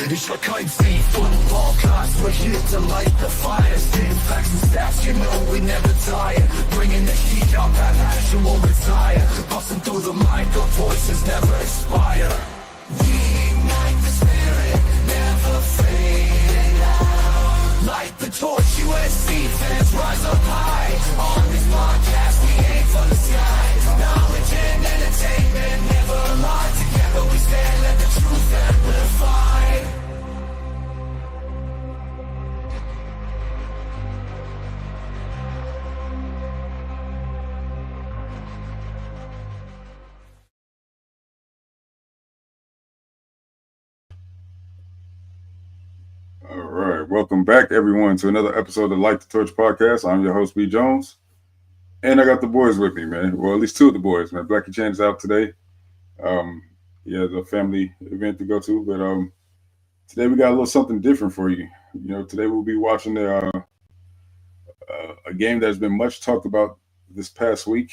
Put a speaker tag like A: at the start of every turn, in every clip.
A: Ich war kein Football-Cast, we're here to light the fire. Spitting facts and stats, you know we never tire. Bringing the heat up, that passion won't retire. Busting through the mic, our voices never expire. We ignite the spirit, never fading out. Light the torch, USC fans rise up high. On this podcast, we aim for the sky. Knowledge and entertainment never lie. Together we stand, let the truth amplify.
B: All right, welcome back, everyone, to another episode of the Light the Torch podcast. I'm your host, B. Jones, and I got the boys with me, man. Well, at least two of the boys, man. Blackie Chan's out today. He has a family event to go to, but today we got a little something different for you. You know, today we'll be watching a game that's been much talked about this past week,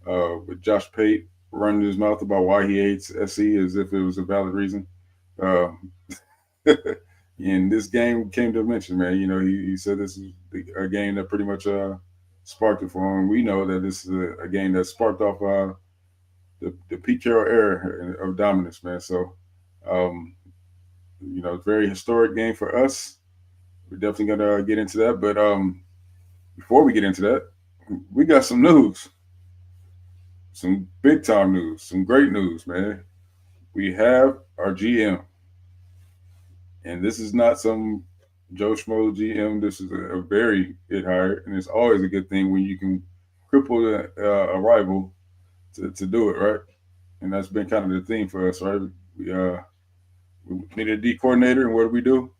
B: with Josh Pate running his mouth about why he hates SC as if it was a valid reason. And this game came to mention, man. You know, he said this is a game that pretty much sparked it for him. We know that this is a game that sparked off the Pete Carrol era of dominance, man. So, you know, very historic game for us. We're definitely going to get into that. But before we get into that, we got some news. Some big-time news. Some great news, man. We have our GM. And this is not some Joe Schmo GM. This is a very good hire, and it's always a good thing when you can cripple a rival to do it, right? And that's been kind of the theme for us, right? We need a D coordinator, and what do?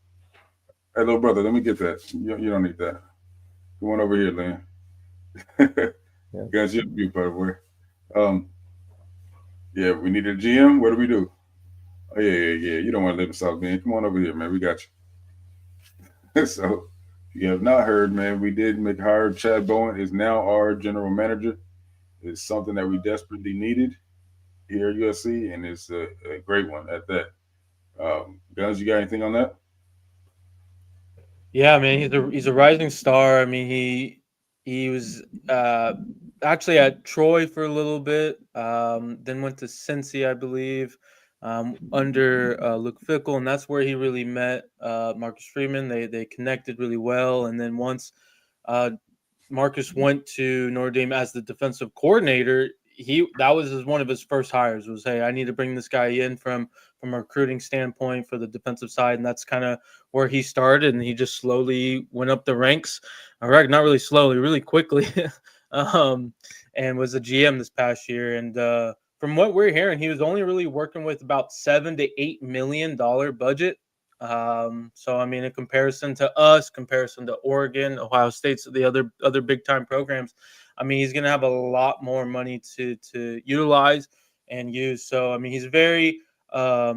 B: Hey, little brother, let me get that. You don't need that. Come on over here, Lynn. Yeah. Guys, you by the way. Yeah, we need a GM. What do? Oh, yeah. You don't want to live in South Bend. Come on over here, man. We got you. So, if you have not heard, man, we did make a hire. Chad Bowen is now our general manager. It's something that we desperately needed here at USC, and it's a great one at that. Guns, you got anything on that?
C: Yeah, man, he's a rising star. I mean, he was actually at Troy for a little bit, then went to Cincy, I believe. Under Luke Fickell, and that's where he really met Marcus Freeman. They connected really well, and then once Marcus went to Notre Dame as the defensive coordinator, that was one of his first hires. Was, hey, I need to bring this guy in from a recruiting standpoint for the defensive side, and that's kind of where he started, and he just slowly went up the ranks. Not really slowly, really quickly, and was a GM this past year, and from what we're hearing, he was only really working with about $7 to $8 million budget. So I mean, in comparison to us, comparison to Oregon, Ohio State's the other big time programs, I mean, he's gonna have a lot more money to utilize and use. So I mean, he's very I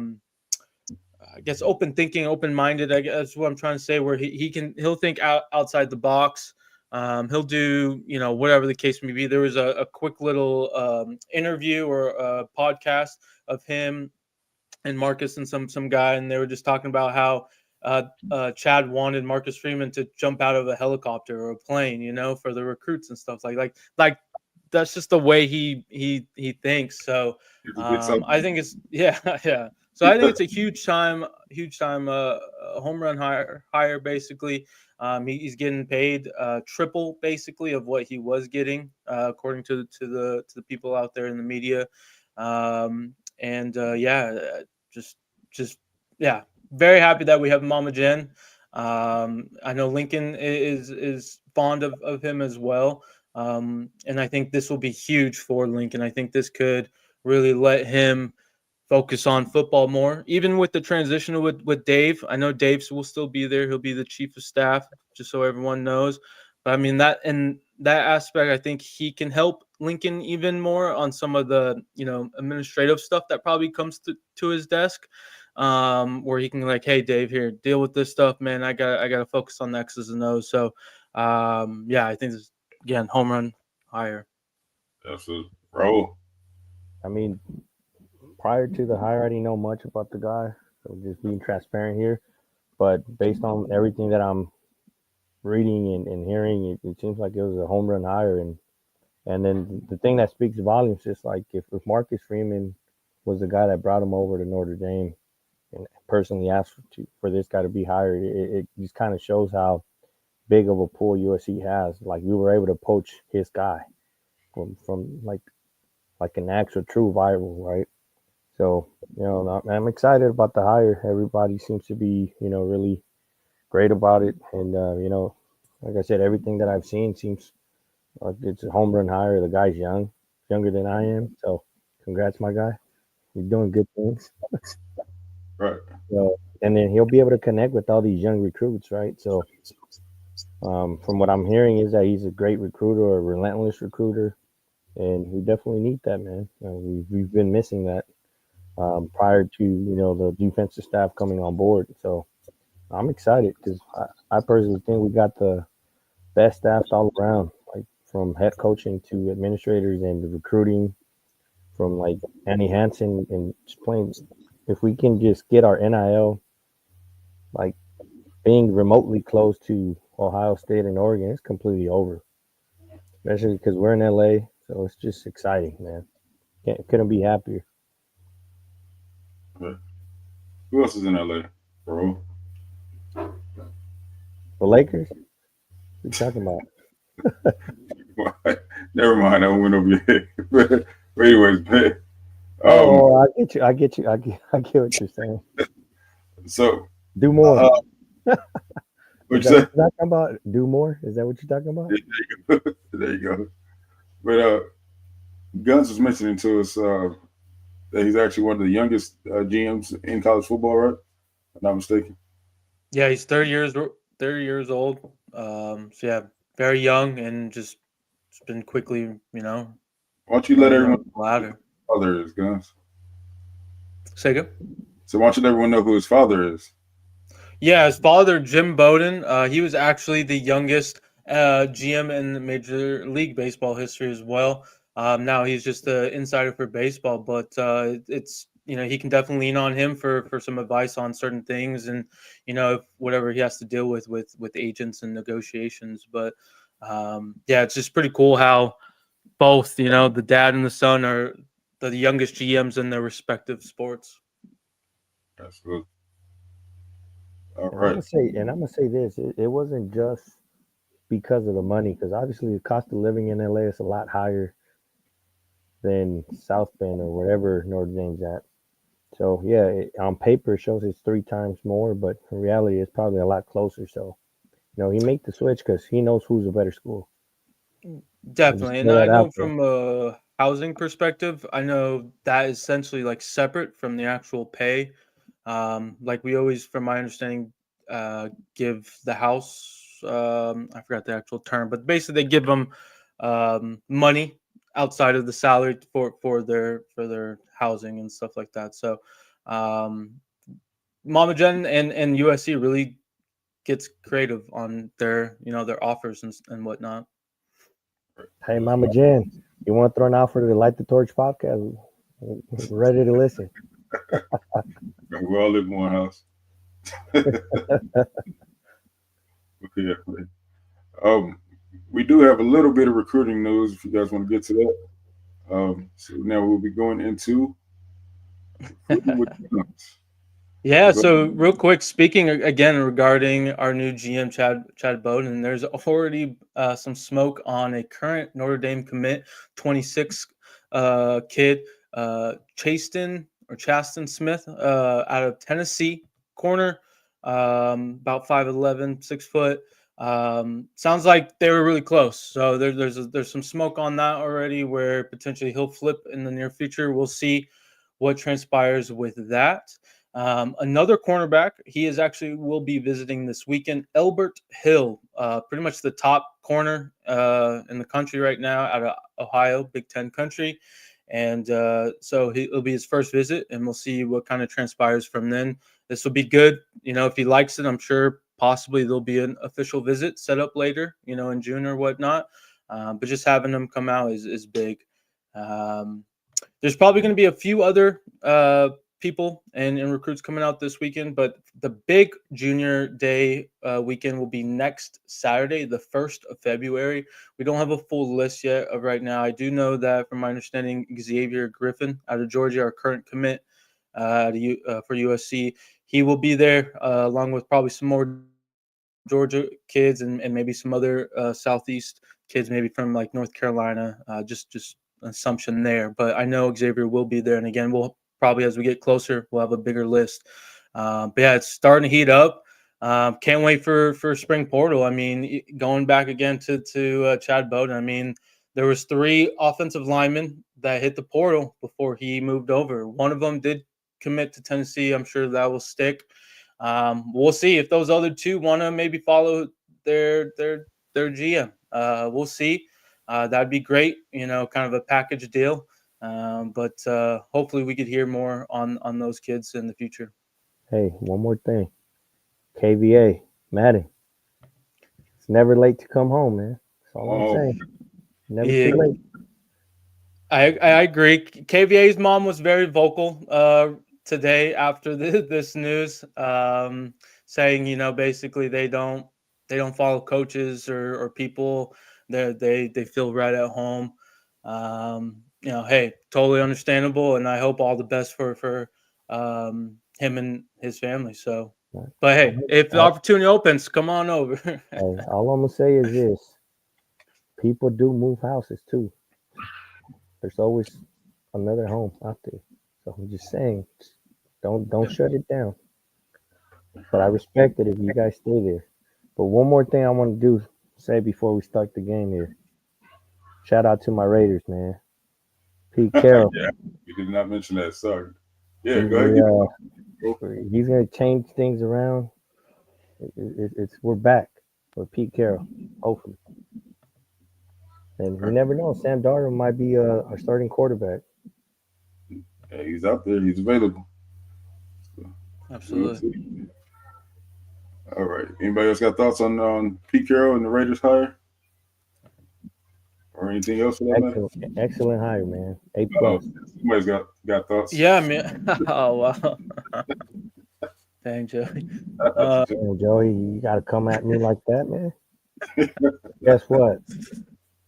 C: guess open thinking, open minded. I guess that's what I'm trying to say. Where he'll think outside the box. He'll do, you know, whatever the case may be. There was a quick little interview or a podcast of him and Marcus and some guy, and they were just talking about how Chad wanted Marcus Freeman to jump out of a helicopter or a plane, you know, for the recruits and stuff like that's just the way he thinks. So I think it's yeah. So I think it's a huge time home run hire basically. He's getting paid triple basically of what he was getting according to the people out there in the media. Just very happy that we have Mama Jen. I know Lincoln is fond of him as well. And I think this will be huge for Lincoln. I think this could really let him focus on football more, even with the transition with Dave. I know Dave will still be there. He'll be the chief of staff, just so everyone knows. But I mean, that aspect, I think he can help Lincoln even more on some of the, you know, administrative stuff that probably comes to his desk, where he can like, hey, Dave, here, deal with this stuff, man. I got to focus on the X's and O's. So, I think this, again, home run hire.
B: Absolutely. Raul.
D: I mean, prior to the hire, I didn't know much about the guy. So just being transparent here. But based on everything that I'm reading and hearing, it seems like it was a home run hire. And then the thing that speaks volumes is like if Marcus Freeman was the guy that brought him over to Notre Dame and personally asked for this guy to be hired, it just kind of shows how big of a pull USC has. Like we were able to poach his guy from like an actual true rival, right? So I'm excited about the hire. Everybody seems to be really great about it, and like I said, everything that I've seen seems like it's a home run hire. The guy's younger than I am, so congrats, my guy. You're doing good things.
B: Right.
D: So, and then he'll be able to connect with all these young recruits, right? So, from what I'm hearing is that he's a great recruiter, a relentless recruiter, and we definitely need that, man. We've been missing that prior to the defensive staff coming on board. So I'm excited because I personally think we got the best staff all around, like from head coaching to administrators and the recruiting, from like Annie Hansen and just playing. If we can just get our NIL like being remotely close to Ohio State and Oregon, it's completely over. Especially because we're in LA, so it's just exciting, man. Couldn't be happier.
B: Right. Who else is in LA, bro?
D: The Lakers? What you talking about?
B: Never mind, I went over your head. But anyways, man.
D: I get you. I get you. I get what you're saying.
B: So
D: Do more.
B: what you
D: Is that
B: say?
D: what you're talking about? Do more? Is that what you're talking about?
B: There you go. There you go. But Guns was mentioning to us that he's actually one of the youngest GMs in college football, right? If I'm not mistaken.
C: Yeah, he's 30 years old. So yeah, very young and just it's been quickly,
B: Why don't you let
C: going
B: everyone
C: up the ladder.
B: know who his father is, Guns?
C: Say again?
B: So why don't you let everyone know who his father is?
C: Yeah, his father, Jim Bowden, he was actually the youngest GM in Major League Baseball history as well. Now he's just the insider for baseball, but it's he can definitely lean on him for some advice on certain things, and whatever he has to deal with agents and negotiations. But yeah, it's just pretty cool how both the dad and the son are the youngest GMs in their respective sports.
B: Absolutely. All
D: And I'm
B: right.
D: gonna say this. It wasn't just because of the money, because obviously the cost of living in LA is a lot higher than South Bend or wherever Notre Dame's at. So yeah, on paper it shows it's 3 times more, but in reality it's probably a lot closer. So he made the switch because he knows who's a better school. I just
C: Definitely. And
D: throw
C: I
D: that
C: know
D: out there.
C: from a housing perspective, I know that is essentially like separate from the actual pay. Like we always, from my understanding, give the house, I forgot the actual term, but basically they give them money outside of the salary for their housing and stuff like that. So um, Mama Jen and USC really gets creative on their offers and whatnot.
D: Hey, Mama Jen, you want to throw an offer to Light the Torch podcast? We're ready to listen.
B: We all live in one house. Okay. We do have a little bit of recruiting news if you guys want to get to that. So now we'll be going into recruiting with Guns.
C: Yeah,
B: Go
C: so real quick, speaking again regarding our new GM Chad Bowden, there's already some smoke on a current Notre Dame commit, 26 kid, Chaston Smith, out of Tennessee, corner, about 5'11", 6 foot. Sounds like they were really close. So there's some smoke on that already, where potentially he'll flip in the near future. We'll see what transpires with that. Another cornerback, he is actually will be visiting this weekend. Elbert Hill, pretty much the top corner in the country right now, out of Ohio, Big Ten country, and so it'll be his first visit, and we'll see what kind of transpires from then. This will be good, if he likes it. I'm sure possibly there'll be an official visit set up later, in June or whatnot. But just having him come out is big. There's probably going to be a few other people and recruits coming out this weekend, but the big junior day weekend will be next Saturday, the 1st of February. We don't have a full list yet of right now. I do know that from my understanding, Xavier Griffin out of Georgia, our current commit for USC, he will be there along with probably some more Georgia kids and maybe some other Southeast kids, maybe from like North Carolina, just assumption there. But I know Xavier will be there. And again, we'll probably, as we get closer, we'll have a bigger list. But yeah, it's starting to heat up. Can't wait for spring portal. I mean, going back again to Chad Bowden, I mean, there was 3 offensive linemen that hit the portal before he moved over. One of them did commit to Tennessee. I'm sure that will stick. We'll see if those other 2 want to maybe follow their GM. We'll see. That'd be great, kind of a package deal. But hopefully we could hear more on those kids in the future.
D: Hey, one more thing. KVA, Madden. It's never late to come home, man. That's all I'm saying. Never too late.
C: I agree. KVA's mom was very vocal today after this news, saying, basically they don't follow coaches or people. They feel right at home. Hey, totally understandable, and I hope all the best for him and his family. So, but hey, if the opportunity opens, come on over.
D: Hey, all I'm gonna say is this: people do move houses too. There's always another home out there. So I'm just saying, don't shut it down. But I respect it if you guys stay there. But one more thing I want to say before we start the game here. Shout out to my Raiders, man. Pete Carrol.
B: Yeah, you did not mention that. Sorry. Yeah, go ahead.
D: He's gonna change things around. We're back with Pete Carrol, hopefully. And you never know. Sam Darnold might be our starting quarterback.
B: Yeah, he's out there. He's available. So,
C: Absolutely.
B: All right. Anybody else got thoughts on Pete Carrol and the Raiders hire? Or anything else for that matter?
D: Excellent hire, man. A+.
B: Somebody's got thoughts.
C: Yeah, I mean, oh wow. Dang, Joey.
D: Joey, you got to come at me like that, man. Guess what?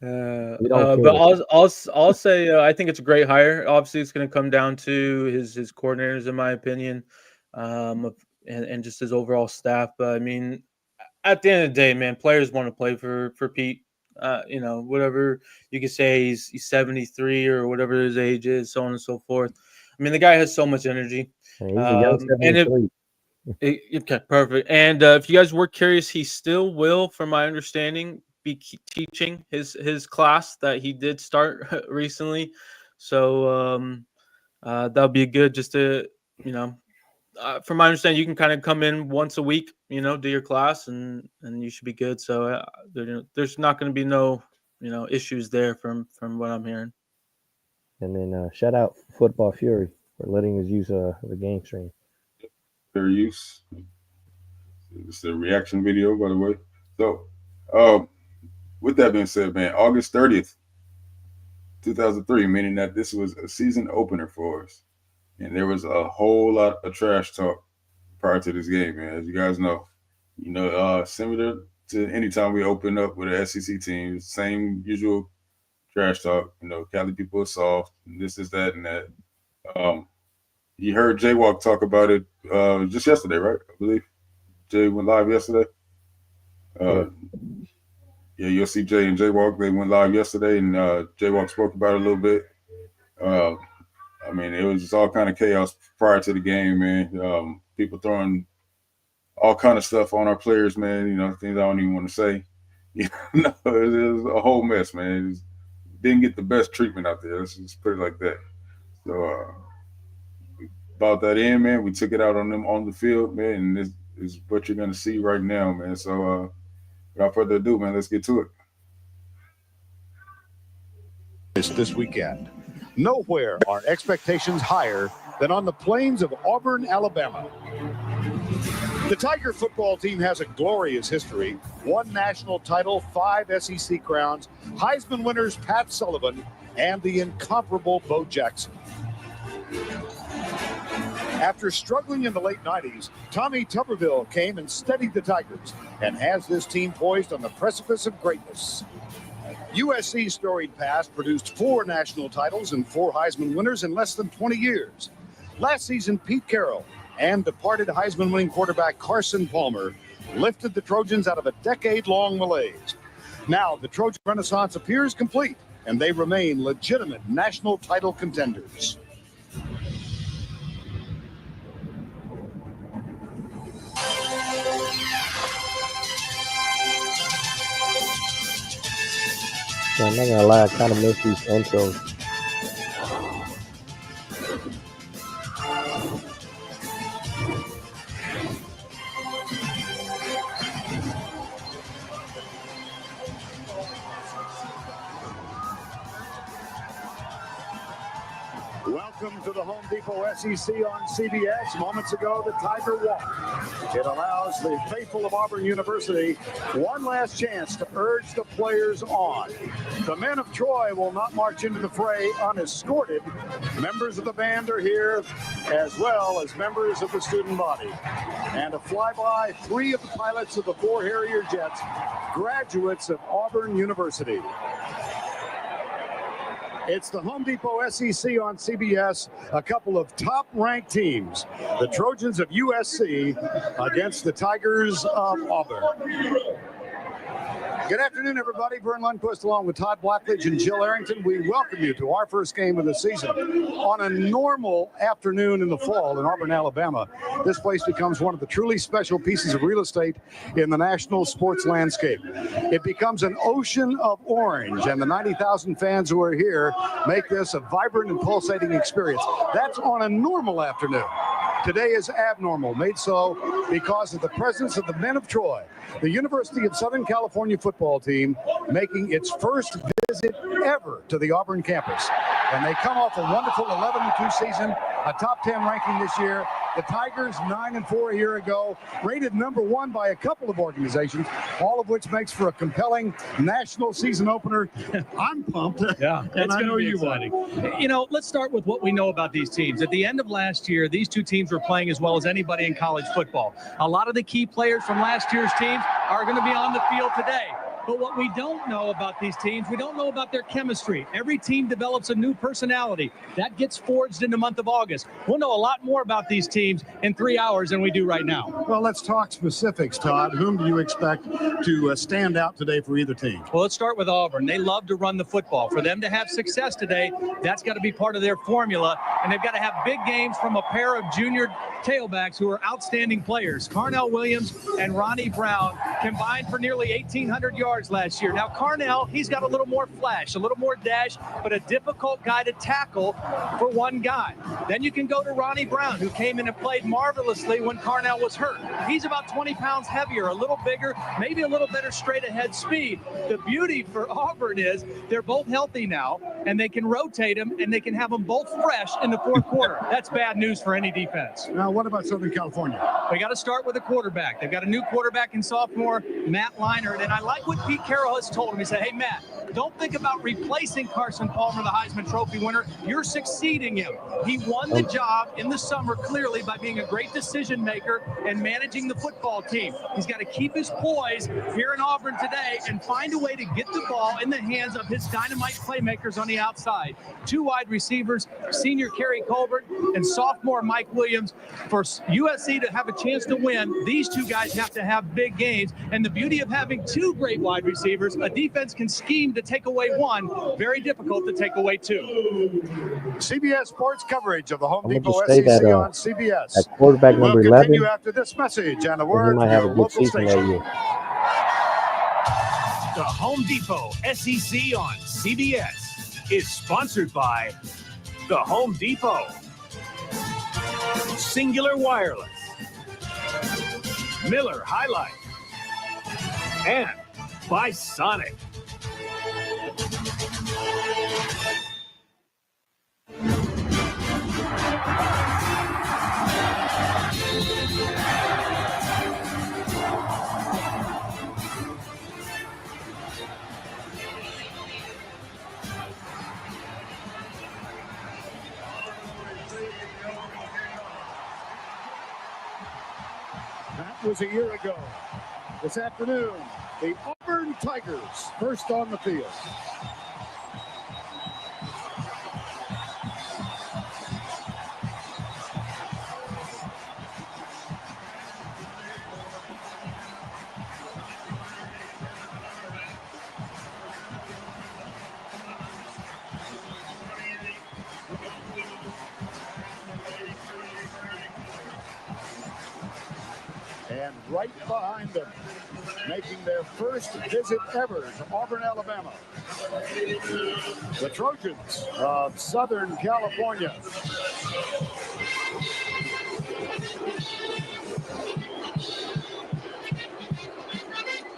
C: But I'll say I think it's a great hire. Obviously, it's going to come down to his coordinators, in my opinion, and just his overall staff. But I mean, at the end of the day, man, players want to play for Pete. Whatever you could say, he's 73 or whatever his age is, so on and so forth. I mean, the guy has so much energy.
D: He's a young 73.
C: Okay, perfect. And if you guys were curious, he still will, from my understanding, be teaching his class that he did start recently. So that'll be good just to, from my understanding, you can kind of come in once a week, do your class and you should be good. So there's not going to be no, issues there from what I'm hearing.
D: And then shout out Football Fury for letting us use the game stream.
B: Fair use. It's a reaction video, by the way. So, with that being said, man, August 30th, 2003, meaning that this was a season opener for us. And there was a whole lot of trash talk prior to this game, man. As you guys know, similar to any time we open up with an SEC team, same usual trash talk. Cali people are soft, and this is that and that. You heard Jaywalk talk about it just yesterday, right? I believe Jay went live yesterday. Yeah, you'll see Jay and Jaywalk. They went live yesterday, and Jaywalk spoke about it a little bit. I mean, it was just all kind of chaos prior to the game, man. People throwing all kind of stuff on our players, man. Things I don't even want to say. It was a whole mess, man. Didn't get the best treatment out there. Let's just put it like that. So, about that in, man, we took it out on them on the field, man, and this is what you're going to see right now, man. So, without further ado, man, let's get to it.
E: This weekend. Nowhere are expectations higher than on the plains of Auburn, Alabama. The Tiger football team has a glorious history. 1 national title, 5 SEC crowns, Heisman winners Pat Sullivan, and the incomparable Bo Jackson. After struggling in the late 90s, Tommy Tuberville came and steadied the Tigers and has this team poised on the precipice of greatness. USC's storied past produced 4 national titles and 4 Heisman winners in less than 20 years. Last season, Pete Carrol and departed Heisman-winning quarterback Carson Palmer lifted the Trojans out of a decade-long malaise. Now, the Trojan Renaissance appears complete, and they remain legitimate national title contenders.
D: Yeah, I'm not gonna lie, I kind of miss these intros.
E: Welcome to the Home Depot SEC on CBS. Moments ago, the Tiger walk. It allows the faithful of Auburn University one last chance to urge the players on. The men of Troy will not march into the fray unescorted. Members of the band are here, as well as members of the student body. And a flyby, 3 of the pilots of the 4 Harrier jets, graduates of Auburn University. It's the Home Depot SEC on CBS, a couple of top-ranked teams, the Trojans of USC against the Tigers of Auburn. Good afternoon, everybody. Vern Lundquist along with Todd Blackledge and Jill Arrington. We welcome you to our first game of the season. On a normal afternoon in the fall in Auburn, Alabama, this place becomes one of the truly special pieces of real estate in the national sports landscape. It becomes an ocean of orange, and the 90,000 fans who are here make this a vibrant and pulsating experience. That's on a normal afternoon. Today is abnormal, made so because of the presence of the men of Troy, the University of Southern California football team, making its first visit ever to the Auburn campus. And they come off a wonderful 11-2 season, a top 10 ranking this year. The Tigers 9-4 a year ago, rated number 1 by a couple of organizations, all of which makes for a compelling national season opener. I'm pumped.
F: Yeah,
E: and I know you
F: exciting. You know, let's start with what we know about these teams. At the end of last year, these two teams were playing as well as anybody in college football. A lot of the key players from last year's teams are going to be on the field today. But what we don't know about these teams, we don't know about their chemistry. Every team develops a new personality. That gets forged in the month of August. We'll know a lot more about these teams in 3 hours than we do right now.
E: Well, let's talk specifics, Todd. Whom do you expect to stand out today for either team?
F: Well, let's start with Auburn. They love to run the football. For them to have success today, that's got to be part of their formula. And they've got to have big games from a pair of junior tailbacks who are outstanding players. Carnell Williams and Ronnie Brown combined for nearly 1,800 yards last year. Now, Carnell, he's got a little more flash, a little more dash, but a difficult guy to tackle for one guy. Then you can go to Ronnie Brown, who came in and played marvelously when Carnell was hurt. He's about 20 pounds heavier, a little bigger, maybe a little better straight ahead speed. The beauty for Auburn is they're both healthy now, and they can rotate them, and they can have them both fresh in the fourth quarter. That's bad news for any defense.
E: Now, what about Southern California?
F: We got to start with a quarterback. They've got a new quarterback in sophomore, Matt Leinart, and I like what Pete Carrol has told him. He said, hey, Matt, don't think about replacing Carson Palmer, the Heisman Trophy winner. You're succeeding him. He won the job in the summer clearly by being a great decision maker and managing the football team. He's got to keep his poise here in Auburn today and find a way to get the ball in the hands of his dynamite playmakers on the outside. 2 wide receivers, senior Kerry Colbert and sophomore Mike Williams. For USC to have a chance to win, these 2 guys have to have big games. And the beauty of having 2 great wide receivers, a defense can scheme to take away 1, very difficult to take away 2.
E: CBS Sports coverage of the Home
D: I'm
E: Depot
D: gonna just say
E: SEC
D: that,
E: on CBS.
D: At quarterback
E: We'll
D: number
E: continue
D: 11,
E: after this message and a
D: he
E: word
D: might
E: from
D: have a
E: your
D: good
E: local
D: season that
E: station.
D: year.
G: The Home Depot SEC on CBS is sponsored by The Home Depot, Singular Wireless, Miller High Life, and by Sonic.
E: That was a year ago. This afternoon, the Auburn Tigers first on the field. And right behind them, making their first visit ever to Auburn, Alabama, the Trojans of Southern California.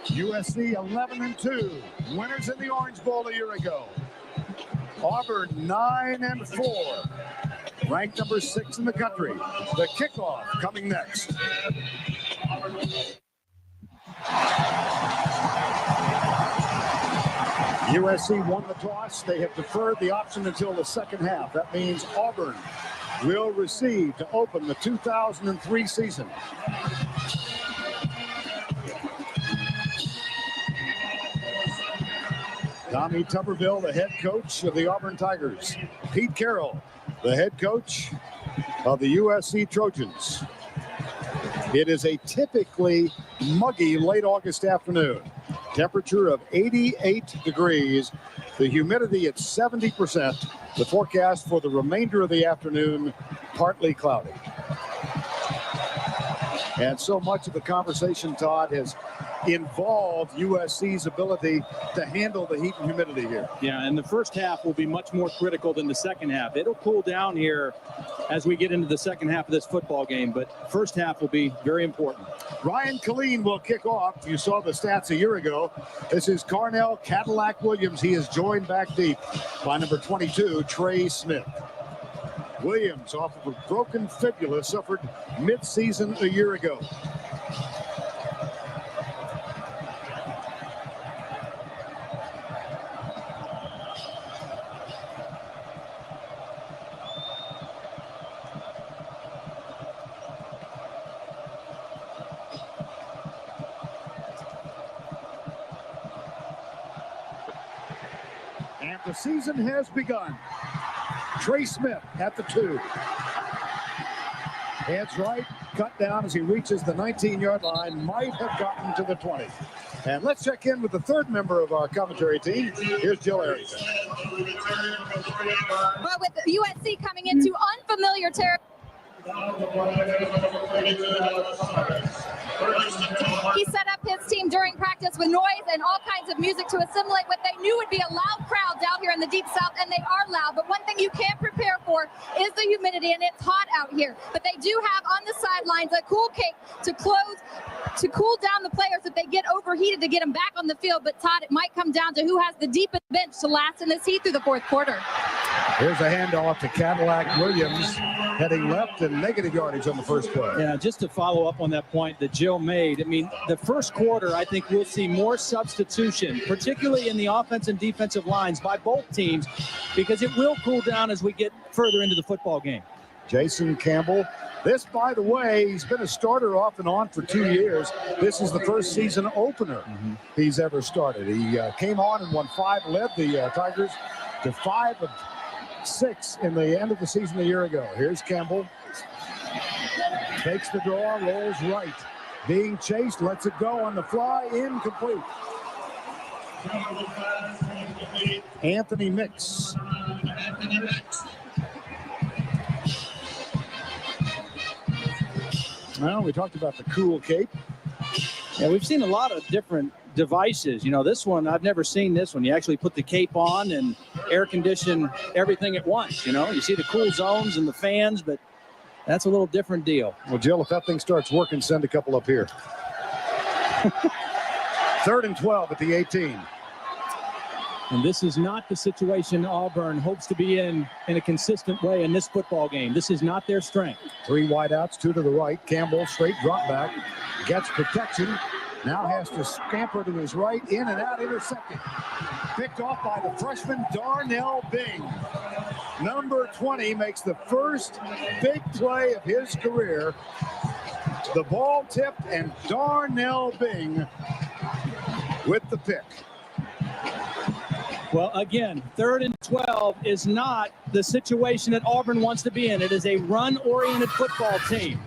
E: USC 11-2, winners in the Orange Bowl a year ago. Auburn 9-4, ranked number 6 in the country. The kickoff coming next. USC won the toss. They have deferred the option until the second half. That means Auburn will receive to open the 2003 season. Tommy Tuberville, the head coach of the Auburn Tigers. Pete Carrol, the head coach of the USC Trojans. It is a typically muggy late August afternoon. Temperature of 88 degrees. The humidity at 70%. The forecast for the remainder of the afternoon, partly cloudy. And so much of the conversation, Todd, has involved USC's ability to handle the heat and humidity here.
F: Yeah, and the first half will be much more critical than the second half. It'll cool down here as we get into the second half of this football game, but first half will be very important.
E: Ryan Killeen will kick off. You saw the stats a year ago. This is Carnell Cadillac Williams. He is joined back deep by number 22, Trey Smith. Williams, off of a broken fibula, suffered mid-season a year ago. And the season has begun. Trey Smith at the 2. Hands right, cut down as he reaches the 19-yard line. Might have gotten to the 20. And let's check in with the third member of our commentary team. Here's Jill Harrington.
H: But with USC coming into unfamiliar territory, he set up his team during practice with noise and all kinds of music to assimilate what they knew would be a loud crowd down here in the Deep South, and they are loud. But one thing you can't prepare for is the humidity, and it's hot out here. But they do have on the sidelines a cool cake to cool down the players if they get overheated, to get them back on the field. But Todd, it might come down to who has the deepest bench to last in this heat through the fourth quarter.
E: Here's a handoff to Cadillac Williams, heading left and negative yardage on the first play.
F: Yeah, just to follow up on that point that Jill made, I mean, the first quarter, I think we'll see more substitution, particularly in the offense and defensive lines by both teams, because it will cool down as we get further into the football game.
E: Jason Campbell. This, by the way, he's been a starter off and on for 2 years. This is the first season opener he's ever started. He came on and won 5, led the Tigers to 5 of 6 in the end of the season a year ago. Here's Campbell. Takes the draw, rolls right. Being chased, lets it go on the fly, incomplete. Anthony Mix. Well, we talked about the cool cape.
F: Yeah, we've seen a lot of different devices. You know, this one, I've never seen this one. You actually put the cape on and air condition everything at once. You know, you see the cool zones and the fans, but that's a little different deal.
E: Well, Jill, if that thing starts working, send a couple up here. 3rd and 12 at the 18.
F: And this is not the situation Auburn hopes to be in a consistent way in this football game. This is not their strength.
E: 3 wideouts, 2 to the right. Campbell, straight drop back, gets protection. Now has to scamper to his right, in and out, intercepted. Picked off by the freshman Darnell Bing. Number 20 makes the first big play of his career The ball tipped, and Darnell Bing with the pick.
F: Well, again, 3rd and 12 is not the situation that Auburn wants to be in. It is a run-oriented football team.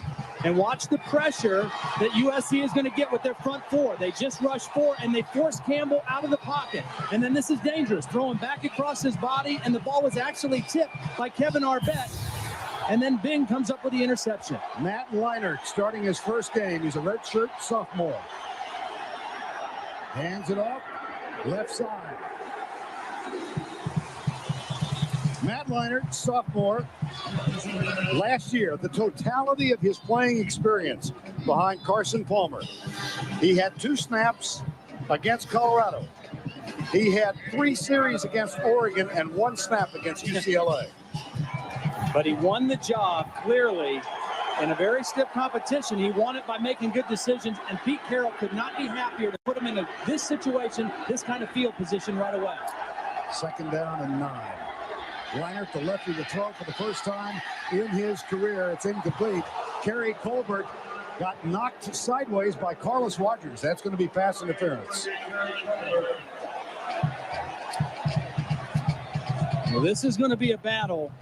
F: And watch the pressure that USC is going to get with their front four. They just rushed 4, and they forced Campbell out of the pocket. And then this is dangerous, throwing back across his body, and the ball was actually tipped by Kevin Arbette. And then Bing comes up with the interception.
E: Matt Leinart starting his first game. He's a redshirt sophomore. Hands it off, left side. Matt Leinart, sophomore. Last year, the totality of his playing experience behind Carson Palmer. He had 2 snaps against Colorado. He had 3 series against Oregon and 1 snap against UCLA.
F: But he won the job clearly in a very stiff competition. He won it by making good decisions, and Pete Carrol could not be happier to put him in this situation, this kind of field position right away.
E: 2nd down and 9. Leinart, the lefty, to throw for the first time in his career. It's incomplete. Kerry Colbert got knocked sideways by Carlos Rogers. That's going to be pass interference.
F: Well, this is going to be a battle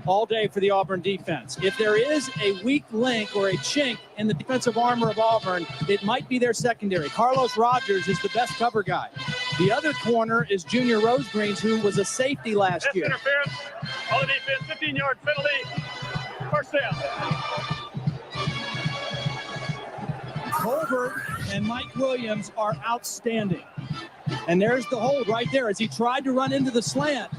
F: all day for the Auburn defense. If there is a weak link or a chink in the defensive armor of Auburn, it might be their secondary. Carlos Rogers is the best cover guy. The other corner is Junior Rosegreens, who was a safety last year.
I: Interference on the defense, 15-yard penalty, first down.
F: Colbert and Mike Williams are outstanding. And there's the hold right there as he tried to run into the slant.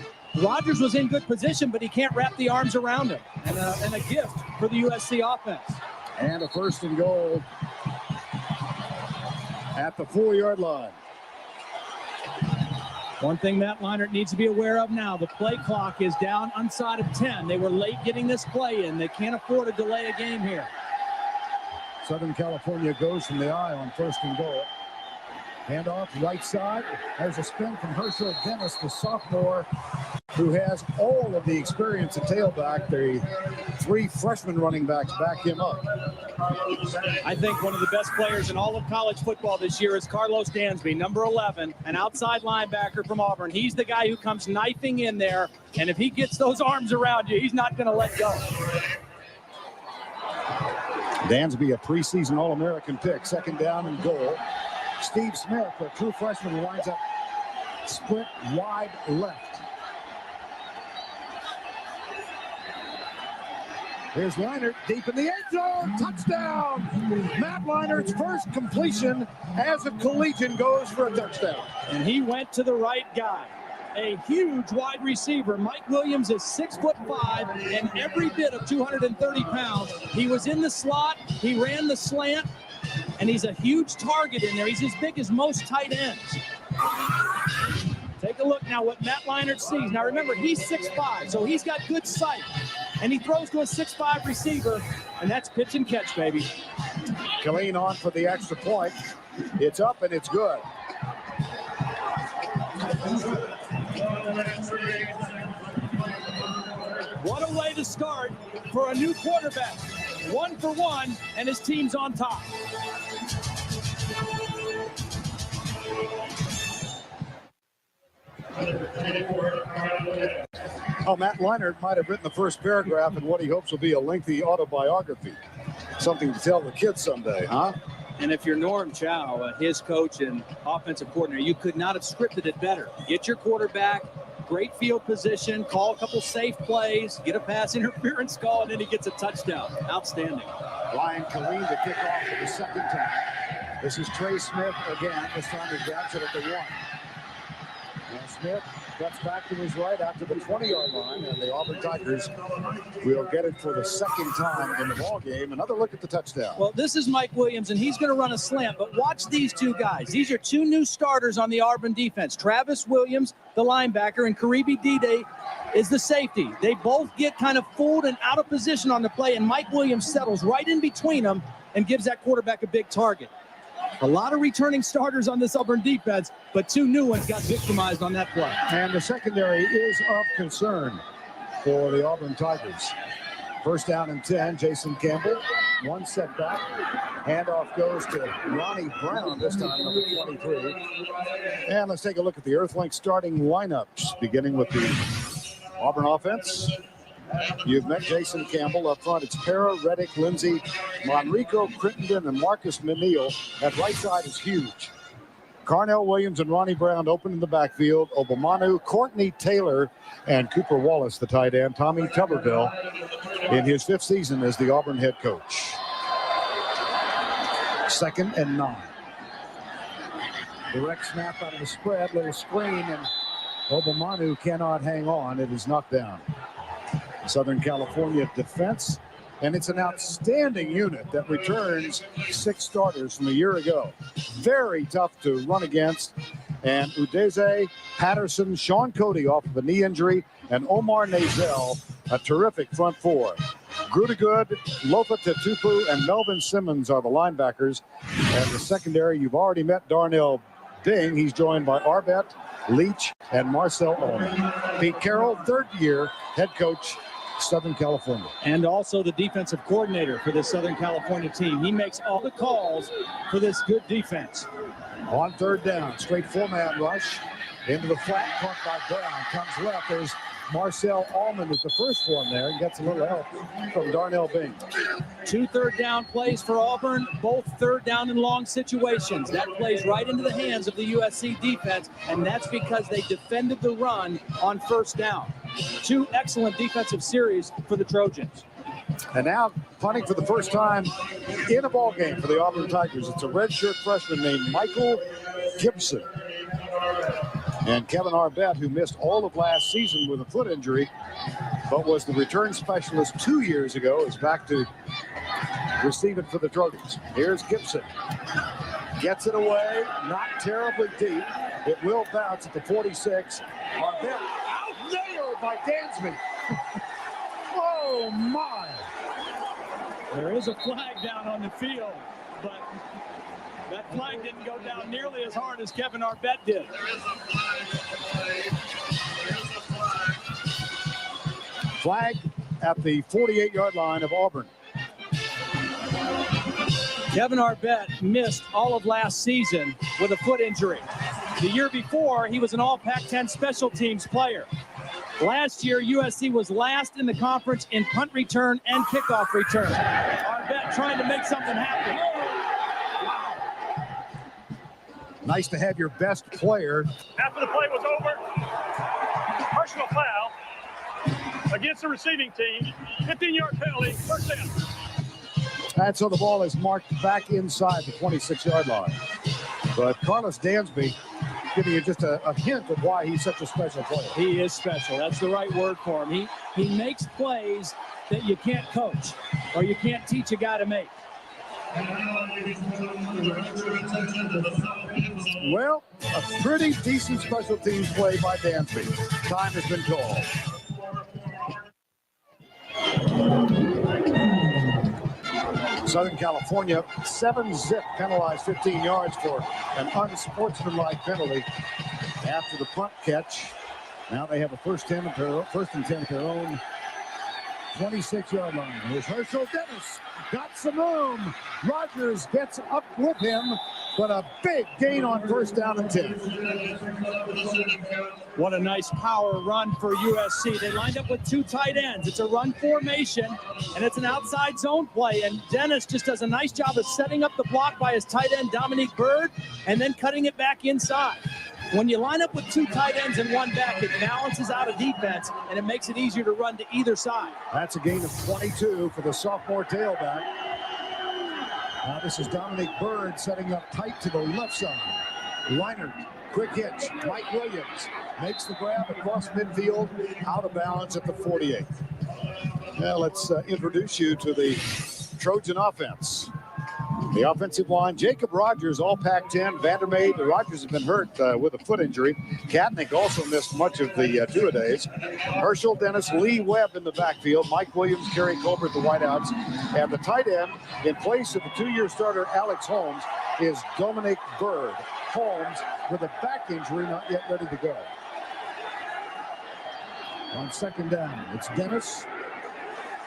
F: Rogers was in good position, but he can't wrap the arms around him. And a gift for the USC offense.
E: And a 1st and goal at the 4-yard line.
F: One thing Matt Leinart needs to be aware of now, the play clock is down inside of 10. They were late getting this play in. They can't afford to delay a game here.
E: Southern California goes from the eye on 1st and goal. Handoff right side. There's a spin from Herschel Dennis, the sophomore, who has all of the experience at tailback. The 3 freshman running backs back him up.
F: I think one of the best players in all of college football this year is Carlos Dansby, number 11, an outside linebacker from Auburn. He's the guy who comes knifing in there, and if he gets those arms around you, he's not going to let go.
E: Dansby, a preseason All-American pick, 2nd down and goal. Steve Smith, a true freshman, who winds up split wide left. Here's Leinart deep in the end zone. Touchdown! Matt Leinart's first completion as a collegian goes for a touchdown.
F: And he went to the right guy. A huge wide receiver. Mike Williams is 6'5" and every bit of 230 pounds. He was in the slot. He ran the slant. And he's a huge target in there. He's as big as most tight ends. Take a look now what Matt Leinart sees. Now remember, he's 6'5", so he's got good sight. And he throws to a 6'5" receiver, and that's pitch and catch, baby.
E: Killeen on for the extra point. It's up and it's good.
F: What a way to start for a new quarterback. 1 for 1, and his team's on top.
E: Oh, Matt Leinart might have written the first paragraph in what he hopes will be a lengthy autobiography. Something to tell the kids someday, huh?
F: And if you're Norm Chow, his coach and offensive coordinator, you could not have scripted it better. Get your quarterback, great field position, call a couple safe plays, get a pass interference call, and then he gets a touchdown. Outstanding.
E: Ryan Killeen to kick off for the 2nd time. This is Trey Smith again. This time he grabs it at the 1. And Smith cuts back to his right after the 20-yard line, and the Auburn Tigers will get it for the 2nd time in the ballgame. Another look at the touchdown.
F: Well, this is Mike Williams, and he's going to run a slant, but watch these 2 guys. These are 2 new starters on the Auburn defense. Travis Williams, the linebacker, and Karibi Dede is the safety. They both get kind of fooled and out of position on the play, and Mike Williams settles right in between them and gives that quarterback a big target. A lot of returning starters on this Auburn defense, but 2 new ones got victimized on that play.
E: And the secondary is of concern for the Auburn Tigers. First down and 10, Jason Campbell. One setback. Handoff goes to Ronnie Brown, this time number 23. And let's take a look at the Earthlink starting lineups, beginning with the Auburn offense. You've met Jason Campbell up front. It's Para, Reddick, Lindsey, Monrico, Crittenden, and Marcus Menil. That right side is huge. Carnell Williams and Ronnie Brown open in the backfield. Obamanu, Courtney Taylor, and Cooper Wallace, the tight end. Tommy Tuberville in his 5th season as the Auburn head coach. 2nd and 9. Direct snap out of the spread, little screen, and Obamanu cannot hang on. It is knocked down. Southern California defense, and it's an outstanding unit that returns 6 starters from a year ago. Very tough to run against. And Udeze, Patterson, Sean Cody off of a knee injury, and Omar Nazel, a terrific front 4. Grudegood, Lofa Tetupu, and Melvin Simmons are the linebackers. And the secondary, you've already met Darnell Ding. He's joined by Arbet, Leach, and Marcel Ullman. Pete Carrol, 3rd year head coach, Southern California.
F: And also the defensive coordinator for the Southern California team. He makes all the calls for this good defense.
E: On 3rd down, straight 4-man rush into the flat, caught by Brown. Comes left. There's Marcel Ullman is the first one there and gets a little help from Darnell Bing.
F: 2 third-down plays for Auburn, both 3rd down and long situations. That plays right into the hands of the USC defense, and that's because they defended the run on 1st down. 2 excellent defensive series for the Trojans.
E: And now punting for the first time in a ball game for the Auburn Tigers. It's a redshirt freshman named Michael Gibson. And Kevin Arbet, who missed all of last season with a foot injury, but was the return specialist 2 years ago, is back to receive it for the Trojans. Here's Gibson. Gets it away, not terribly deep. It will bounce at the 46. Arbet out-nailed by Dansby. Oh, my.
F: There is a flag down on the field, but that flag didn't go down nearly as hard as Kevin Arbet did.
E: Flag at the 48-yard line of Auburn.
F: Kevin Arbet missed all of last season with a foot injury. The year before, he was an all Pac-10 special teams player. Last year, USC was last in the conference in punt return and kickoff return. Arbet trying to make something happen.
E: Nice to have your best player.
I: After the play was over, personal foul against the receiving team, 15-yard penalty, 1st down.
E: And so the ball is marked back inside the 26-yard line. But Carlos Dansby giving you just a hint of why he's such a special player.
F: He is special. That's the right word for him. He makes plays that you can't coach or you can't teach a guy to make.
E: Well, a pretty decent special teams play by Dansby. Time has been called. Southern California, 7-zip, penalized 15 yards for an unsportsmanlike penalty after the punt catch. Now they have a first and 10 at their own 26-yard line. Here's Herschel Dennis. Got some room. Rogers gets up with him, but a big gain on 1st down and 10.
F: What a nice power run for USC. They lined up with 2 tight ends. It's a run formation, and it's an outside zone play. And Dennis just does a nice job of setting up the block by his tight end, Dominique Byrd, and then cutting it back inside. When you line up with 2 tight ends and 1 back, it balances out a defense, and it makes it easier to run to either side.
E: That's a gain of 22 for the sophomore tailback. Now this is Dominique Byrd setting up tight to the left side. Reinert, quick hitch. Mike Williams makes the grab across midfield, out of bounds at the 48. Now let's introduce you to the Trojan offense. The offensive line, Jacob Rogers, all Pac-10. Vandermeer, Rogers has been hurt with a foot injury. Katnick also missed much of the two-a-days. Herschel Dennis, Lee Webb in the backfield. Mike Williams, Kerry Colbert, the wideouts. And the tight end, in place of the 2-year starter, Alex Holmes, is Dominic Byrd. Holmes, with a back injury, not yet ready to go. On 2nd down, it's Dennis.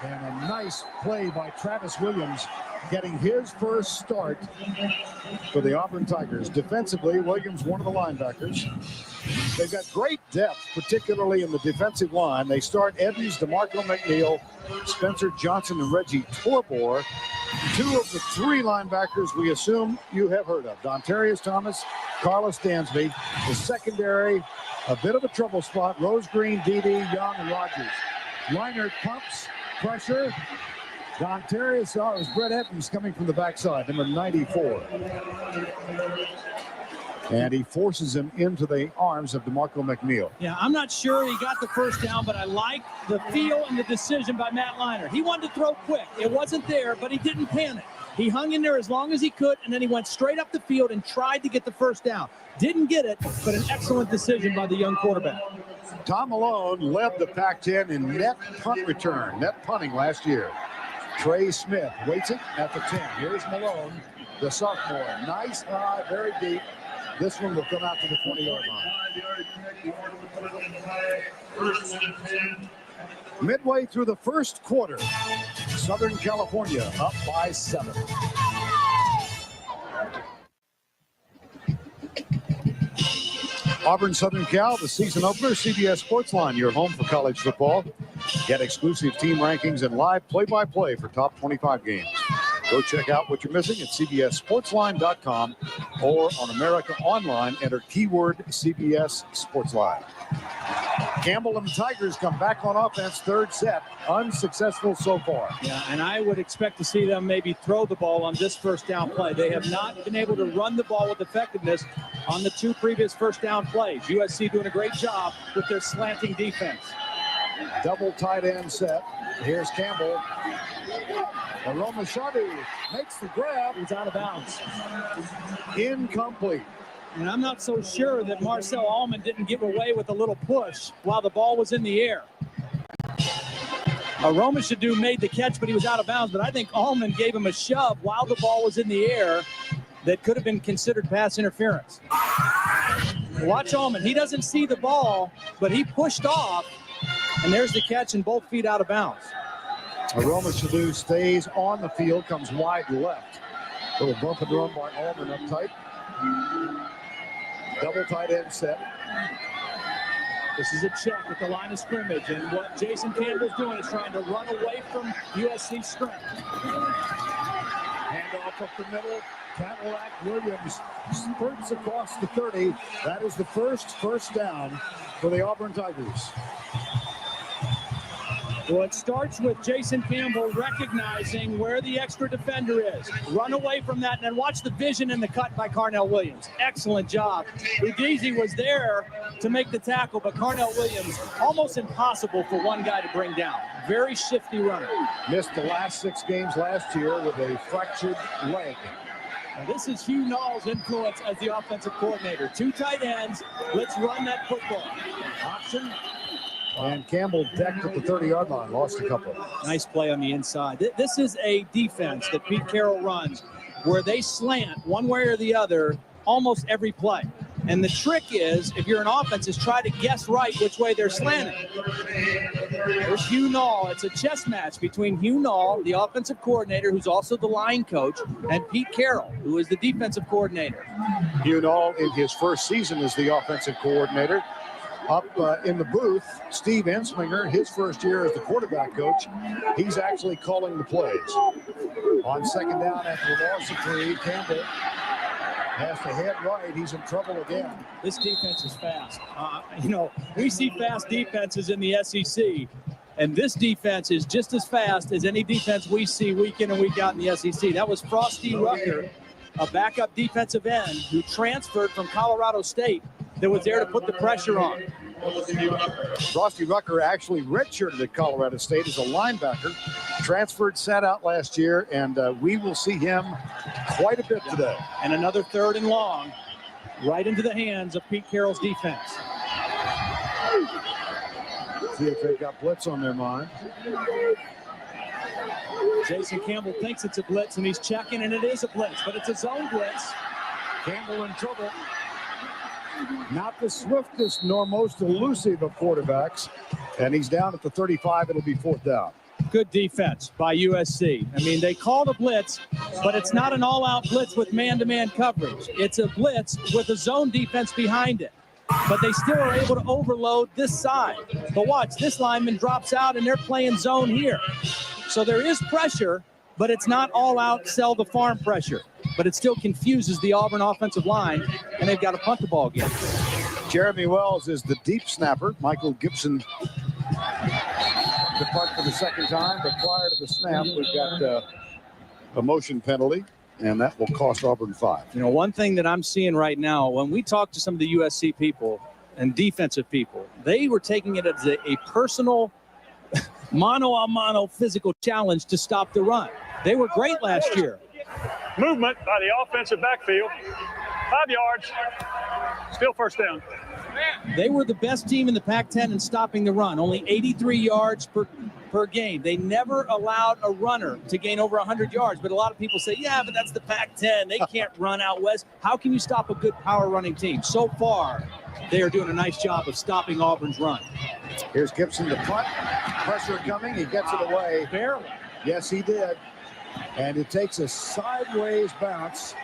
E: And a nice play by Travis Williams, getting his first start for the Auburn Tigers. Defensively, Williams, one of the linebackers. They've got great depth, particularly in the defensive line. They start Evans, DeMarco McNeil, Spencer Johnson, and Reggie Torbor. Two of the three linebackers we assume you have heard of. Dontarius Thomas, Carlos Dansby. The secondary, a bit of a trouble spot. Rose Green, Dede, Young, and Rogers. Leinart pumps, pressure. Dontarius, it was Brett Evans coming from the backside, number 94. And he forces him into the arms of DeMarco McNeil.
F: Yeah, I'm not sure he got the first down, but I like the feel and the decision by Matt Leinart. He wanted to throw quick. It wasn't there, but he didn't panic. He hung in there as long as he could, and then he went straight up the field and tried to get the first down. Didn't get it, but an excellent decision by the young quarterback.
E: Tom Malone led the Pac-10 in net punt return, net punting last year. Trey Smith waits it at the 10. Here's Malone, the sophomore. Nice high, very deep. This one will come out to the 20-yard line. Midway through the first quarter, Southern California up by 7. Auburn Southern Cal, the season opener, CBS Sportsline, your home for college football. Get exclusive team rankings and live play-by-play for top 25 games. Go check out what you're missing at cbssportsline.com or on America Online. Enter keyword CBS Sportsline. Campbell and the Tigers come back on offense, third set. Unsuccessful so far.
F: Yeah, and I would expect to see them maybe throw the ball on this first down play. They have not been able to run the ball with effectiveness on the two previous first down plays. USC doing a great job with their slanting defense.
E: Double tight end set. Here's Campbell. Aroma Shadi makes the grab.
F: He's out of bounds.
E: Incomplete.
F: And I'm not so sure that Marcel Allman didn't give away with a little push while the ball was in the air. Aroma Shadu made the catch, but he was out of bounds. But I think Allman gave him a shove while the ball was in the air that could have been considered pass interference. Watch Allman. He doesn't see the ball, but he pushed off. And there's the catch and both feet out of bounds.
E: Aroma Shadu stays on the field, comes wide left. Little bump and run by Allman up tight. Double tight end set.
F: This is a check at the line of scrimmage, and what Jason Campbell's doing is trying to run away from USC strength.
E: Hand off up the middle. Cadillac Williams spurts across the 30. That is the first down for the Auburn Tigers.
F: Well, it starts with Jason Campbell recognizing where the extra defender is. Run away from that, and then watch the vision and the cut by Carnell Williams. Excellent job. Udeze was there to make the tackle, but Carnell Williams, almost impossible for one guy to bring down. Very shifty runner.
E: Missed the last 6 games last year with a fractured leg.
F: Now, this is Hugh Nall's influence as the offensive coordinator. 2 tight ends. Let's run that football. Option.
E: And Campbell decked at the 30-yard line, lost a couple.
F: Nice play on the inside. This is a defense that Pete Carrol runs where they slant one way or the other almost every play. And the trick is, if you're an offense, is try to guess right which way they're slanting. There's Hugh Nall. It's a chess match between Hugh Nall, the offensive coordinator, who's also the line coach, and Pete Carrol, who is the defensive coordinator.
E: Hugh Nall, in his first season as the offensive coordinator. Up in the booth, Steve Ensminger, his first year as the quarterback coach, he's actually calling the plays. On second down after the loss of 3, Campbell has to head right. He's in trouble again.
F: This defense is fast. We see fast defenses in the SEC, and this defense is just as fast as any defense we see week in and week out in the SEC. That was Frosty Rucker, a backup defensive end who transferred from Colorado State, that was there to put the pressure on.
E: Frosty Rucker actually redshirted at Colorado State as a linebacker, transferred, sat out last year, and we will see him quite a bit today.
F: And another 3rd and long, right into the hands of Pete Carroll's defense.
E: See if they've got blitz on their mind.
F: Jason Campbell thinks it's a blitz, and he's checking, and it is a blitz, but it's a zone blitz.
E: Campbell in trouble. Not the swiftest nor most elusive of quarterbacks. And he's down at the 35. It'll be 4th down.
F: Good defense by USC. I mean, they called a blitz, but it's not an all-out blitz with man-to-man coverage. It's a blitz with a zone defense behind it. But they still are able to overload this side. But watch, this lineman drops out and they're playing zone here. So there is pressure, but it's not all-out sell the farm pressure. But it still confuses the Auburn offensive line, and they've got to punt the ball again.
E: Jeremy Wells is the deep snapper. Michael Gibson to punt for the second time, but prior to the snap, we've got a motion penalty, and that will cost Auburn 5.
F: You know, one thing that I'm seeing right now, when we talk to some of the USC people and defensive people, they were taking it as a personal mano-a-mano physical challenge to stop the run. They were great last year.
I: Movement by the offensive backfield. 5 yards. Still first down.
F: They were the best team in the Pac-10 in stopping the run, only 83 yards per game. They never allowed a runner to gain over 100 yards, but a lot of people say, yeah, but that's the Pac-10. They can't run out west. How can you stop a good power running team? So far, they are doing a nice job of stopping Auburn's run.
E: Here's Gibson to punt. Pressure coming. He gets it away.
F: Barely.
E: Yes, he did. And it takes a sideways bounce,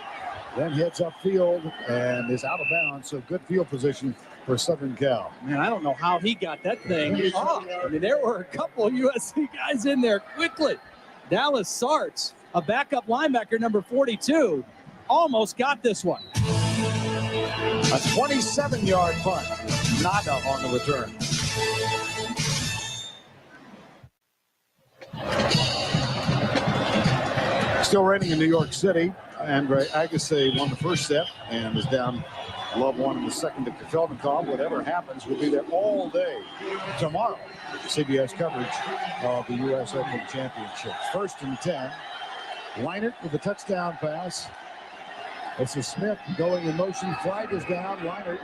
E: then hits upfield and is out of bounds. So good field position for Southern Cal.
F: Man, I don't know how he got that thing off. I mean, there were a couple of USC guys in there quickly. Dallas Sartz, a backup linebacker, number 42, almost got this one.
E: A 27-yard punt. Nada on the return. Still raining in New York City. Andre Agassi won the first set and is down. Love won in the second to Feldnikov. Whatever happens, we'll be there all day tomorrow. CBS coverage of the U.S. Open Championships. 1st and 10. Leinert with a touchdown pass. This is Smith going in motion. Flag is down. Leinert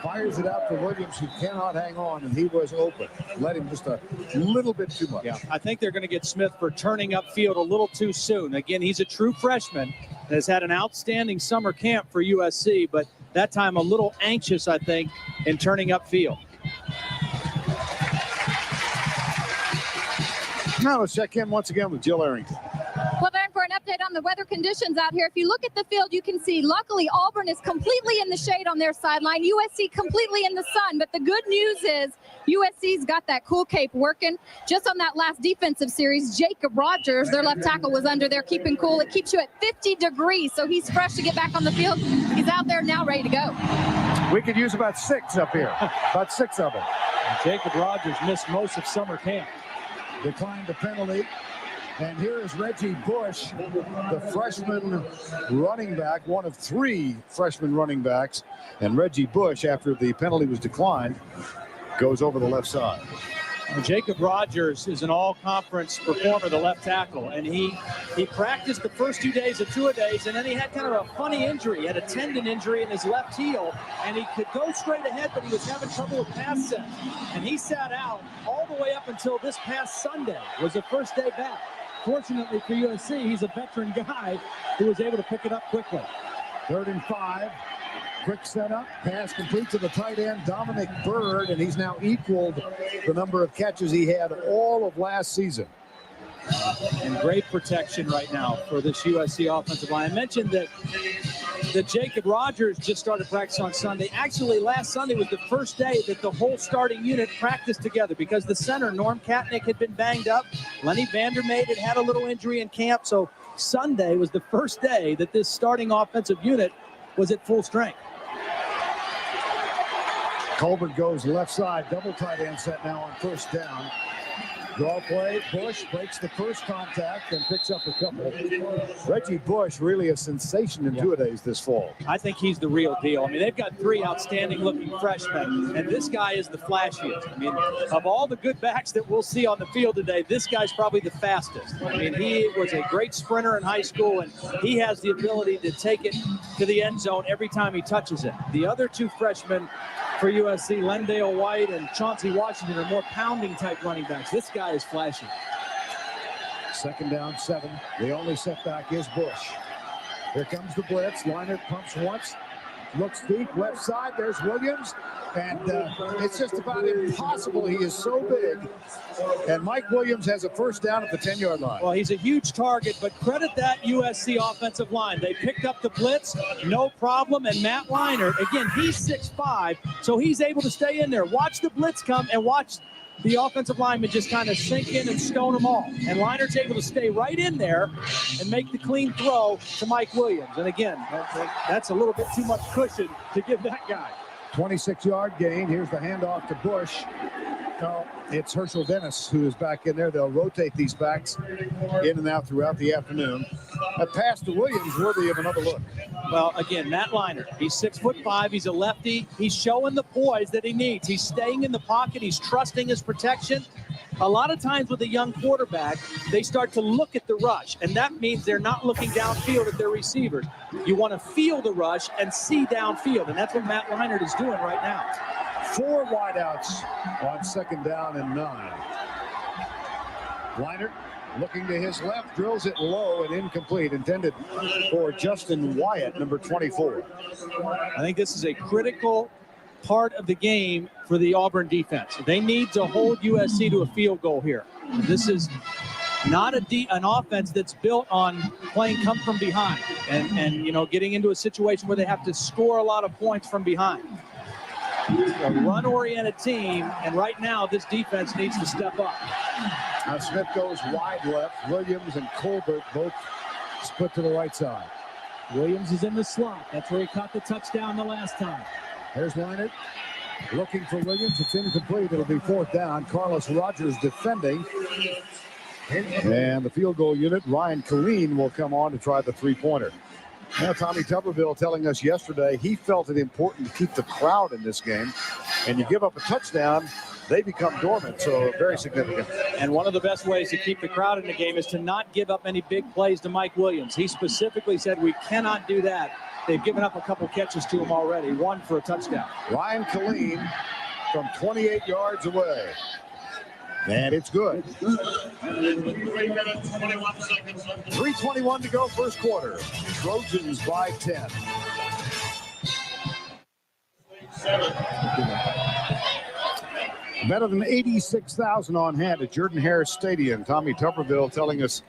E: fires it out to Williams, who cannot hang on, and he was open. Let him just a little bit too much.
F: Yeah, I think they're going to get Smith for turning upfield a little too soon. Again, he's a true freshman, has had an outstanding summer camp for USC, but that time a little anxious, I think, in turning upfield.
E: Now let's check in once again with Jill Arrington.
H: Well, time for an update on the weather conditions out here. If you look at the field, you can see, luckily, Auburn is completely in the shade on their sideline. USC completely in the sun. But the good news is USC's got that cool cape working. Just on that last defensive series, Jacob Rogers, their left tackle, was under there keeping cool. It keeps you at 50 degrees, so he's fresh to get back on the field. He's out there now ready to go.
E: We could use about 6 up here. About 6 of them.
F: Jacob Rogers missed most of summer camp.
E: Declined the penalty. And here is Reggie Bush, the freshman running back, one of 3 freshman running backs. And Reggie Bush, after the penalty was declined, goes over the left side.
F: Jacob Rogers is an all-conference performer, the left tackle, and he practiced the first 2 days of two-a-days, and then he had kind of a funny injury. He had a tendon injury in his left heel, and he could go straight ahead, but he was having trouble with pass set. And he sat out all the way up until this past Sunday, was the first day back. Fortunately for USC, he's a veteran guy who was able to pick it up quickly.
E: 3rd and 5. Quick setup, pass complete to the tight end, Dominic Byrd, and he's now equaled the number of catches he had all of last season.
F: And great protection right now for this USC offensive line. I mentioned that Jacob Rogers just started practice on Sunday. Actually, last Sunday was the first day that the whole starting unit practiced together because the center, Norm Katnick, had been banged up. Lenny Vandermeid had a little injury in camp, so Sunday was the first day that this starting offensive unit was at full strength.
E: Colbert goes left side, double tight end set now on 1st down. Draw play, Bush breaks the first contact and picks up a couple. Reggie Bush, really a sensation in two-a-days this fall.
F: I think he's the real deal. I mean, they've got 3 outstanding-looking freshmen, and this guy is the flashiest. I mean, of all the good backs that we'll see on the field today, this guy's probably the fastest. I mean, he was a great sprinter in high school, and he has the ability to take it to the end zone every time he touches it. The other 2 freshmen for USC, Lendale White and Chauncey Washington, are more pounding-type running backs. This guy is flashy.
E: 2nd down, 7. The only setback is Bush. Here comes the blitz. Leinert pumps once, Looks deep, left side. There's Williams. And it's just about impossible. He is so big. And Mike Williams has a first down at the 10-yard line.
F: Well, he's a huge target, but credit that USC offensive line. They picked up the blitz, no problem. And Matt Leinart, again, he's 6'5", so he's able to stay in there. Watch the blitz come and watch the offensive lineman just kind of sink in and stone them all. And Leinart's able to stay right in there and make the clean throw to Mike Williams. And again, that's a little bit too much cushion to give that guy.
E: 26-yard gain. Here's the handoff to Bush. No, it's Herschel Dennis who is back in there. They'll rotate these backs in and out throughout the afternoon. A pass to Williams worthy of another look.
F: Well, again, Matt Leinart, he's 6'5", he's a lefty. He's showing the poise that he needs. He's staying in the pocket. He's trusting his protection. A lot of times with a young quarterback, they start to look at the rush, and that means they're not looking downfield at their receivers. You want to feel the rush and see downfield, and that's what Matt Leinart is doing right now.
E: 4 wideouts on 2nd down and 9. Leinart looking to his left, drills it low and incomplete, intended for Justin Wyatt, number 24.
F: I think this is a critical part of the game for the Auburn defense. They need to hold USC to a field goal here. This is not an offense that's built on playing come from behind and you know, getting into a situation where they have to score a lot of points from behind. A run-oriented team, and right now this defense needs to step up.
E: Now Smith goes wide left. Williams and Colbert both split to the right side.
F: Williams is in the slot. That's where he caught the touchdown the last time.
E: There's Leinart looking for Williams. It's incomplete. It'll be 4th down. Carlos Rogers defending. And the field goal unit, Ryan Killeen, will come on to try the 3-pointer. Now, Tommy Tuberville telling us yesterday he felt it important to keep the crowd in this game. And you give up a touchdown, they become dormant, so very significant.
F: And one of the best ways to keep the crowd in the game is to not give up any big plays to Mike Williams. He specifically said we cannot do that. They've given up a couple catches to him already, one for a touchdown.
E: Ryan Killeen from 28 yards away. And it's good. 3:21 to go, first quarter. Trojans by 10. Better than 86,000 on hand at Jordan-Hare Stadium. Tommy Tuberville telling us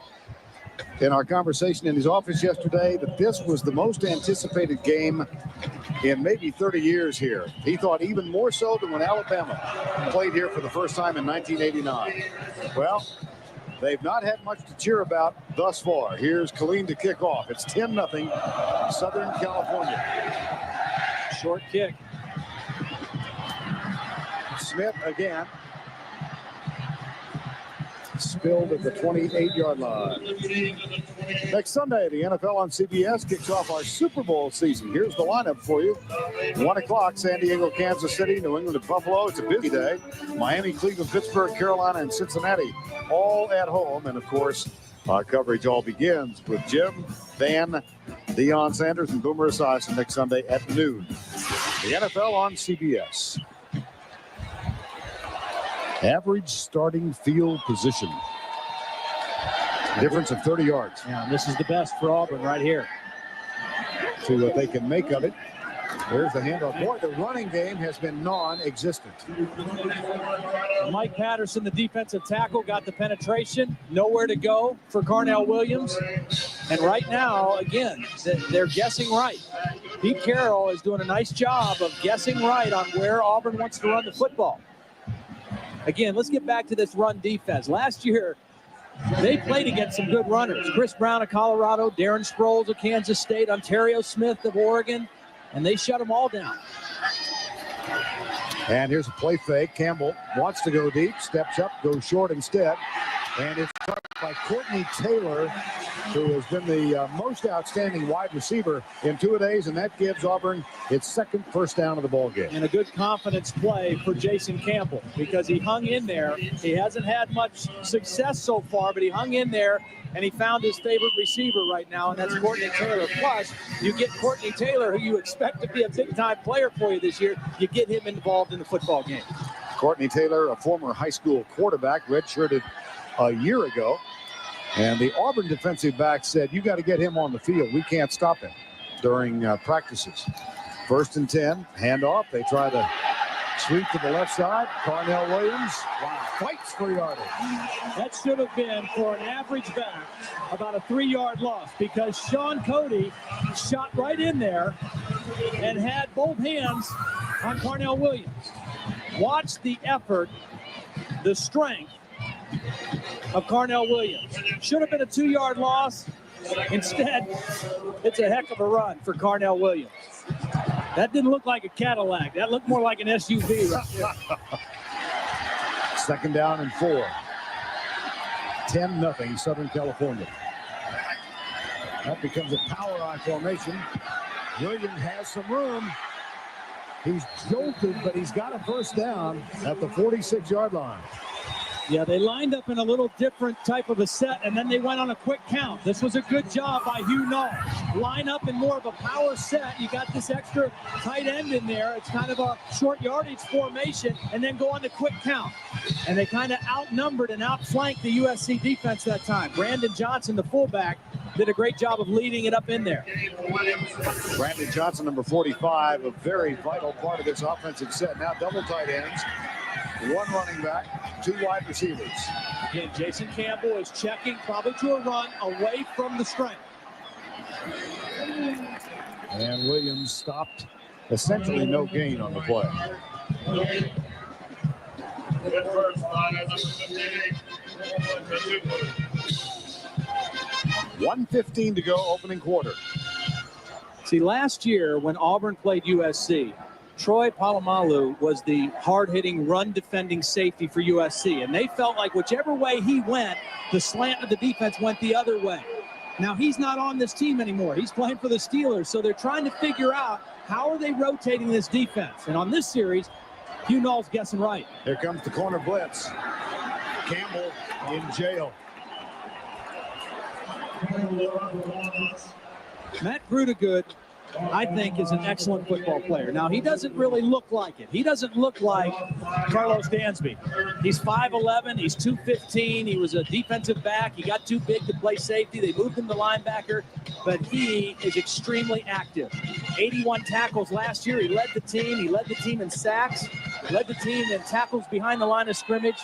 E: in our conversation in his office yesterday that this was the most anticipated game in maybe 30 years here. He thought even more so than when Alabama played here for the first time in 1989. Well, they've not had much to cheer about thus far. Here's Killeen to kick off. It's 10-0 Southern California.
F: Short kick.
E: Smith again. Spilled at the 28-yard line. Next Sunday, the NFL on CBS kicks off our Super Bowl season. Here's the lineup for you. 1 o'clock, San Diego, Kansas City, New England at Buffalo. It's a busy day. Miami, Cleveland, Pittsburgh, Carolina, and Cincinnati all at home. And, of course, our coverage all begins with Jim, Van, Deion Sanders, and Boomer Esiason next Sunday at noon. The NFL on CBS. Average starting field position. Difference of 30 yards.
F: Yeah, and this is the best for Auburn right here.
E: See what they can make of it. There's the handoff. Boy, the running game has been non-existent.
F: Mike Patterson, the defensive tackle, got the penetration. Nowhere to go for Carnell Williams. And right now, again, they're guessing right. Pete Carrol is doing a nice job of guessing right on where Auburn wants to run the football. Again, let's get back to this run defense. Last year, they played against some good runners. Chris Brown of Colorado, Darren Sproles of Kansas State, Ontario Smith of Oregon, and they shut them all down.
E: And here's a play fake. Campbell wants to go deep, steps up, goes short instead. And it's caught by Courtney Taylor, who has been the most outstanding wide receiver in 2-a-days, and that gives Auburn its second first down of the ball game.
F: And a good confidence play for Jason Campbell because he hung in there. He hasn't had much success so far, but he hung in there, and he found his favorite receiver right now, and that's Courtney Taylor. Plus, you get Courtney Taylor, who you expect to be a big-time player for you this year. You get him involved in the football game.
E: Courtney Taylor, a former high school quarterback, redshirted a year ago. And the Auburn defensive back said, you got to get him on the field. We can't stop him during practices. First and 10, handoff. They try to sweep to the left side. Carnell Williams fights for yardage.
F: That should have been, for an average back, about a 3-yard loss because Sean Cody shot right in there and had both hands on Carnell Williams. Watch the effort, the strength of Carnell Williams. Should have been a 2-yard loss. Instead, it's a heck of a run for Carnell Williams. That didn't look like a Cadillac. That looked more like an SUV right there.
E: Second down and 4. 10-0 Southern California. That becomes a power I formation. Williams has some room. He's jolted, but he's got a first down at the 46-yard line.
F: Yeah, they lined up in a little different type of a set, and then they went on a quick count. This was a good job by Hugh Null. Line up in more of a power set. You got this extra tight end in there. It's kind of a short yardage formation, and then go on the quick count. And they kind of outnumbered and outflanked the USC defense that time. Brandon Johnson, the fullback, did a great job of leading it up in there.
E: Brandon Johnson, number 45, a very vital part of this offensive set. Now double tight ends. 1 running back, 2 wide receivers.
F: Again, Jason Campbell is checking probably to a run away from the strength.
E: And Williams stopped, essentially no gain on the play. 1:15 to go, opening quarter.
F: See, last year when Auburn played USC, Troy Polamalu was the hard-hitting, run-defending safety for USC, and they felt like whichever way he went, the slant of the defense went the other way. Now, he's not on this team anymore. He's playing for the Steelers, so they're trying to figure out how are they rotating this defense. And on this series, Hugh Null's guessing right.
E: Here comes the corner blitz. Campbell in jail.
F: Matt Grudegood, I think, is an excellent football player. Now, he doesn't really look like it. He doesn't look like Carlos Dansby. He's 5'11", he's 215, he was a defensive back. He got too big to play safety. They moved him to linebacker, but he is extremely active. 81 tackles last year. He led the team. He led the team in sacks, led the team in tackles behind the line of scrimmage,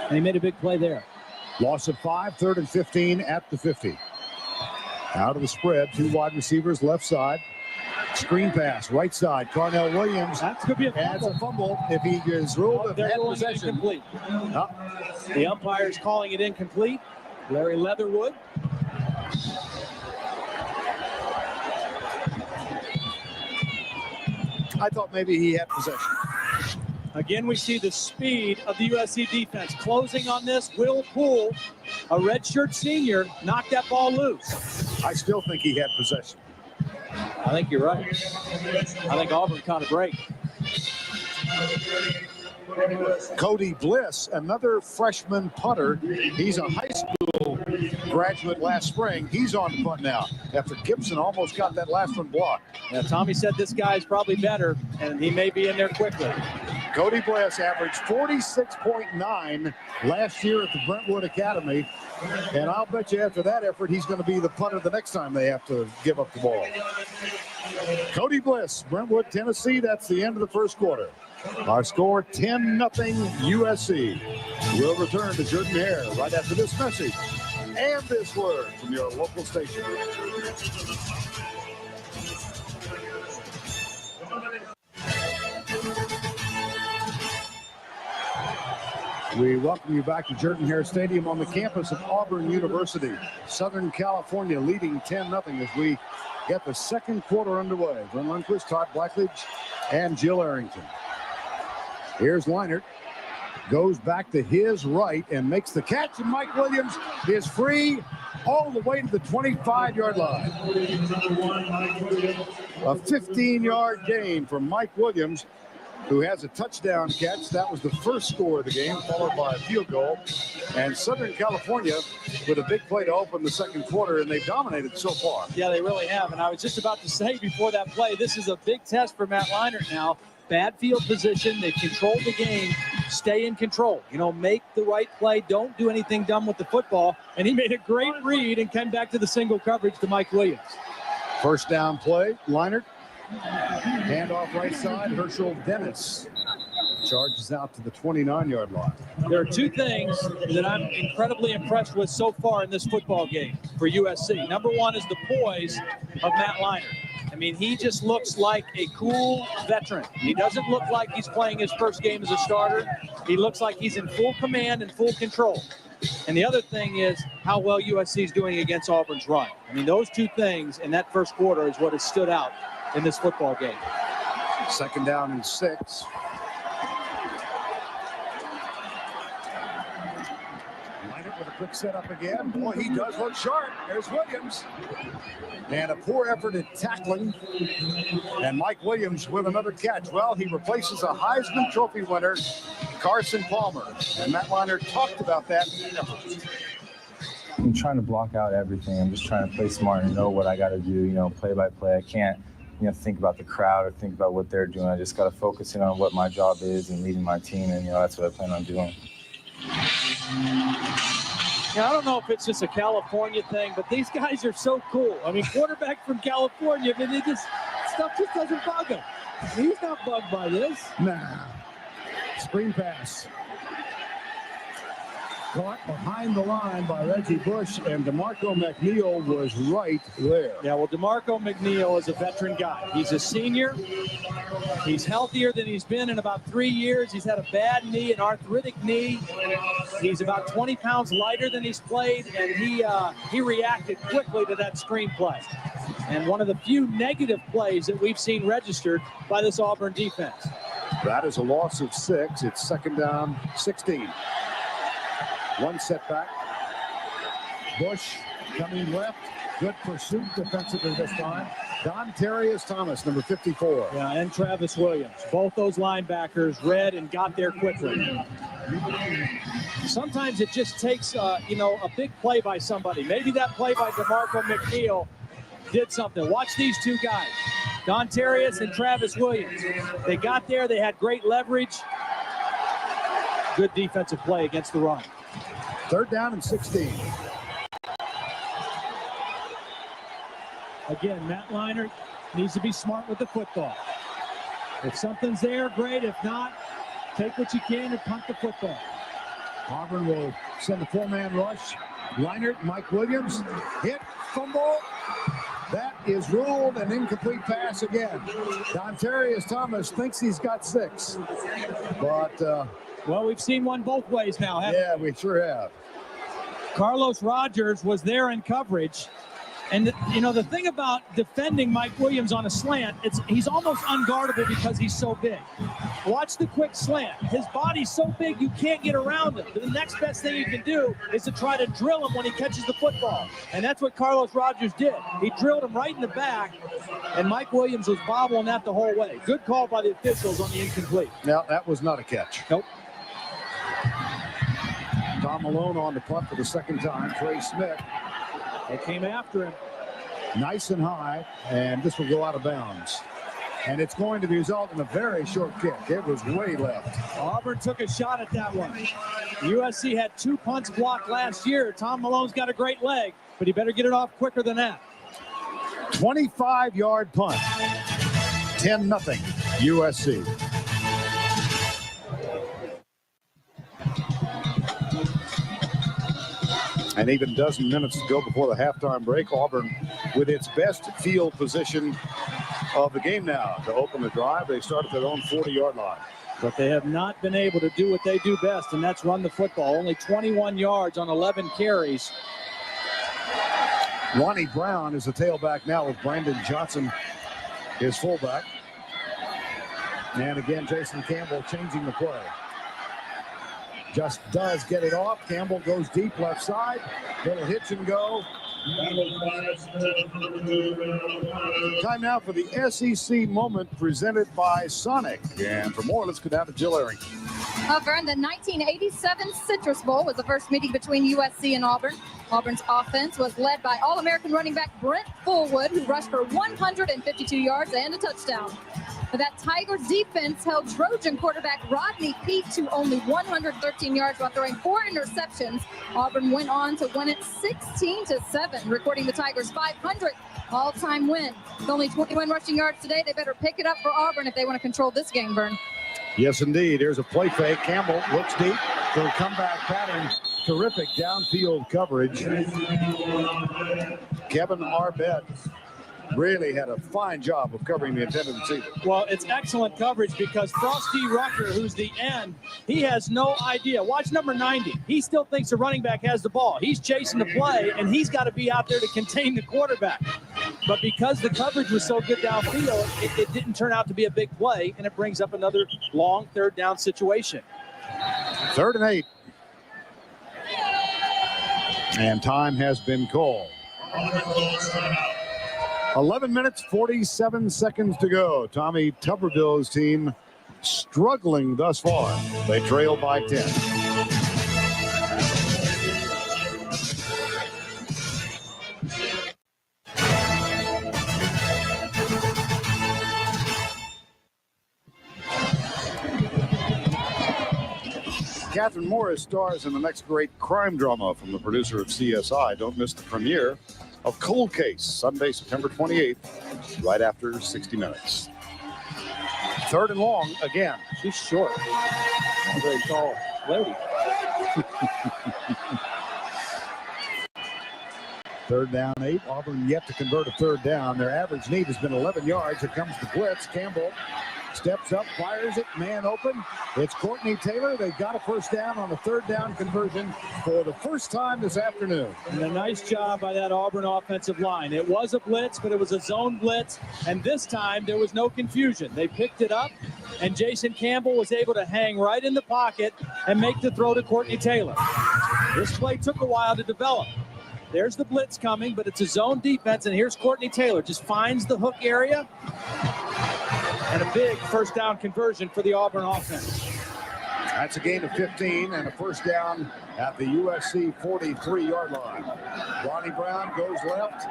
F: and he made a big play there.
E: Loss of 5, 3rd and 15 at the 50. Out of the spread, 2 wide receivers, left side. Screen pass, right side. Carnell Williams
F: That's going to be a
E: adds a fumble if he is ruled
F: They're
E: of
F: calling it
E: possession.
F: incomplete. The umpire is calling it incomplete. Larry Leatherwood.
E: I thought maybe he had possession.
F: Again, we see the speed of the USC defense. Closing on this, Will Poole, a redshirt senior, knocked that ball loose.
E: I still think he had possession.
F: I think you're right. I think Auburn caught a break.
E: Cody Bliss, another freshman punter. He's a high school graduate last spring. He's on the punt now after Gibson almost got that last one blocked.
F: Yeah, Tommy said this guy's probably better, and he may be in there quickly.
E: Cody Bliss averaged 46.9 last year at the Brentwood Academy. And I'll bet you after that effort, he's going to be the punter the next time they have to give up the ball. Cody Bliss, Brentwood, Tennessee. That's the end of the first quarter. Our score, 10-0 USC. We'll return to Jordan Hare right after this message and this word from your local station. We welcome you back to Jordan Hare Stadium on the campus of Auburn University. Southern California leading 10-0 as we get the second quarter underway. Glenn Lundquist, Todd Blackledge, and Jill Arrington. Here's Leinert. Goes back to his right and makes the catch, and Mike Williams is free all the way to the 25-yard line. A 15-yard gain from Mike Williams, who has a touchdown catch. That was the first score of the game, followed by a field goal. And Southern California with a big play to open the second quarter, and they've dominated so far.
F: Yeah, they really have. And I was just about to say before that play, this is a big test for Matt Leinert now. Bad field position. They've controlled the game. Stay in control. You know, make the right play. Don't do anything dumb with the football. And he made a great read and came back to the single coverage to Mike Williams.
E: First down play, Leinert Handoff right side, Herschel Dennis charges out to the 29-yard line.
F: There are two things that I'm incredibly impressed with so far in this football game for USC. Number one is the poise of Matt Leinart. I mean, he just looks like a cool veteran. He doesn't look like he's playing his first game as a starter. He looks like he's in full command and full control. And the other thing is how well USC is doing against Auburn's run. I mean, those two things in that first quarter is what has stood out in this football game.
E: Second down and 6. With a quick setup again. Boy, he does look sharp. There's Williams. And a poor effort at tackling. And Mike Williams with another catch. Well, he replaces a Heisman Trophy winner, Carson Palmer. And Matt Leinart talked about that.
J: I'm trying to block out everything. I'm just trying to play smart and know what I got to do, play by play. I can't, think about the crowd or think about what they're doing. I just got to focus in on what my job is and leading my team. And, that's what I plan on doing.
F: Now, I don't know if it's just a California thing, but these guys are so cool. I mean, quarterback from California, stuff just doesn't bug him. He's not bugged by this.
E: Nah. Screen pass. Caught behind the line by Reggie Bush, and DeMarco McNeil was right there.
F: Yeah, well, DeMarco McNeil is a veteran guy. He's a senior. He's healthier than he's been in about 3 years. He's had a bad knee, an arthritic knee. He's about 20 pounds lighter than he's played, and he reacted quickly to that screen play. And one of the few negative plays that we've seen registered by this Auburn defense.
E: That is a loss of 6. It's second down, 16. One setback. Bush coming left. Good pursuit defensively this time. Dontarius Thomas, number 54.
F: Yeah, and Travis Williams. Both those linebackers read and got there quickly. Sometimes it just takes, a big play by somebody. Maybe that play by DeMarco McNeil did something. Watch these two guys, Dontarius and Travis Williams. They got there. They had great leverage. Good defensive play against the run.
E: Third down and 16.
F: Again, Matt Leinart needs to be smart with the football. If something's there, great. If not, take what you can and punt the football.
E: Auburn will send a 4-man rush. Leinart, Mike Williams, hit, fumble. That is ruled an incomplete pass again. Dontarius Thomas thinks he's got 6. But,
F: well, we've seen one both ways now, haven't we?
E: We sure have.
F: Carlos Rogers was there in coverage. And, the thing about defending Mike Williams on a slant, he's almost unguardable because he's so big. Watch the quick slant. His body's so big you can't get around him. The next best thing you can do is to try to drill him when he catches the football. And that's what Carlos Rogers did. He drilled him right in the back, and Mike Williams was bobbling that the whole way. Good call by the officials on the incomplete.
E: Now, that was not a catch.
F: Nope.
E: Tom Malone on the punt for the second time. Trey Smith.
F: They came after him.
E: Nice and high, and this will go out of bounds. And it's going to result in a very short kick. It was way left.
F: Auburn took a shot at that one. USC had 2 punts blocked last year. Tom Malone's got a great leg, but he better get it off quicker than that.
E: 25-yard punt. 10-0 USC. And even a dozen minutes to go before the halftime break. Auburn with its best field position of the game now to open the drive. They start at their own 40-yard line.
F: But they have not been able to do what they do best, and that's run the football. Only 21 yards on 11 carries.
E: Ronnie Brown is the tailback now with Brandon Johnson, his fullback. And again, Jason Campbell changing the play. Just does get it off. Campbell goes deep left side. Little hitch and go. Time now for the SEC moment presented by Sonic. And for more, let's go down to Jill Arrington.
H: Vern, the 1987 Citrus Bowl was the first meeting between USC and Auburn. Auburn's offense was led by All-American running back Brent Fullwood, who rushed for 152 yards and a touchdown. But that Tigers defense held Trojan quarterback Rodney Pete to only 113 yards while throwing 4 interceptions. Auburn went on to win it 16-7, recording the Tigers' 500th all-time win. With only 21 rushing yards today, they better pick it up for Auburn if they want to control this game, Vern.
E: Yes, indeed. Here's a play fake. Campbell looks deep for the comeback pattern. Terrific downfield coverage. Kevin Arbett really had a fine job of covering the intended receiver.
F: Well, it's excellent coverage because Frosty Rucker, who's the end, he has no idea. Watch number 90. He still thinks the running back has the ball. He's chasing the play, and he's got to be out there to contain the quarterback. But because the coverage was so good downfield, it didn't turn out to be a big play, and it brings up another long third down situation.
E: 3rd and 8. And time has been called. 11 minutes, 47 seconds to go. Tommy Tuberville's team struggling thus far. They trail by 10. Catherine Morris stars in the next great crime drama from the producer of CSI. Don't miss the premiere of Cold Case, Sunday, September 28th, right after 60 minutes. 3rd and long again.
F: She's short. Not a very tall lady.
E: 3rd down 8. Auburn yet to convert a 3rd down. Their average need has been 11 yards. Here comes the blitz. Campbell steps up, fires it, man open. It's Courtney Taylor. They've got a 1st down on a 3rd down conversion for the first time this afternoon.
F: And a nice job by that Auburn offensive line. It was a blitz, but it was a zone blitz. And this time there was no confusion. They picked it up, and Jason Campbell was able to hang right in the pocket and make the throw to Courtney Taylor. This play took a while to develop. There's the blitz coming, but it's a zone defense, and here's Courtney Taylor. Just finds the hook area. And a big 1st down conversion for the Auburn offense.
E: That's a gain of 15 and a 1st down at the USC 43-yard line. Ronnie Brown goes left,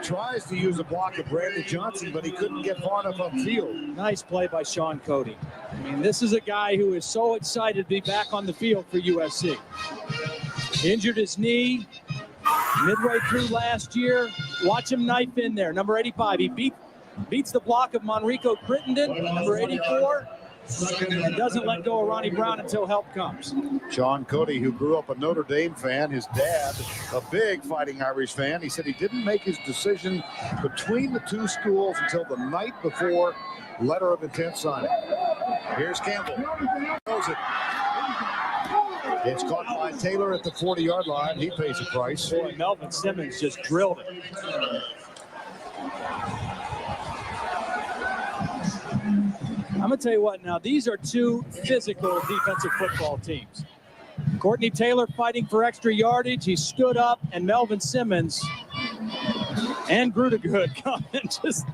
E: tries to use a block of Brandon Johnson, but he couldn't get far enough upfield.
F: Nice play by Sean Cody. I mean, this is a guy who is so excited to be back on the field for USC. Injured his knee midway through last year. Watch him knife in there. Number 85, he beats the block of Monrico Crittenden, number 84, and doesn't let go of Ronnie Brown until help comes.
E: Sean Cody, who grew up a Notre Dame fan, his dad, a big Fighting Irish fan, he said he didn't make his decision between the two schools until the night before letter of intent signing. Here's Campbell. Throws it. It's caught by Taylor at the 40-yard line. He pays a price.
F: Boy, Melvin Simmons just drilled it. I'm going to tell you what now, these are two physical defensive football teams. Courtney Taylor fighting for extra yardage. He stood up, and Melvin Simmons and Grudegood come and just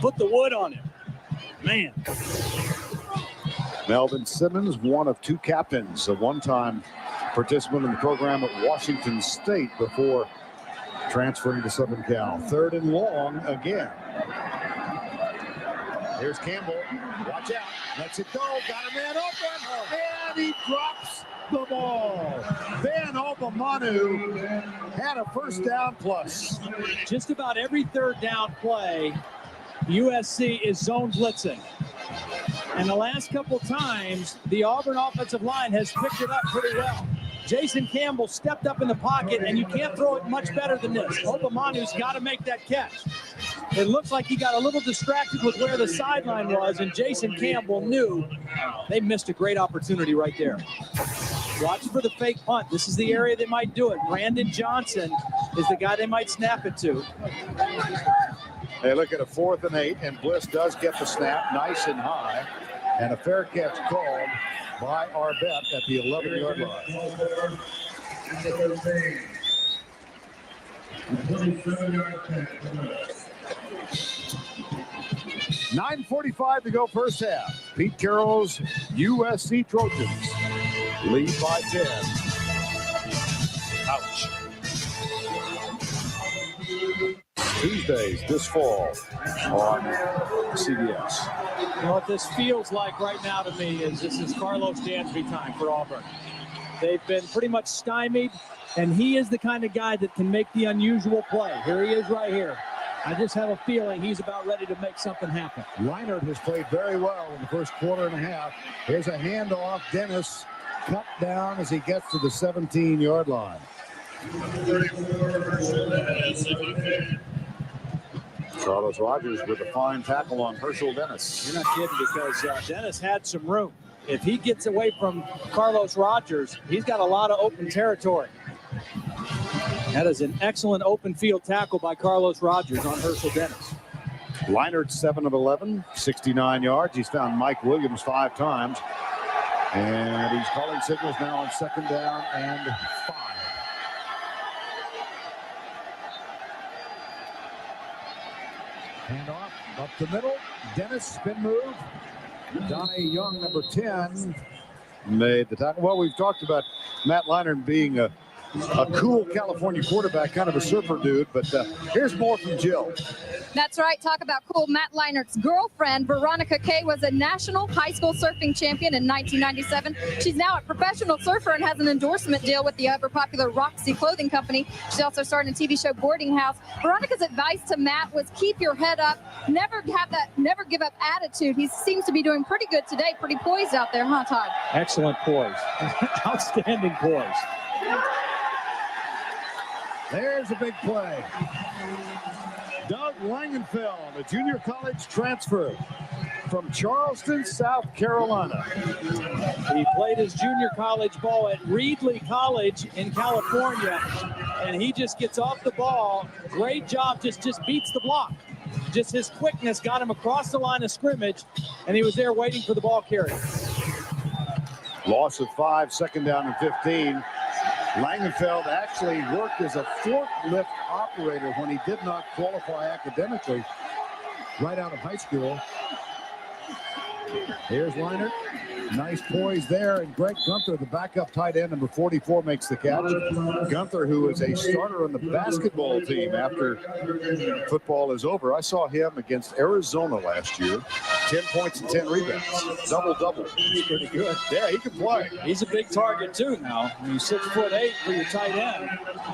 F: put the wood on him. Man.
E: Melvin Simmons, one of 2 captains, a one-time participant in the program at Washington State before transferring to Southern Cal. 3rd and long again. Here's Campbell. Watch out. Lets it go. Got a man open. And he drops the ball. Van Obamanu had a 1st down plus.
F: Just about every 3rd down play, USC is zone blitzing. And the last couple times, the Auburn offensive line has picked it up pretty well. Jason Campbell stepped up in the pocket, and you can't throw it much better than this. Obamanu's got to make that catch. It looks like he got a little distracted with where the sideline was, and Jason Campbell knew they missed a great opportunity right there. Watch for the fake punt. This is the area they might do it. Brandon Johnson is the guy they might snap it to.
E: They look at a 4th and 8, and Bliss does get the snap nice and high, and a fair catch called by Arbett at the 11-yard line. 9:45 to go first half. Pete Carroll's USC Trojans lead by 10. Ouch. Tuesdays this fall on CBS.
F: You know what this feels like right now to me is this is Carlos Dansby time for Auburn. They've been pretty much stymied, and he is the kind of guy that can make the unusual play. Here he is right here. I just have a feeling he's about ready to make something happen.
E: Leinart has played very well in the first quarter and a half. Here's a handoff. Dennis cut down as he gets to the 17-yard line. Carlos Rogers with a fine tackle on Herschel Dennis.
F: You're not kidding, because Dennis had some room. If he gets away from Carlos Rogers, he's got a lot of open territory. That is an excellent open field tackle by Carlos Rogers on Herschel Dennis.
E: Leinart 7 of 11, 69 yards. He's found Mike Williams 5 times. And he's calling signals now on 2nd down and 5. Hand off, up the middle. Dennis, spin move. Donnie Young, number 10, made the tackle. Well, we've talked about Matt Leinart being a cool California quarterback, kind of a surfer dude, but here's more from Jill.
H: That's right. Talk about cool. Matt Leinart's girlfriend, Veronica Kay, was a national high school surfing champion in 1997. She's now a professional surfer and has an endorsement deal with the ever popular Roxy clothing company. She's also starred in a TV show Boarding House. Veronica's advice to Matt was keep your head up, never give up attitude. He seems to be doing pretty good today. Pretty poised out there, huh, Todd?
F: Excellent poise. Outstanding poise.
E: There's a big play. Doug Langenfeld, a junior college transfer from Charleston, South Carolina.
F: He played his junior college ball at Reedley College in California, and he just gets off the ball. Great job, just beats the block. Just his quickness got him across the line of scrimmage, and he was there waiting for the ball carrier.
E: Loss of 5, 2nd down and 15. Langenfeld actually worked as a forklift operator when he did not qualify academically right out of high school. Here's Leinart. Nice poise there, and Greg Gunther, the backup tight end, number 44, makes the catch. Gunther, who is a starter on the basketball team after football is over. I saw him against Arizona last year. 10 points and 10 rebounds. Double-double.
F: He's pretty good.
E: Yeah, he can play.
F: He's a big target, too, now. I mean, 6'8" for your tight end.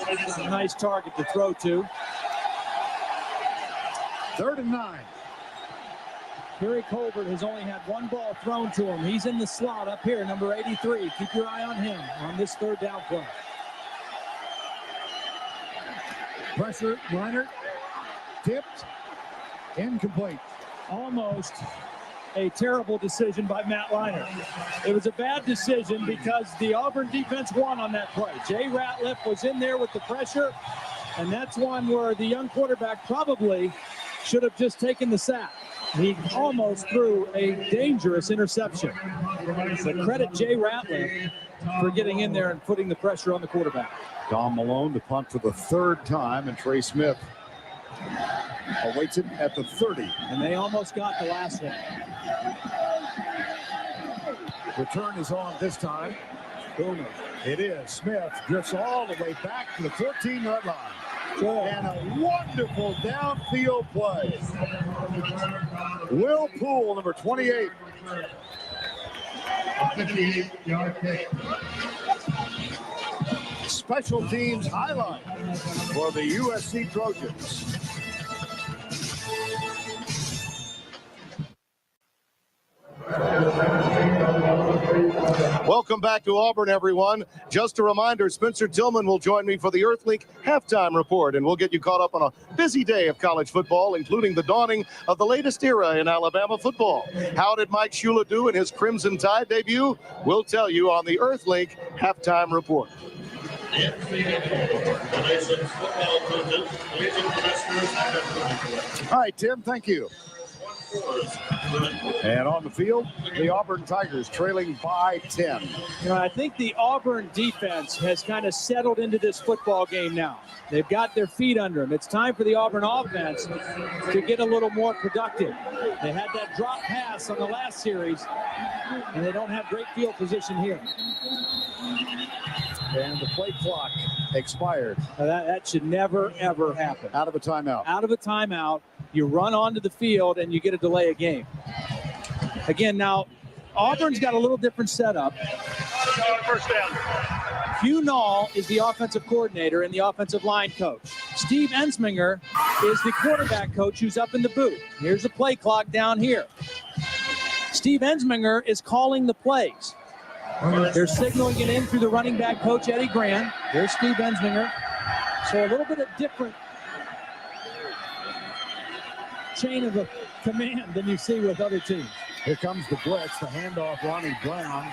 F: It's a nice target to throw to.
E: 3rd and 9.
F: Kerry Colbert has only had one ball thrown to him. He's in the slot up here, number 83. Keep your eye on him on this 3rd down play.
E: Pressure, Leinart. Tipped. Incomplete.
F: Almost a terrible decision by Matt Leinart. It was a bad decision because the Auburn defense won on that play. Jay Ratliff was in there with the pressure, and that's one where the young quarterback probably should have just taken the sack. He almost threw a dangerous interception. So credit Jay Ratliff for getting in there and putting the pressure on the quarterback.
E: Dom Malone to punt for the 3rd time, and Trey Smith awaits it at the 30.
F: And they almost got the last one.
E: Return is on this time. Boomer. It is. Smith drifts all the way back to the 14-yard line. And a wonderful downfield play. Will Poole, number 28.
A: 58-yard kick.
E: Special teams highlight for the USC Trojans.
K: Welcome back to Auburn, everyone. Just a reminder, Spencer Tillman will join me for the EarthLink halftime report, and we'll get you caught up on a busy day of college football, including the dawning of the latest era in Alabama football. How did Mike Shula do in his Crimson Tide debut? We'll tell you on the EarthLink halftime report.
E: All right, Tim, thank you. And on the field, the Auburn Tigers trailing by 10.
F: You know, I think the Auburn defense has kind of settled into this football game now. They've got their feet under them. It's time for the Auburn offense to get a little more productive. They had that drop pass on the last series, and they don't have great field position here.
E: And the play clock expired.
F: That should never, ever happen.
E: Out of a timeout.
F: Out of a timeout, you run onto the field and you get a delay of game. Again, now, Auburn's got a little different setup.
I: First down.
F: Hugh Nall is the offensive coordinator and the offensive line coach. Steve Ensminger is the quarterback coach who's up in the booth. Here's the play clock down here. Steve Ensminger is calling the plays. They're signaling it in through the running back coach, Eddie Grand. There's Steve Ensminger. So a little bit of different chain of a command than you see with other teams.
E: Here comes the blitz, the handoff, Ronnie Brown.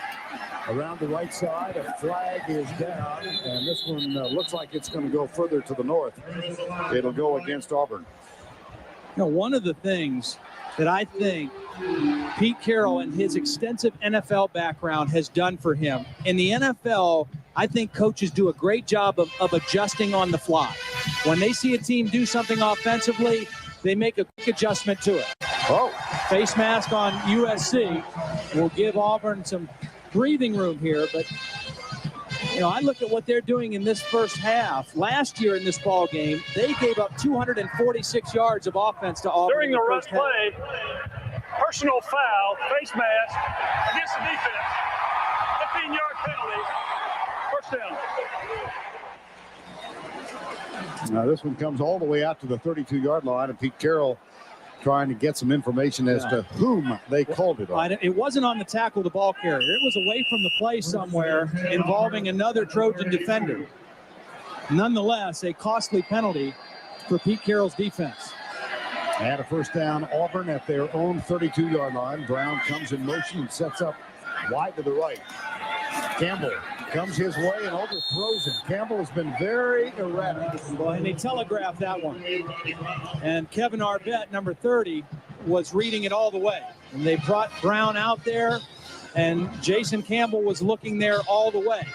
E: Around the right side, a flag is down, and this one looks like it's going to go further to the north. It'll go against Auburn.
F: You know, one of the things that I think Pete Carrol and his extensive NFL background has done for him. In the NFL, I think coaches do a great job of adjusting on the fly. When they see a team do something offensively, they make a quick adjustment to it.
E: Oh,
F: face mask on USC will give Auburn some breathing room here, but you know, I look at what they're doing in this first half. Last year in this ball game, they gave up 246 yards of offense to Auburn.
I: During the run play, personal foul, face mask against the defense. 15-yard penalty, first down.
E: Now this one comes all the way out to the 32-yard line, and Pete Carrol trying to get some information as to whom they called it on.
F: It wasn't on the tackle, the ball carrier. It was away from the play somewhere involving another Trojan defender. Nonetheless, a costly penalty for Pete Carroll's defense.
E: And a first down, Auburn at their own 32-yard line. Brown comes in motion and sets up wide to the right. Campbell comes his way and overthrows him. Campbell has been very erratic.
F: Well, and they telegraphed that one. And Kevin Arbette, number 30, was reading it all the way. And they brought Brown out there, and Jason Campbell was looking there all the way.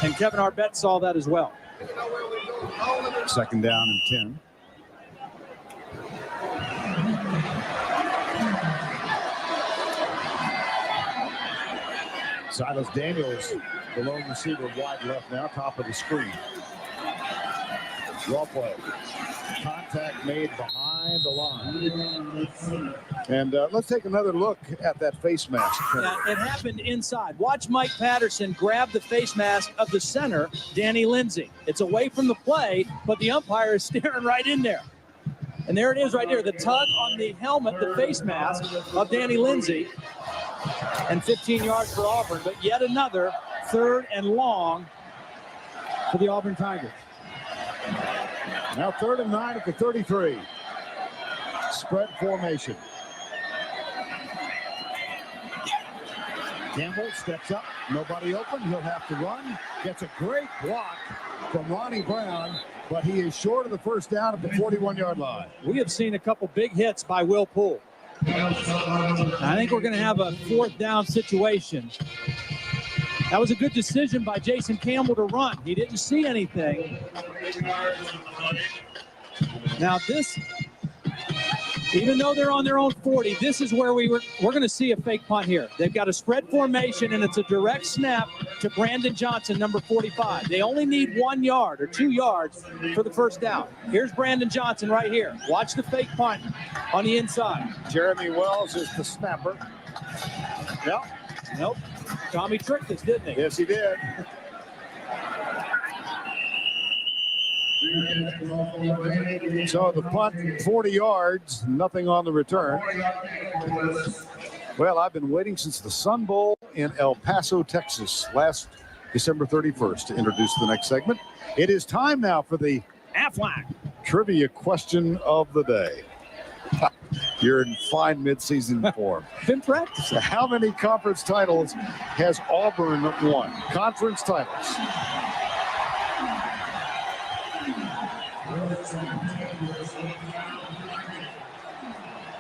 F: And Kevin Arbette saw that as well.
E: Second down and 10. Silas Daniels, the lone receiver, wide left now, top of the screen. Draw play. Contact made behind the line. And let's take another look at that face mask.
F: Yeah, it happened inside. Watch Mike Patterson grab the face mask of the center, Danny Lindsay. It's away from the play, but the umpire is staring right in there. And there it is right there, the tug on the helmet, the face mask of Danny Lindsay. And 15 yards for Auburn, but yet another 3rd and long for the Auburn Tigers.
E: Now 3rd and 9 at the 33. Spread formation. Campbell steps up, nobody open, he'll have to run. Gets a great block from Ronnie Brown, but he is short of the first down at the 41-yard line.
F: We have seen a couple big hits by Will Poole. I think we're going to have a 4th down situation. That was a good decision by Jason Campbell to run. He didn't see anything. Now this, even though they're on their own 40, this is where we're going to see a fake punt here. They've got a spread formation, and it's a direct snap to Brandon Johnson, number 45. They only need 1 yard or 2 yards for the first down. Here's Brandon Johnson right here. Watch the fake punt on the inside.
E: Jeremy Wells is the snapper.
F: Nope. Tommy tricked us, didn't he?
E: Yes, he did. So the punt, 40 yards, nothing on the return. Well, I've been waiting since the Sun Bowl in El Paso, Texas, last December 31st to introduce the next segment. It is time now for the
F: Aflac
E: trivia question of the day. You're in fine midseason form.
F: Been practicing.
E: How many conference titles has Auburn won? Conference titles.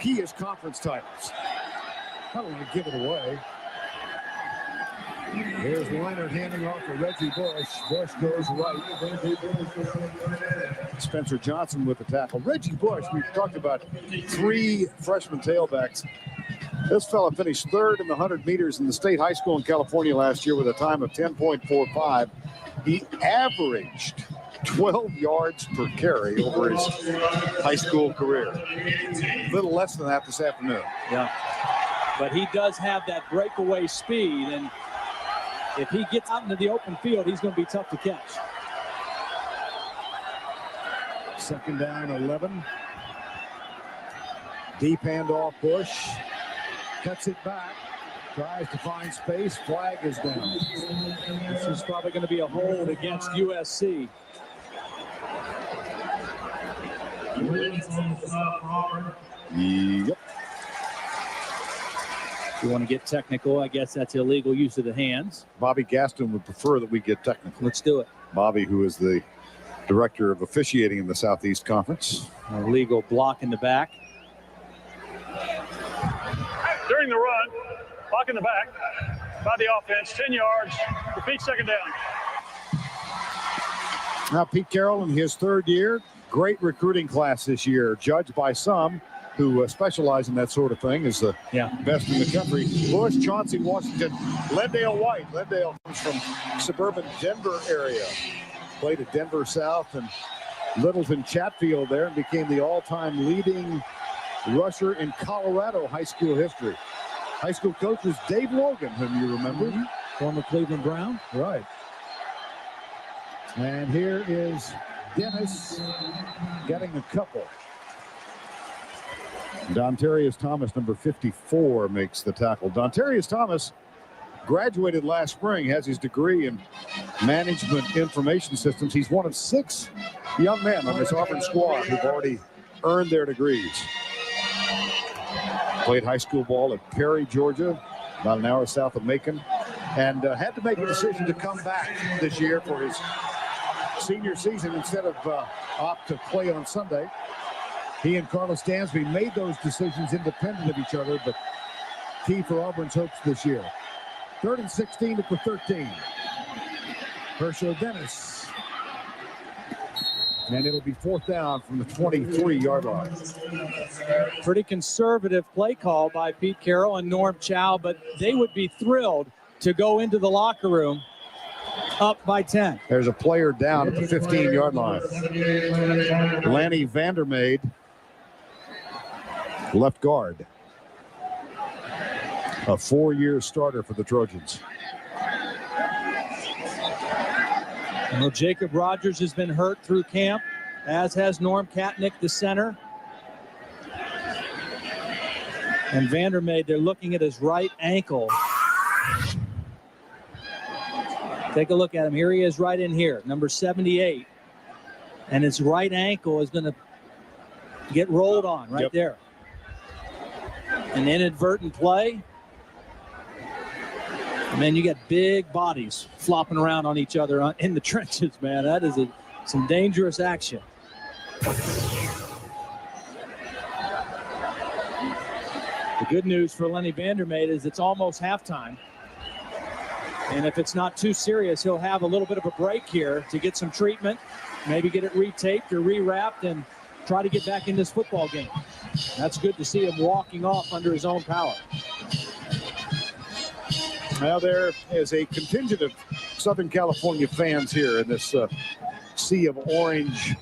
E: Key is conference titles. I don't want to give it away. Here's Leonard handing off to Reggie Bush. Bush goes right. Spencer Johnson with the tackle. Reggie Bush, we've talked about 3 freshman tailbacks. This fella finished 3rd in the 100 meters in the state high school in California last year with a time of 10.45. He averaged 12 yards per carry over his high school career. A little less than that this afternoon.
F: Yeah. But he does have that breakaway speed, and if he gets out into the open field, he's going to be tough to catch.
E: Second down, 11. Deep handoff, Bush. Cuts it back. Tries to find space. Flag is down.
F: This is probably going to be a hold against USC.
E: Yep.
F: If you want to get technical, I guess that's illegal use of the hands.
E: Bobby Gaston would prefer that we get technical.
F: Let's do it.
E: Bobby, who is the director of officiating in the Southeast Conference.
F: Illegal block in the back.
I: During the run, block in the back by the offense, 10 yards, repeat second down.
E: Now Pete Carrol in his third year, great recruiting class this year, judged by some who specialize in that sort of thing as the best in the country. Bush, Chauncey, Washington, Lendale White. Lendale comes from suburban Denver area. Played at Denver South and Littleton Chatfield there and became the all-time leading rusher in Colorado high school history. High school coach was Dave Logan, whom you remember.
F: Former Cleveland Brown.
E: Right. And here is Dennis getting a couple. Dontarius Thomas, number 54, makes the tackle. Dontarius Thomas graduated last spring, has his degree in management information systems. He's one of 6 young men on this Auburn squad who've already earned their degrees. Played high school ball at Perry, Georgia, about an hour south of Macon, and had to make a decision to come back this year for his senior season instead of opt to play on Sunday. He and Carlos Dansby made those decisions independent of each other, but key for Auburn's hopes this year. 3rd and 16 at the 13. Herschel Dennis. And it'll be 4th down from the 23-yard line.
F: Pretty conservative play call by Pete Carrol and Norm Chow, but they would be thrilled to go into the locker room up by 10.
E: There's a player down at the 15-yard line. Lanny Vandermeid, left guard. A 4-year starter for the Trojans.
F: Well, Jacob Rogers has been hurt through camp, as has Norm Katnick, the center. And Vandermeid, they're looking at his right ankle. Take a look at him. Here he is right in here, number 78. And his right ankle is going to get rolled on right there. An inadvertent play. And then you got big bodies flopping around on each other in the trenches, man. That is some dangerous action. The good news for Lenny Vandermeid is it's almost halftime. And if it's not too serious, he'll have a little bit of a break here to get some treatment, maybe get it retaped or rewrapped and try to get back in this football game. That's good to see him walking off under his own power.
E: Now there is a contingent of Southern California fans here in this sea of orange,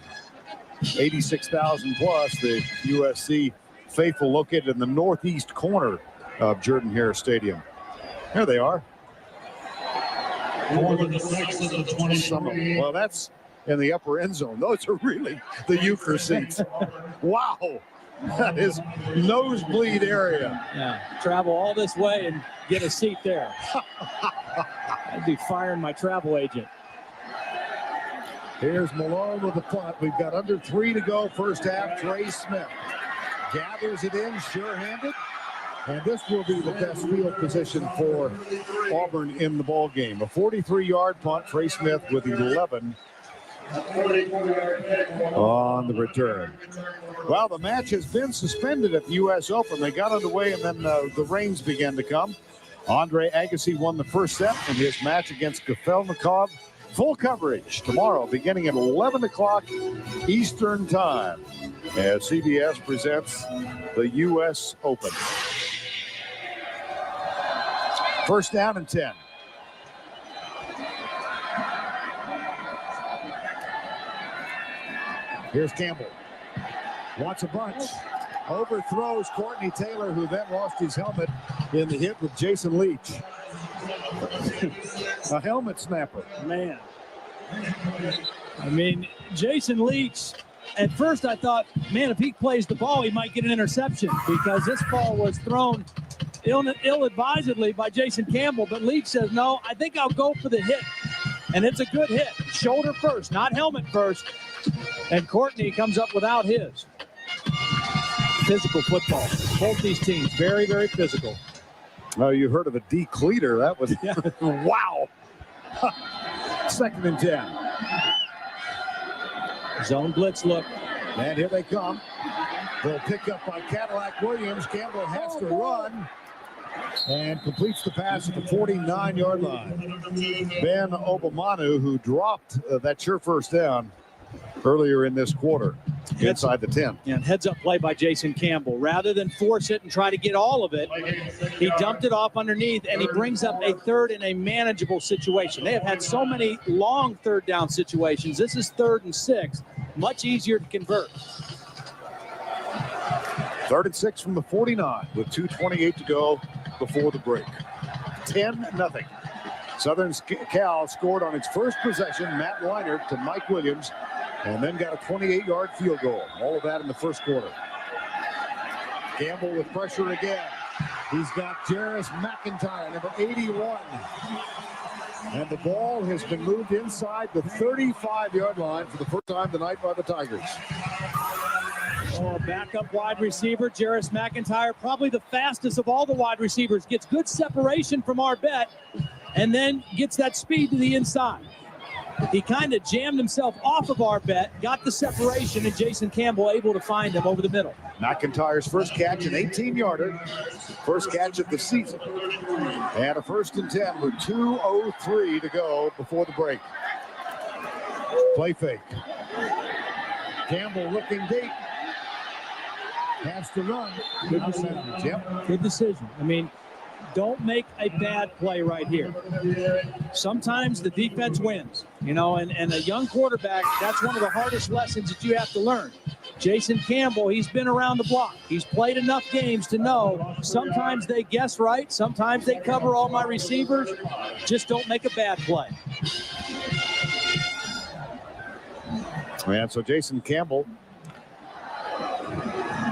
E: 86,000 plus, the USC faithful located in the northeast corner of Jordan-Hare Stadium. There they are. Well, that's in the upper end zone. Those are really the euchre seats. Wow. That is nosebleed area.
F: Yeah, travel all this way and get a seat there. I'd be firing my travel agent.
E: Here's Malone with the punt. We've got under 3 to go first half. Trey Smith gathers it in, sure-handed. And this will be the best field position for Auburn in the ball game. A 43-yard punt. Trey Smith with 11 on the return. Well, the match has been suspended at the U.S. Open. They got underway, and then the rains began to come. Andre Agassi won the first set in his match against Kafelnikov. Full coverage tomorrow beginning at 11 o'clock Eastern Time as CBS presents the U.S. Open. First down and 10. Here's Campbell. Wants a bunch. Overthrows Courtney Taylor, who then lost his helmet in the hit with Jason Leach. A helmet snapper.
F: Man. I mean, Jason Leach, at first I thought, man, if he plays the ball, he might get an interception because this ball was thrown ill-advisedly by Jason Campbell. But Leach says, no, I think I'll go for the hit. And it's a good hit. Shoulder first, not helmet first. And Courtney comes up without his. Physical football. Both these teams, very, very physical.
E: Oh, you heard of a decleater. That was, wow. 2nd and 10.
F: Zone blitz look.
E: And here they come. They'll pick up by Cadillac Williams. Campbell has to run and completes the pass at the 49-yard line. Ben Obamanu, who dropped that sure first down earlier in this quarter, inside the 10.
F: And heads-up play by Jason Campbell. Rather than force it and try to get all of it, he dumped it off underneath, and he brings up a third in a manageable situation. They have had so many long third down situations. This is 3rd and 6. Much easier to convert.
E: 3rd and 6 from the 49 with 2:28 to go before the break. 10-0. Southern Cal scored on its first possession, Matt Leinart to Mike Williams, and then got a 28-yard field goal. All of that in the first quarter. Campbell with pressure again. He's got Jarris McIntyre, number 81. And the ball has been moved inside the 35-yard line for the first time tonight by the Tigers.
F: Oh, backup wide receiver, Jarris McIntyre, probably the fastest of all the wide receivers. Gets good separation from Arbette and then gets that speed to the inside. He kind of jammed himself off of Arbette, got the separation, and Jason Campbell able to find him over the middle.
E: McIntyre's first catch, an 18-yarder. First catch of the season. And a 1st and 10 with 2:03 to go before the break. Play fake. Campbell looking deep. Has to run.
F: Good decision. Yep. Good decision. I mean, don't make a bad play right here. Sometimes the defense wins, you know, and a young quarterback, that's one of the hardest lessons that you have to learn. Jason Campbell, he's been around the block. He's played enough games to know sometimes they guess right, sometimes they cover all my receivers. Just don't make a bad play.
E: And so Jason Campbell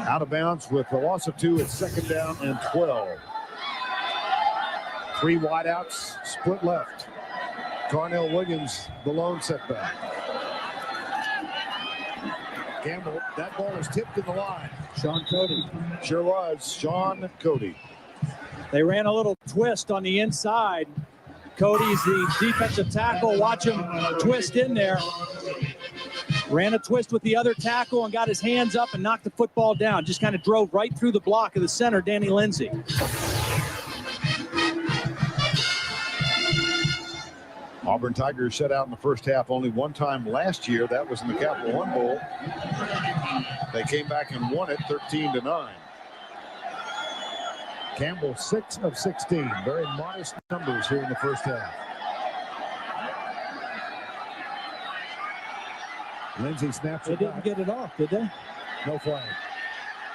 E: out of bounds with a loss of 2 at 2nd down and 12. 3 wideouts, split left. Carnell Williams, the lone setback. Campbell, that ball was tipped in the line.
F: Sean Cody.
E: Sure was, Sean Cody.
F: They ran a little twist on the inside. Cody's the defensive tackle. Watch him twist in there. Ran a twist with the other tackle and got his hands up and knocked the football down. Just kind of drove right through the block of the center, Danny Lindsay.
E: Auburn Tigers shut out in the first half only one time last year. That was in the Capital One Bowl. They came back and won it 13-9. Campbell 6 of 16. Very modest numbers here in the first half. Lindsay snaps it.
F: They didn't get it off, did they?
E: No flag.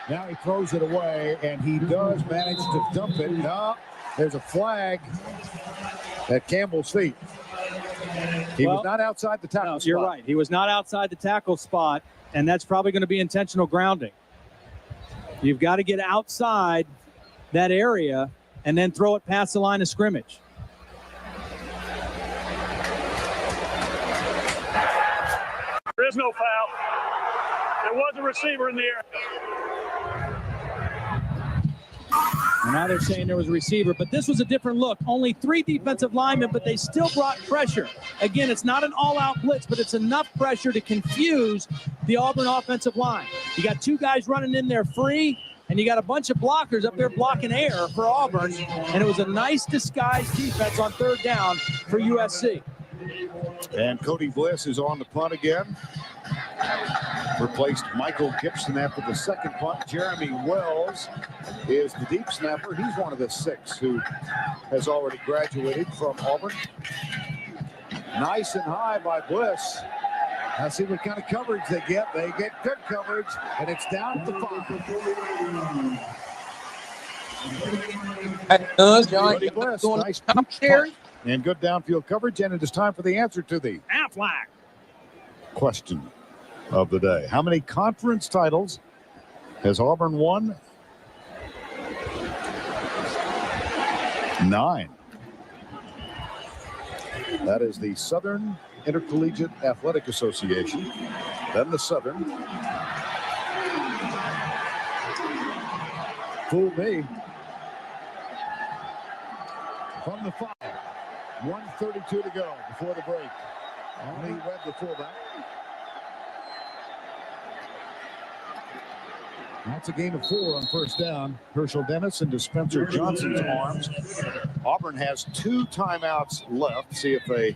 E: Now he throws it away, and he does manage to dump it. No, there's a flag at Campbell's feet. He was not outside the tackle spot.
F: You're right. He was not outside the tackle spot, and that's probably going to be intentional grounding. You've got to get outside that area and then throw it past the line of scrimmage.
I: There is no foul. There was a receiver in the air.
F: And now they're saying there was a receiver, but this was a different look. Only 3 defensive linemen, but they still brought pressure. Again, it's not an all-out blitz, but it's enough pressure to confuse the Auburn offensive line. You got 2 guys running in there free, and you got a bunch of blockers up there blocking air for Auburn, and it was a nice disguised defense on 3rd down for USC.
E: And Cody Bliss is on the punt again. Replaced Michael Gibson after the second punt. Jeremy Wells is the deep snapper. He's one of the 6 who has already graduated from Auburn. Nice and high by Bliss. Let's see what kind of coverage they get. They get good coverage, and it's down to 5. Buddy Bliss, nice punt and good downfield coverage, and it is time for the answer to the
F: Aflac
E: question of the day. How many conference titles has Auburn won? 9. That is the Southern Intercollegiate Athletic Association. Then the Southern. Fool me. From the 5. 1:32 to go before the break. Lee Webb, the fullback. That's a gain of 4 on first down. Herschel Dennis into Spencer Johnson's arms. Auburn has 2 timeouts left. See if they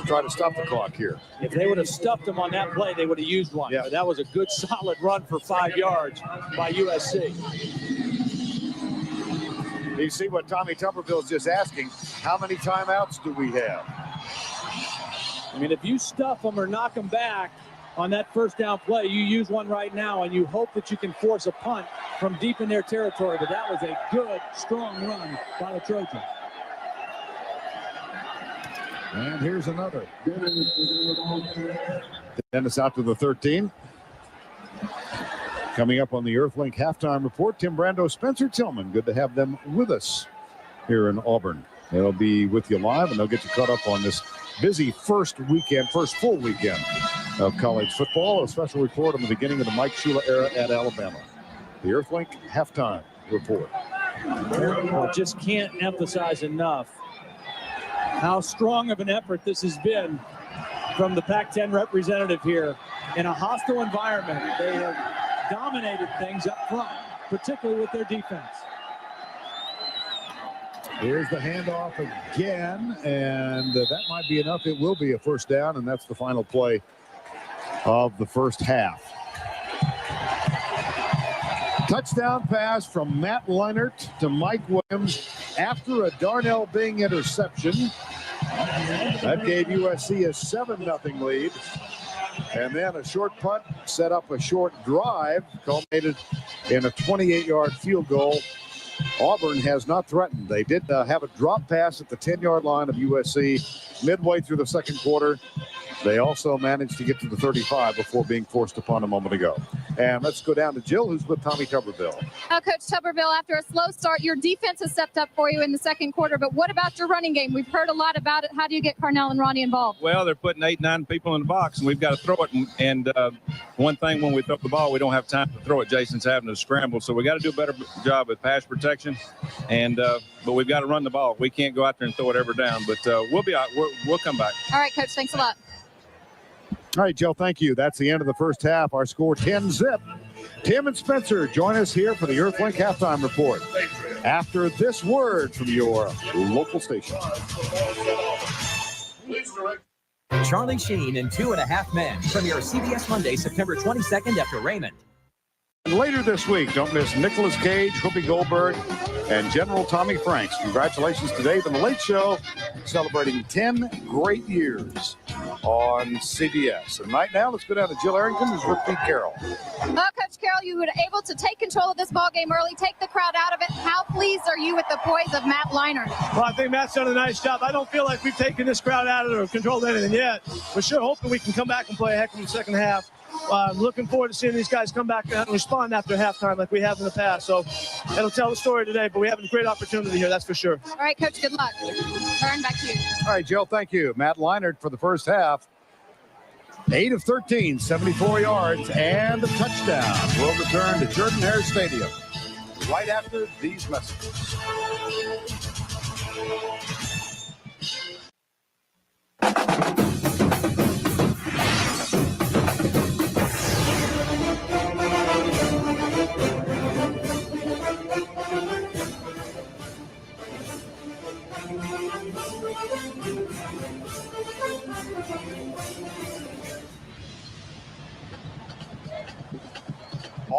E: try to stop the clock here.
F: If they would have stuffed him on that play, they would have used one.
E: Yeah.
F: But that was a good, solid run for 5 yards by USC.
E: You see what Tommy Tuberville is just asking. How many timeouts do we have?
F: I mean, if you stuff them or knock them back on that first down play, you use one right now, and you hope that you can force a punt from deep in their territory. But that was a good, strong run by the Trojans.
E: And here's another. Dennis out to the 13. Coming up on the Earthlink halftime report, Tim Brando, Spencer Tillman. Good to have them with us here in Auburn. They'll be with you live, and they'll get you caught up on this busy first full weekend of college football. A special report on the beginning of the Mike Shula era at Alabama. The Earthlink halftime report.
F: I just can't emphasize enough how strong of an effort this has been from the Pac-10 representative here. In a hostile environment, they have dominated things up front, particularly with their defense.
E: Here's the handoff again, and that might be enough. It will be a first down, and that's the final play of the first half. Touchdown pass from Matt Leinart to Mike Williams after a Darnell Bing interception. That gave USC a 7-0 lead. And then a short punt set up a short drive, culminated in a 28-yard field goal. Auburn has not threatened. They did have a drop pass at the 10-yard line of USC midway through the second quarter. They also managed to get to the 35 before being forced upon a moment ago. And let's go down to Jill, who's with Tommy Tuberville.
H: Now, Coach Tuberville, after a slow start, your defense has stepped up for you in the second quarter. But what about your running game? We've heard a lot about it. How do you get Carnell and Ronnie involved?
L: Well, they're putting 8-9 people in the box, and we've got to throw it. And one thing, when we throw the ball, we don't have time to throw it. Jason's having to scramble. So we got to do a better job with pass protection. And but we've got to run the ball. We can't go out there and throw it ever down. But we'll be out. We'll come back.
H: All right, Coach. Thanks a lot.
E: All right, Joe, thank you. That's the end of the first half. Our score 10-0. Tim and Spencer join us here for the Earthlink halftime report after this word from your local station.
M: Charlie Sheen and 2.5 Men premiere CBS Monday, September 22nd after Raymond.
E: And later this week, don't miss Nicolas Cage, Whoopi Goldberg, and General Tommy Franks. Congratulations to Dave and the Late Show, celebrating 10 great years on CBS. And right now, let's go down to Jill Arrington, who's with Pete Carrol.
H: Coach Carroll, you were able to take control of this ball game early, take the crowd out of it. How pleased are you with the poise of Matt Leinart?
I: Well, I think Matt's done a nice job. I don't feel like we've taken this crowd out of it or controlled anything yet. We're sure hoping we can come back and play a heck of a second half. Looking forward to seeing these guys come back and respond after halftime like we have in the past. So it'll tell the story today, but we have a great opportunity here, that's for sure.
H: All right, Coach, good luck. Turn back to you.
E: All right, Jill, thank you. Matt Leinart for the first half. 8 of 13, 74 yards, and a touchdown. We'll return to Jordan-Hare Stadium right after these messages.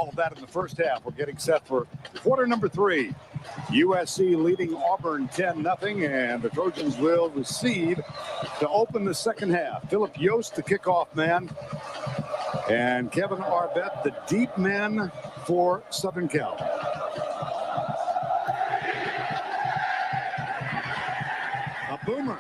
E: All of that in the first half. We're getting set for quarter number 3. USC leading Auburn 10-0, and the Trojans will receive to open the second half. Philip Yost, the kickoff man, and Kevin Arbett, the deep man for Southern Cal. A boomer.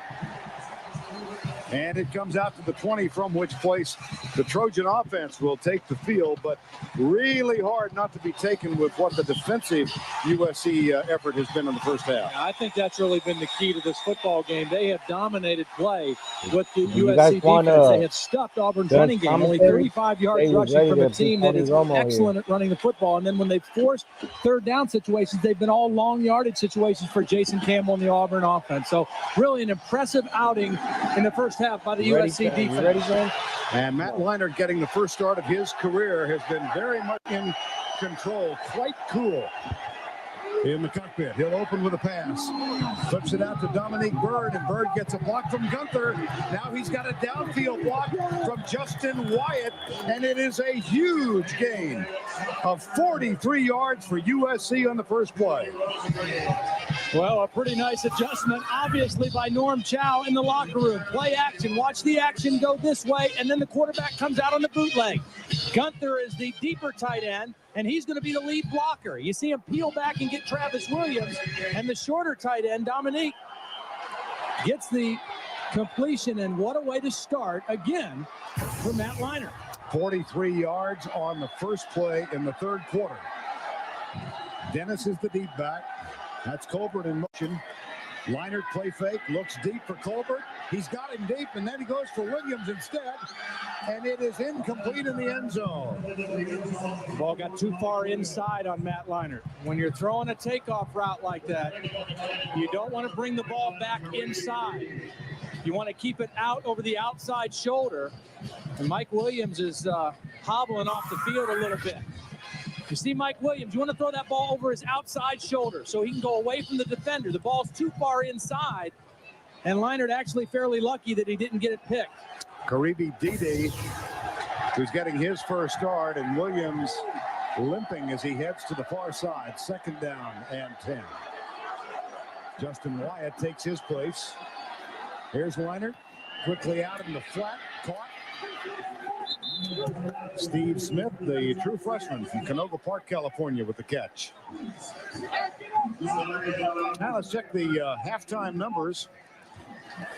E: And it comes out to the 20, from which place the Trojan offense will take the field, but really hard not to be taken with what the defensive USC effort has been in the first half.
F: I think that's really been the key to this football game. They have dominated play with the
D: You
F: USC
D: guys
F: defense.
D: want,
F: They have stuffed Auburn's running game. Only 35 yards rushing from a team that is excellent at running the football. And then when they've forced third down situations, they've been all long yardage situations for Jason Campbell and the Auburn offense. So really an impressive outing in the first half by the USC defense.
E: And Matt Leinart getting the first start of his career has been very much in control, quite cool in the cockpit. He'll open with a pass, flips it out to Dominique Byrd, and Byrd gets a block from Gunther. Now he's got a downfield block from Justin Wyatt, and it is a huge gain of 43 yards for USC on the first play.
F: Well, a pretty nice adjustment, obviously, by Norm Chow in the locker room. Play action, watch the action go this way, and then the quarterback comes out on the bootleg. Gunther is the deeper tight end, and he's going to be the lead blocker. You see him peel back and get Travis Williams, and the shorter tight end, Dominique, gets the completion, and what a way to start, again, for Matt Leinart.
E: 43 yards on the first play in the third quarter. Dennis is the deep back. That's Colbert in motion. Leinart play fake, looks deep for Colbert. He's got him deep, and then he goes for Williams instead, and it is incomplete in the end zone.
F: The ball got too far inside on Matt Leinart. When you're throwing a takeoff route like that, you don't want to bring the ball back inside. You want to keep it out over the outside shoulder, and Mike Williams is hobbling off the field a little bit. You see Mike Williams, you want to throw that ball over his outside shoulder so he can go away from the defender. The ball's too far inside, and Leinart actually fairly lucky that he didn't get it picked.
E: Karibi Dede, who's getting his first start, and Williams limping as he heads to the far side. Second down and 10. Justin Wyatt takes his place. Here's Leinart, quickly out in the flat, caught. Steve Smith, the true freshman from Canoga Park, California, with the catch. Now let's check the halftime numbers.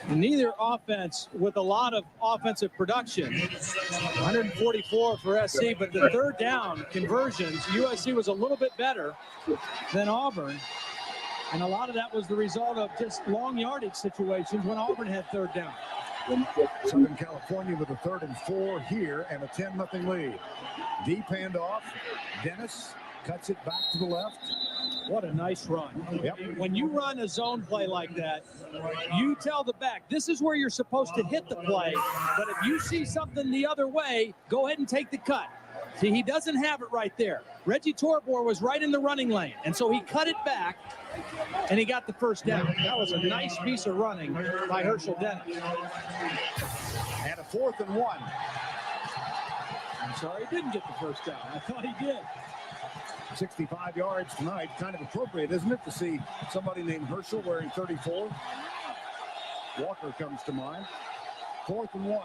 F: Neither offense with a lot of offensive production. 144 for SC, but the third down conversions, USC was a little bit better than Auburn. And a lot of that was the result of just long yardage situations when Auburn had third down.
E: Southern California with a 3rd and 4 here and a 10-0 lead. Deep handoff. Dennis cuts it back to the left.
F: What a nice run.
E: Yep.
F: When you run a zone play like that, you tell the back, this is where you're supposed to hit the play. But if you see something the other way, go ahead and take the cut. See, he doesn't have it right there. Reggie Torbor was right in the running lane, and so he cut it back, and he got the first down. That was a nice piece of running by Herschel Dennis.
E: And a 4th and 1.
F: I'm sorry he didn't get the first down. I thought he did.
E: 65 yards tonight. Kind of appropriate, isn't it, to see somebody named Herschel wearing 34? Walker comes to mind. 4th and 1.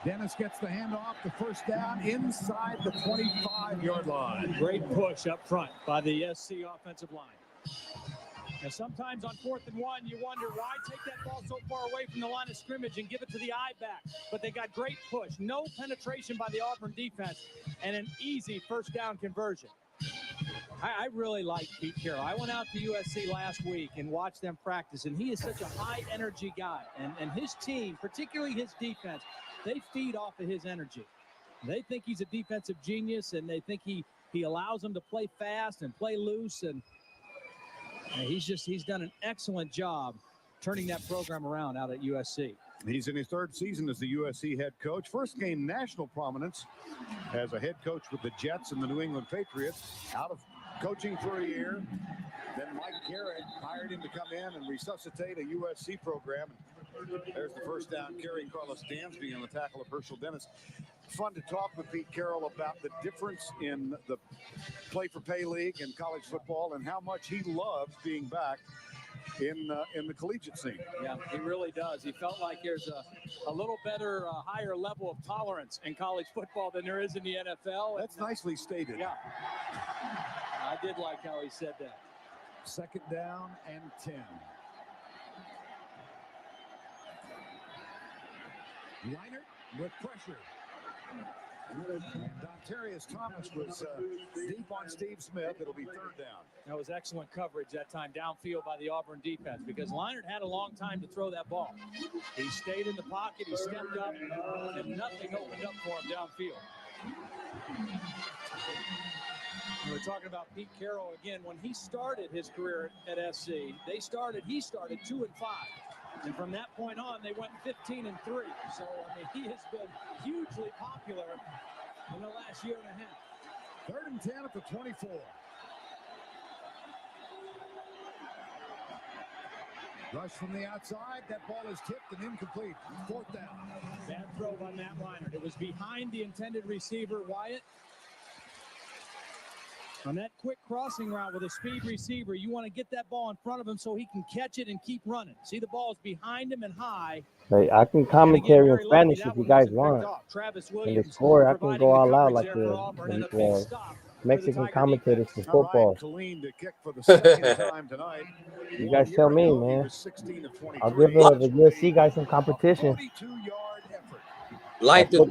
E: Dennis gets the handoff, the first down inside the 25-yard line.
F: Great push up front by the SC offensive line. And sometimes on 4th and 1, you wonder why take that ball so far away from the line of scrimmage and give it to the I-back. But they got great push, no penetration by the Auburn defense, and an easy first down conversion. I really like Pete Carrol. I went out to USC last week and watched them practice, and he is such a high-energy guy. And his team, particularly his defense, they feed off of his energy. They think he's a defensive genius, and they think he allows them to play fast and play loose. And he's done an excellent job turning that program around out at USC.
E: He's in his 3rd season as the USC head coach. First gained national prominence as a head coach with the Jets and the New England Patriots. Out of coaching for a year. Then Mike Garrett hired him to come in and resuscitate a USC program. There's the first down carry. Carlos Dansby on the tackle of Herschel Dennis. Fun to talk with Pete Carrol about the difference in the play for pay league and college football and how much he loves being back in the collegiate scene.
F: Yeah, he really does. He felt like there's a little better, higher level of tolerance in college football than there is in the NFL.
E: That's nicely stated.
F: Yeah. I did like how he said that.
E: Second down and 10. Leinart with pressure. And Dontarius Thomas was deep on Steve Smith. It'll be third down.
F: That was excellent coverage that time downfield by the Auburn defense because Leinart had a long time to throw that ball. He stayed in the pocket, he stepped up, and nothing opened up for him downfield. We're talking about Pete Carrol again. When he started his career at SC, he started 2-5. And from that point on, they went 15-3. So, I mean, he has been hugely popular in the last year and a half.
E: Third and 10 at the 24. Rush from the outside. That ball is tipped and incomplete. Fourth down.
F: Bad throw by Matt Leinart. It was behind the intended receiver, Wyatt. On that quick crossing route with a speed receiver, you want to get that ball in front of him so he can catch it and keep running. See, the ball's behind him and high.
D: Hey, I can commentary in Spanish if you guys want. And the score, I can go all out like the Mexican commentators for football. You guys tell me, man. I'll give the USC guys some competition.
N: Like the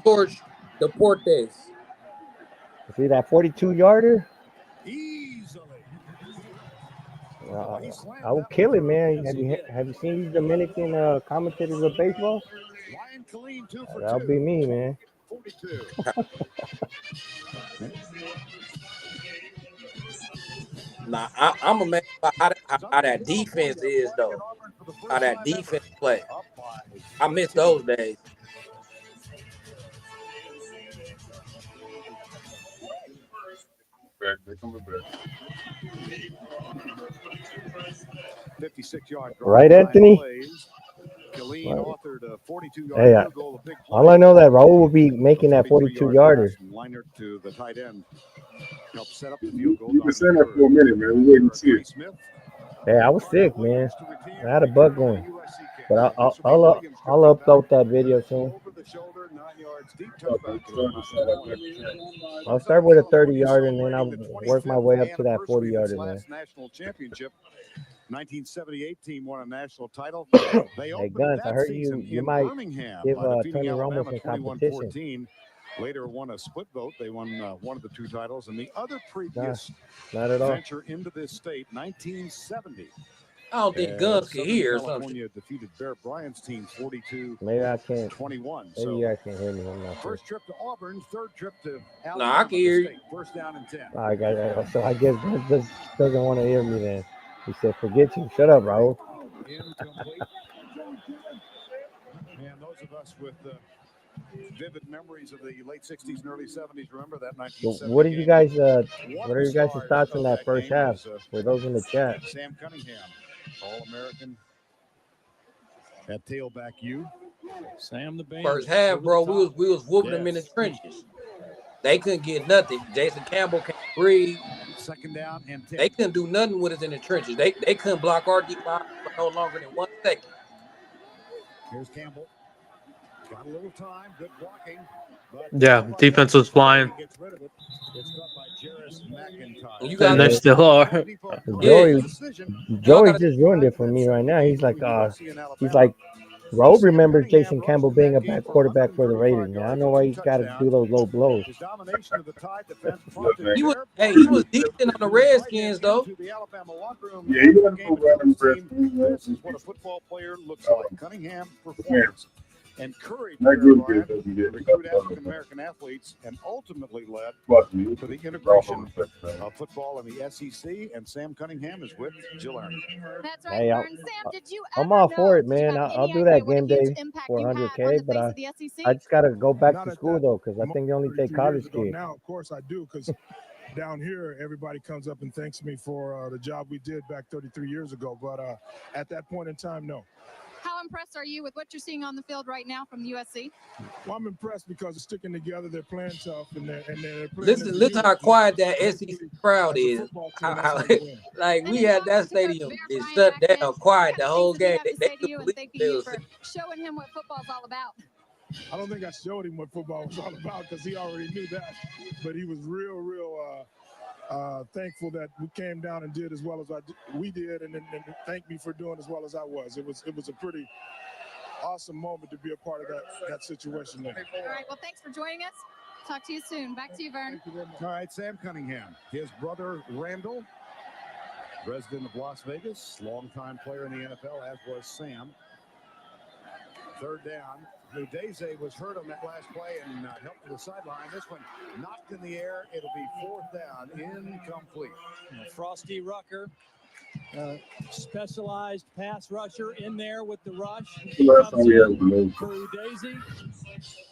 N: Deportes.
D: See that 42-yarder?
E: Easily.
D: I will kill it, man. Have you seen these Dominican commentators of baseball? That'll be me, man.
E: 42.
N: Nah, I'm amazed by how that defense is, though. How that defense play. I miss those days.
B: They're coming back.
E: 56-yard
D: right, Anthony? Hey, all I know that Raul will be making that 42-yarder.
E: Leinart to the tight end. Help set up the field goal.
B: You've been saying that for a minute, man. We're waiting to see it.
D: Hey, I was sick, man. I had a bug going. But I'll upload that video soon. I'll start with a 30-yarder, and then I'll work my way up to that 40-yarder, man.
E: National championship. 1978 team won a national title.
D: Hey, Guns, I heard you might give Tony Romo some competition.
E: Later won a split vote. They won one of the two titles. And the other previous
D: not at all.
E: venture into this state, 1970.
N: I don't think Guns can hear or something.
E: California defeated Bear Bryant's team 42-21.
D: Maybe I can't.
E: So
D: you guys can hear me. I'm not
E: first trip to Auburn, third trip to Alabama.
N: No, I can hear you.
E: First down and 10.
D: All right, guys. So I guess Guns doesn't want to hear me then. He said, forget you. Shut up, Raul.
E: Incomplete. Man, those of us with vivid memories of the late 60s and early 70s remember that 1970.
D: What are you guys? What are you guys' thoughts on that first half? For those in the chat.
E: Sam Cunningham, All-American at tailback U.
F: Sam the band.
N: First half, bro, we was whooping them in the trenches. They couldn't get nothing. Jason Campbell can't breathe.
E: Second down and 10.
N: They couldn't do nothing with us in the trenches. They couldn't block our D line for no longer than 1 second.
E: Here's Campbell. Got a little time. Good blocking.
C: Yeah, defense was flying.
N: And
C: they still are.
D: Joey just ruined it for me right now. He's like, Raul remembers Jason Campbell being a bad quarterback for the Raiders. Man, I don't know why he's got to do those low blows.
N: He was decent on the Redskins, though.
B: Yeah, he got to move around in the Redskins.
E: This is what a football player looks like. Cunningham performs. Encouraged recruit African-American athletes and ultimately led to the integration of football in the SEC, and Sam Cunningham is with Jill Aaron.
H: That's right,
D: Hey,
H: Sam, did you
D: I'm all for it, man. I'll do that game day for 100K, but I just got to go back to school, though, because I think they only take college kids.
O: Now, of course, I do, because down here, everybody comes up and thanks me for the job we did back 33 years ago. But at that point in time, no.
H: How how impressed are you with what you're seeing on the field right now from USC?
O: Well, I'm impressed because they're sticking together. They're playing tough, and they're playing.
N: Listen how quiet that SEC crowd
O: As a
N: is.
O: football team, that's how you win.
N: Like we had that stadium is shut down, quiet the whole game. They
H: To you and thanking you for showing him what football's all about.
O: I don't think I showed him what football was all about because he already knew that. But he was real thankful that we came down and did as well as we did, and thanked me for doing as well as I was. It was a pretty awesome moment to be a part of that situation there.
H: All right, well, thanks for joining us. Talk to you soon. Back to you, Vern.
E: All right, Sam Cunningham. His brother, Randall, resident of Las Vegas, longtime player in the NFL, as was Sam. Third down. Udeze was hurt on that last play and helped to the sideline. This one knocked in the air. It'll be fourth down, incomplete.
F: Frosty Rucker, specialized pass rusher in there with the rush. For Udeze,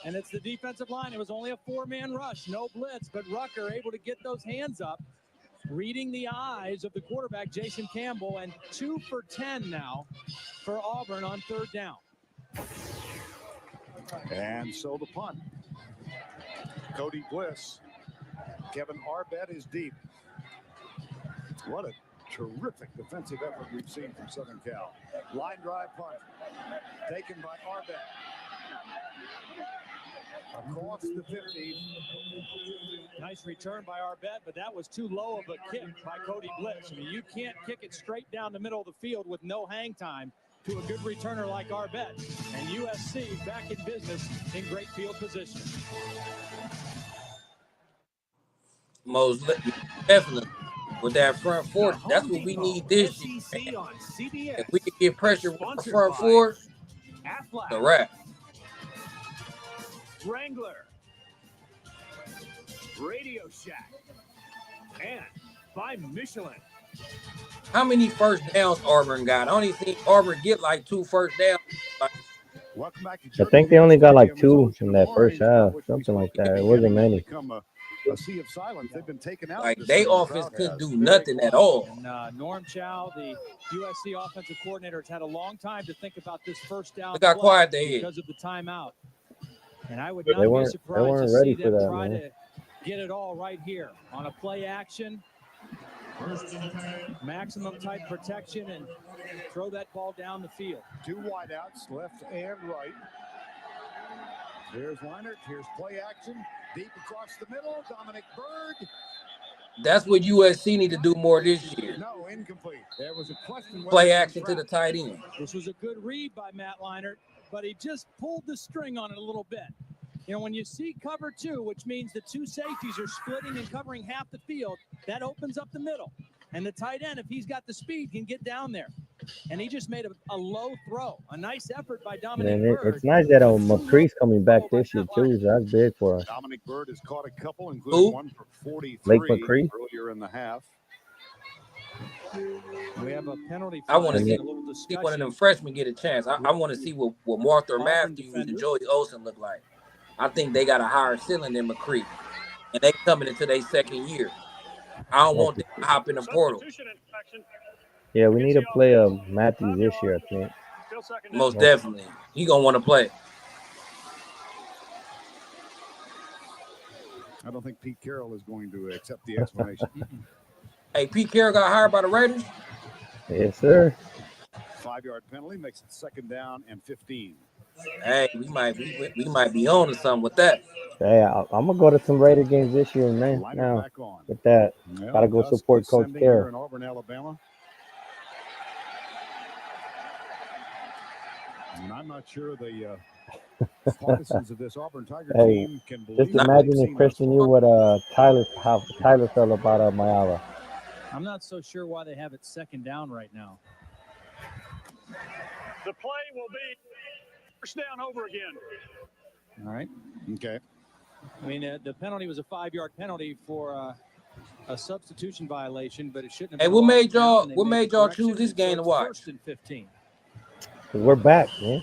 F: and it's the defensive line. It was only a 4-man rush, no blitz, but Rucker able to get those hands up, reading the eyes of the quarterback, Jason Campbell, and 2 for 10 now for Auburn on third down.
E: And so the punt. Cody Bliss. Kevin Arbet is deep. What a terrific defensive effort we've seen from Southern Cal. Line drive punt. Taken by Arbet. Across the 50.
F: Nice return by Arbet, but that was too low of a kick by Cody Bliss. I mean, you can't kick it straight down the middle of the field with no hang time to a good returner like Arbet. And USC back in business in great field position.
N: Most definitely with that front four, that's what we need this year. If we can get pressure with the front four, the wrap.
G: Wrangler, Radio Shack, and by Michelin.
N: How many first downs Auburn got? I only seen Auburn get like 2 first downs.
D: I think they only got like 2 in that first half, something like that. It wasn't many.
E: A sea of silence. They've been taken out.
N: Like they offense couldn't do nothing at all.
F: And Norm Chow, the USC offensive coordinator, has had a long time to think about this first down.
N: Look how quiet they is.
F: Because of the timeout. And I would not be surprised to see them try to get it all right here on a play action. Maximum type protection and throw that ball down the field.
E: 2 wideouts, left and right. Here's Leinert. Here's play action. Deep across the middle. Dominic Byrd.
N: That's what USC need to do more this year.
E: No, incomplete. There was a question.
N: Play action to the tight end.
F: This was a good read by Matt Leinert, but he just pulled the string on it a little bit. You know, when you see cover 2, which means the 2 safeties are splitting and covering half the field, that opens up the middle. And the tight end, if he's got the speed, can get down there. And he just made a low throw. A nice effort by Dominic Byrd.
D: It's nice that McCree's coming back this year, too. So that's big for us.
E: Dominic Byrd has caught a couple, including one for 43
D: Lake McCree
E: earlier in the half.
F: We have a penalty.
N: I want to see one of them freshmen get a chance. I want to see what Martha Matthews and Joey Olsen look like. I think they got a higher ceiling than McCree. And they coming into their second year. I don't want them to hop in the portal.
D: Yeah, we need to play Matthews this year, I think.
N: Most definitely. He going to want to play.
E: I don't think Pete Carrol is going to accept the explanation.
N: Hey, Pete Carrol got hired by the Raiders?
D: Yes, sir.
E: 5-yard penalty makes it second down and 15.
N: Hey, we might be on to something with that.
D: Hey, I'm gonna go to some Raider games this year, man. Now with that, gotta go support Coach Carrol.
E: In Auburn, Alabama. And I'm not sure the partisans of this Auburn Tiger team can believe.
D: Just imagine if Christian knew what how Tyler felt about Mayala.
F: I'm not so sure why they have it second down right now.
P: The play will be first down over again.
F: All right.
E: Okay.
F: I mean, the penalty was a 5-yard penalty for a substitution violation, but it shouldn't have.
N: Hey, what made y'all choose this game to watch?
F: First and 15.
D: Cause we're back, man.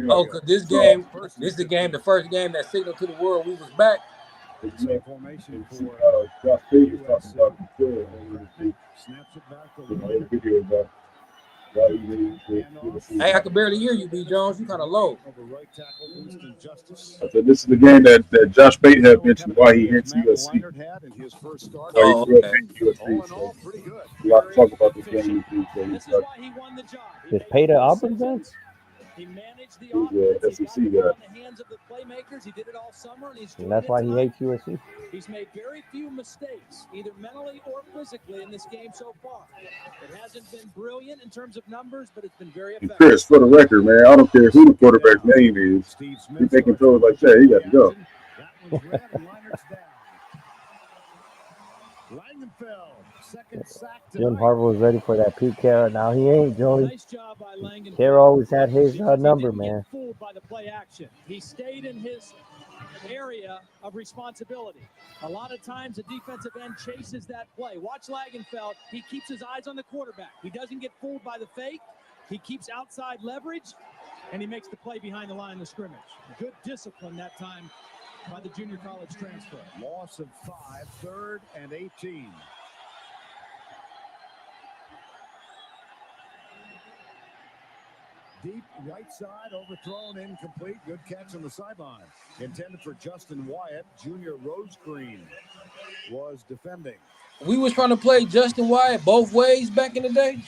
N: Oh, cause this is the game, the first game that signaled to the world we was back.
E: Same formation for
B: Josh Pate was talking about before.
E: snaps it back to
B: In the video about why he needs to
N: Hey, I could barely hear you, B. Jones. You kind of low.
E: over right tackle Winston Justice.
B: I said this is the game that Josh Pate had mentioned why he hates USC.
E: Had in his first start.
B: Why he grew up
N: okay.
B: hating USC.
E: All in
B: So
E: all, pretty good.
B: a lot to talk about this game. So
F: This is why he won the job.
D: Is Pate an Auburn fan?
F: He managed the
B: He's
F: offense.
B: a
F: He got
B: SEC
F: the ball
B: guy.
F: in the hands of the playmakers. He did it all summer, and he's doing
D: And that's
F: it
D: why he
F: tonight.
D: hates USC.
F: He's made very few mistakes, either mentally or physically, in this game so far. It hasn't been brilliant in terms of numbers, but it's been very
B: And
F: effective.
B: Chris, for the record, man, I don't care who the quarterback's name is. He's making throws like that. He got to go.
E: That one's red and Leinert's down. Langenfeld, second sack
D: Jim
E: tonight.
D: Harbaugh was ready for that Pete Carrol. Now he ain't, Joey.
F: Nice job by Langenfeld.
D: Carrol always had his number,
F: He didn't
D: man.
F: get fooled by the play action. He stayed in his area of responsibility. A lot of times the defensive end chases that play. Watch Langenfeld. He keeps his eyes on the quarterback. He doesn't get fooled by the fake. He keeps outside leverage, and he makes the play behind the line of scrimmage. Good discipline that time by the junior college transfer.
E: Loss of 5, 3rd and 18. Deep right side, overthrown, incomplete. Good catch on the sideline. Intended for Justin Wyatt. Junior Rosecreen was defending.
N: We was trying to play Justin Wyatt both ways back in the day.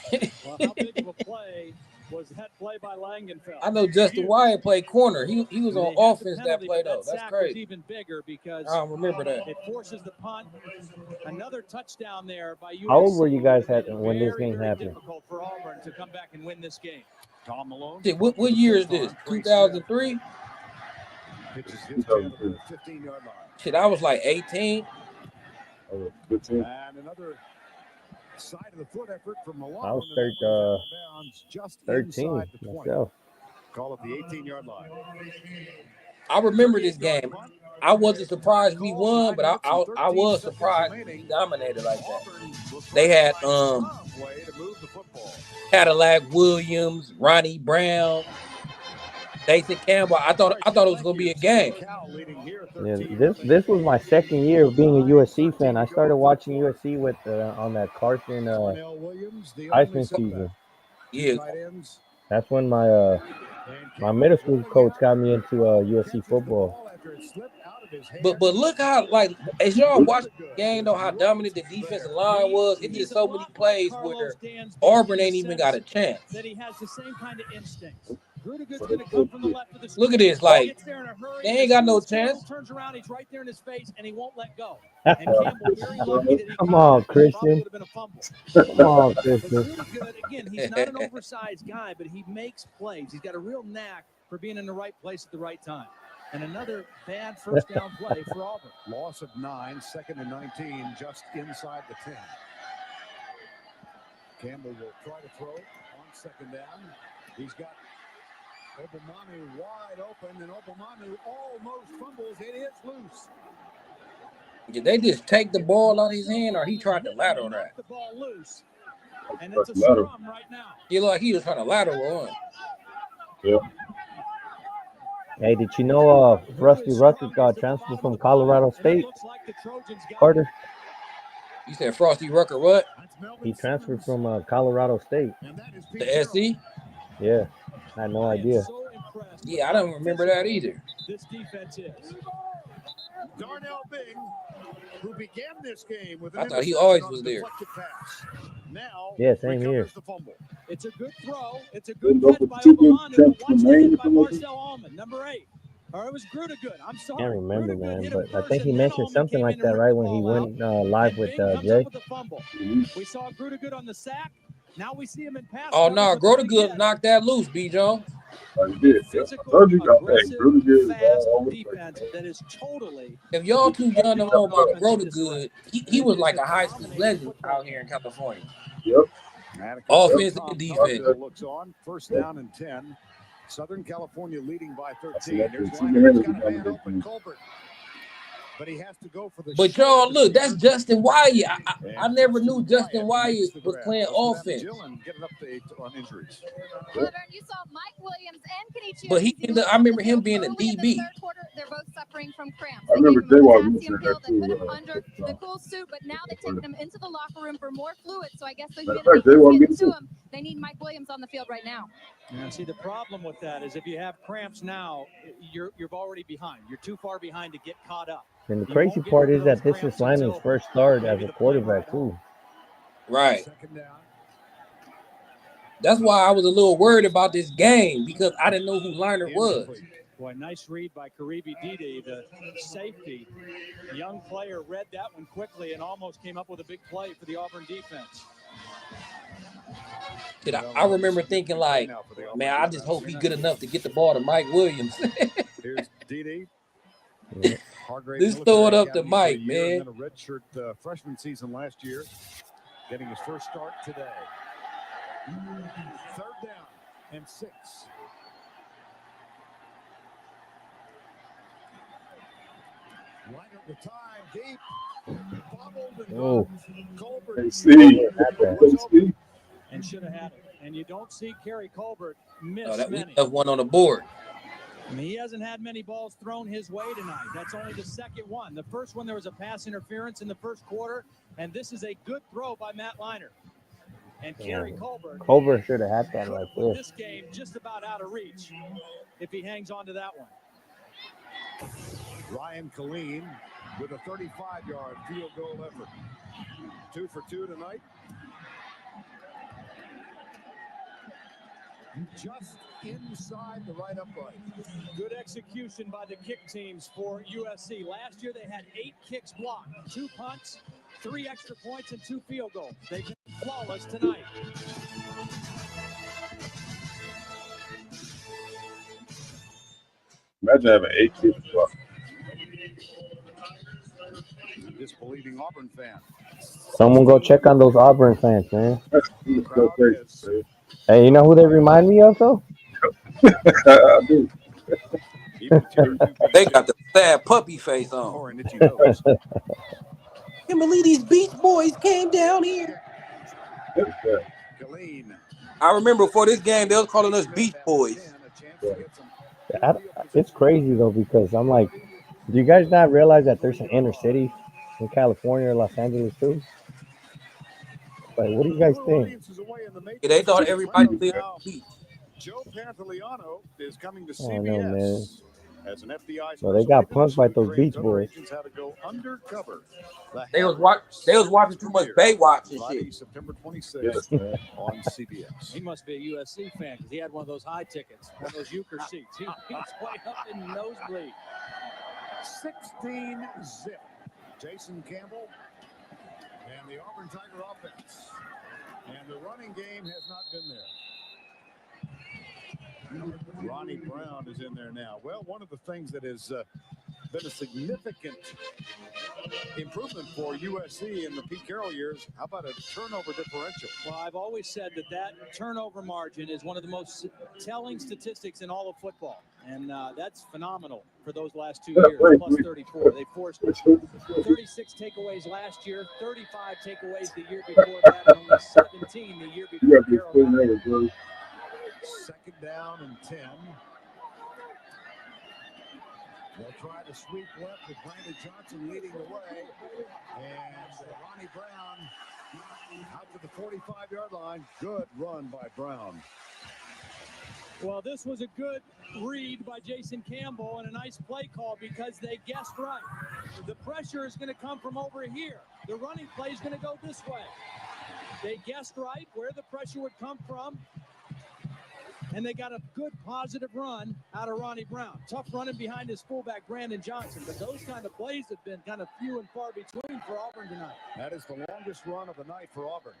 F: Well, how big of a play was that play by Langenfeld?
N: I know Justin Wyatt played corner. He was on
F: They had the
N: offense that
F: penalty,
N: play
F: but
N: though.
F: that
N: That's
F: sack was
N: crazy.
F: even bigger because
N: I don't remember that.
F: it forces the punt. Another touchdown there by USC.
D: How old were you guys
F: Made it
D: when this
F: very,
D: game
F: very
D: happened?
F: difficult for Auburn to come back and win this game.
E: Tom Malone.
N: Shit, what year is this? 2003?
E: Pitches his to the 15-yard line.
N: Shit, I was like 18.
E: And another side of the foot effort from Malone.
D: I was
E: and that one's out of bounds just
D: 13
E: inside the 20.
D: myself.
E: Call it the 18-yard line.
N: I remember this game. I wasn't surprised we won, but I was surprised we dominated like that. They had Cadillac Williams, Ronnie Brown, Nathan Campbell. I thought it was gonna be a game.
D: Yeah, this was my second year of being a USC fan. I started watching USC with on that Carson Heisman season.
N: Yeah,
D: that's when my my middle school coach got me into USC football.
N: but look how, like, as y'all watch the game, though, how dominant the defensive line was. It did so many plays where Auburn ain't even got a chance.
F: That he has the same kind of instincts. Grudigood's going to come from the left of the
N: Look at this, like, they ain't got no chance.
F: Turns around, he's right there in his face, and he won't let go. And Campbell very lucky that he
D: Come on, Christian. Come on, Christian.
F: Grudigood, again, he's not an oversized guy, but he makes plays. He's got a real knack for being in the right place at the right time. And another bad first down play for Auburn.
E: Loss of 9, 2nd and 19, just inside the 10. Campbell will try to throw on 2nd down. He's got Obamanu wide open, and Obamanu almost fumbles. It is loose.
N: Did they just take the ball out of his hand, or he tried to lateral that?
F: The ball loose. And it's a scrum right now.
N: He looked like he was trying to lateral on.
B: Yeah.
D: Hey, did you know Rusty Rucker got transferred from Colorado State? Carter.
N: You said Frosty Rucker what?
D: He transferred from Colorado State.
N: The SC?
D: Yeah, I had no idea.
N: Yeah, I don't remember that either.
F: This defense is.
E: Darnell Bing, who began this game with
N: I thought he always was there.
E: pass. Now,
D: yeah, same here.
F: The fumble. It's a good throw. It's a good catch by Obamanu. Watch the hit by Marcel Allman, number 8. Or it was Grudigood. I'm sorry.
D: I can't remember, man, but I think he mentioned something like that, right, when he went live with Jay.
F: We saw Grudigood on the sack. Now we see him in pass.
N: Oh, no, Grudigood knocked that loose, B. Jones.
B: He did. I told you about that. Grudigood is all over the place.
F: Defense that is totally.
N: If y'all too young to know about Grudigood, he was like a high school legend out here in California.
B: Yep.
N: Offense and defense.
E: Looks on, 1st down and 10. Southern California leading by 13.
B: That's
E: There's
B: it.
E: Leinert's got a man open. Colbert But he has to go for the
N: But
E: short
N: y'all, look, that's
E: receiver.
N: Justin Wyatt. I
E: And
N: never knew
E: Justin
N: Justin
E: Wyatt makes
N: Wyatt
E: the
N: was
E: grab.
N: playing
E: Let's go down to
N: offense.
E: Jill and get an update on injuries.
H: However, you saw Mike Williams and Kenichi
N: But he ended, I remember him being a DB.
H: They're both suffering from cramps.
B: I
H: They gave
B: remember
H: him a
B: J-Wall
H: potassium
B: mentioned
H: pill
B: that
H: that put
B: too.
H: him under the cool suit, but now they've taken him into the locker room for more fluid. So I guess the
B: Matter of
H: humidity
B: fact, J-Wall
H: is getting
B: mentioned
H: to him. They need Mike Williams on the field right now.
F: Yeah, see, the problem with that is if you have cramps now, you're already behind. You're too far behind to get caught up.
D: And the crazy part is that this is Lyman's first start as a quarterback too.
N: Right.
E: Second down.
F: That's why I was a little worried about this game because I didn't know who Leonard was.
P: Boy, nice read by Karibi Dede, the safety. Young player read that one quickly and almost came up with a big play for the Auburn defense.
N: I remember thinking, like, man, I just hope he's good enough to get the ball to Mike Williams.
E: Here's Dede.
N: Just throw it up to Mike, man.
E: And then a redshirt freshman season last year, getting his first start today. Third down and 6. Right at the time, deep.
D: Oh,
P: And should have had it. And you don't see Kerry Colbert miss
N: Oh, that we
P: many.
N: left one on the board.
P: I mean, he hasn't had many balls thrown his way tonight. That's only the second one. The first one, there was a pass interference in the first quarter, and this is a good throw by Matt Leinart. And Kerry
D: Colbert should have had that right there.
P: This game just about out of reach if he hangs on to that one.
E: Ryan Killeen with a 35-yard field goal effort. 2 for 2 tonight. Just inside the right upright.
P: Good execution by the kick teams for USC. Last year they had 8 kicks blocked, 2 punts, 3 extra points, and 2 field goals. They've been flawless tonight.
B: Imagine having 8 kids.
E: Disbelieving Auburn fan.
D: Someone go check on those Auburn fans, man. Hey, you know who they remind me of though?
B: I do.
N: They got the sad puppy face on. Can't believe these Beach Boys came down here. I remember before this game, they was calling us Beach Boys.
D: It's crazy though because I'm like, do you guys not realize that there's an inner city in California or Los Angeles too? Like, what do you guys think?
N: Yeah, they thought everybody lived on the beach.
E: Joe Pantoliano is coming to
D: I don't know, man.
E: CBS as an FBI.
D: Well, they got punked by those Beach Boys.
E: How to go undercover.
N: They was watching too much Baywatch and shit.
E: September 26th on CBS.
P: He must be a USC fan because he had one of those high tickets, one of those euchre seats. He's way up in nosebleed.
E: 16 zip. Jason Campbell and the Auburn Tiger offense. And the running game has not been there. Ronnie Brown is in there now. Well, one of the things that has been a significant improvement for USC in the Pete Carrol years, how about a turnover differential?
P: Well, I've always said that turnover margin is one of the most telling statistics in all of football. And that's phenomenal for those last 2 years, plus 34. They forced 36 takeaways last year, 35 takeaways the year before that, and only 17 the year before Carroll.
E: Second down and 10. They'll try to sweep left with Brandon Johnson leading the way. And Ronnie Brown out to the 45-yard line. Good run by Brown.
P: Well, this was a good read by Jason Campbell and a nice play call because they guessed right. The pressure is going to come from over here. The running play is going to go this way. They guessed right where the pressure would come from. And they got a good positive run out of Ronnie Brown. Tough running behind his fullback, Brandon Johnson. But those kind of plays have been kind of few and far between for Auburn tonight.
E: That is the longest run of the night for Auburn.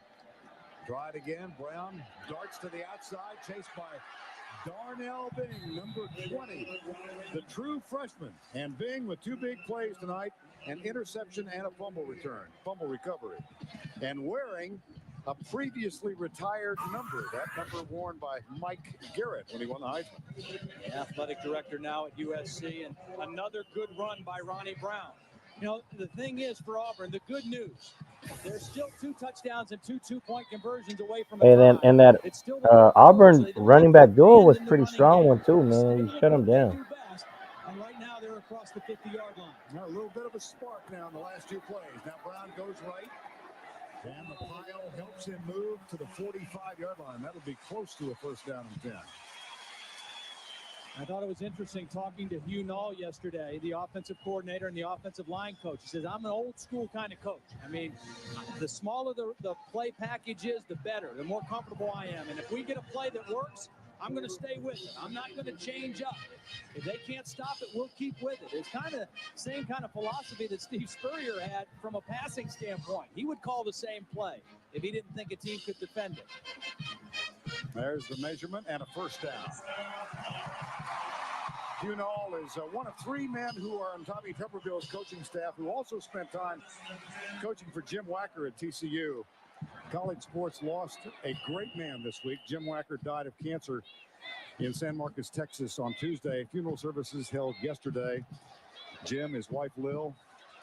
E: Try it again. Brown darts to the outside, chased by Darnell Bing, number 20, the true freshman. And Bing with 2 big plays tonight, an interception and a fumble recovery. And wearing a previously retired number, that number worn by Mike Garrett when he won the Heisman.
P: The athletic director now at USC, and another good run by Ronnie Brown. You know, the thing is for Auburn, the good news, they're still 2 touchdowns and 2 two-point conversions away from a tie.
D: And that
P: It's still
D: Auburn running back duel was
P: in the
D: pretty
P: running
D: strong
P: game.
D: one too, man. He shut him down.
P: And right now they're across the 50-yard line.
E: Now a little bit of a spark now in the last 2 plays. Now Brown goes right. And the pile helps him move to the 45-yard line. That'll be close to a first down and 10.
P: I thought it was interesting talking to Hugh Null yesterday, the offensive coordinator and the offensive line coach. He says, I'm an old school kind of coach. I mean, the smaller the play package is, the better, the more comfortable I am. And if we get a play that works, I'm going to stay with it. I'm not going to change up. If they can't stop it, we'll keep with it. It's kind of the same kind of philosophy that Steve Spurrier had from a passing standpoint. He would call the same play if he didn't think a team could defend it.
E: There's the measurement and a first down. Hunall is one of 3 men who are on Tommy Tuberville's coaching staff who also spent time coaching for Jim Wacker at TCU. College sports lost a great man this week. Jim Wacker died of cancer in San Marcos, Texas on Tuesday. Funeral services held yesterday. Jim, his wife Lil,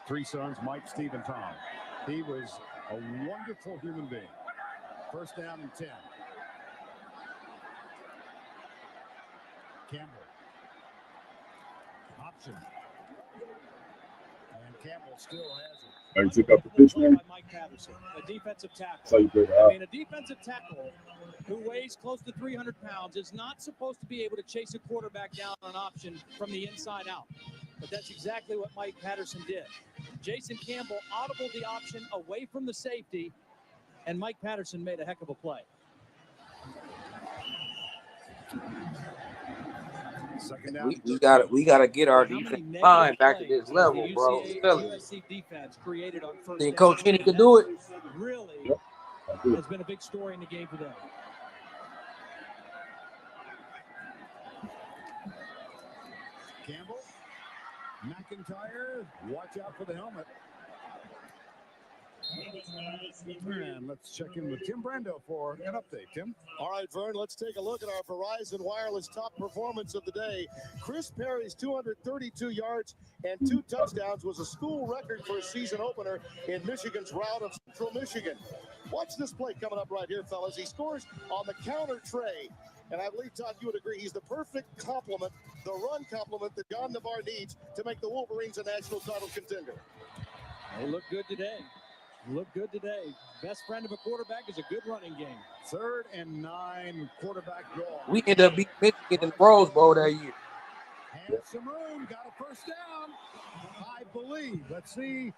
E: 3 sons, Mike, Steve, and Tom. He was a wonderful human being. First down and 10. Campbell. Option. And Campbell still has it.
B: He took up the pitch, man.
P: Mike Patterson, a defensive tackle.
B: So you played
P: I mean, a defensive tackle who weighs close to 300 pounds is not supposed to be able to chase a quarterback down on option from the inside out. But that's exactly what Mike Patterson did. Jason Campbell audibled the option away from the safety, and Mike Patterson made a heck of a play.
E: Second down.
N: We gotta get our defense line back to this level, bro.
P: USC defense created on first
N: Think
P: down.
N: Coach Henry could do it?
P: Really has been a big story in the game today.
E: Campbell, McIntyre, watch out for the helmet. And let's check in with Tim Brando for an update. Tim?
K: All right, Vern, let's take a look at our Verizon Wireless top performance of the day. Chris Perry's 232 yards and 2 touchdowns was a school record for a season opener in Michigan's route of Central Michigan. Watch this play coming up right here, fellas. He scores on the counter tray. And I believe, Todd, you would agree he's the perfect complement, the run complement that John Navarre needs to make the Wolverines a national title contender.
P: They look good today. Look good today. Best friend of a quarterback is a good running game.
E: 3rd and 9, quarterback draw.
N: We ended up beating Michigan in the Rose Bowl that year.
E: And some room, got a first down, I believe. Let's see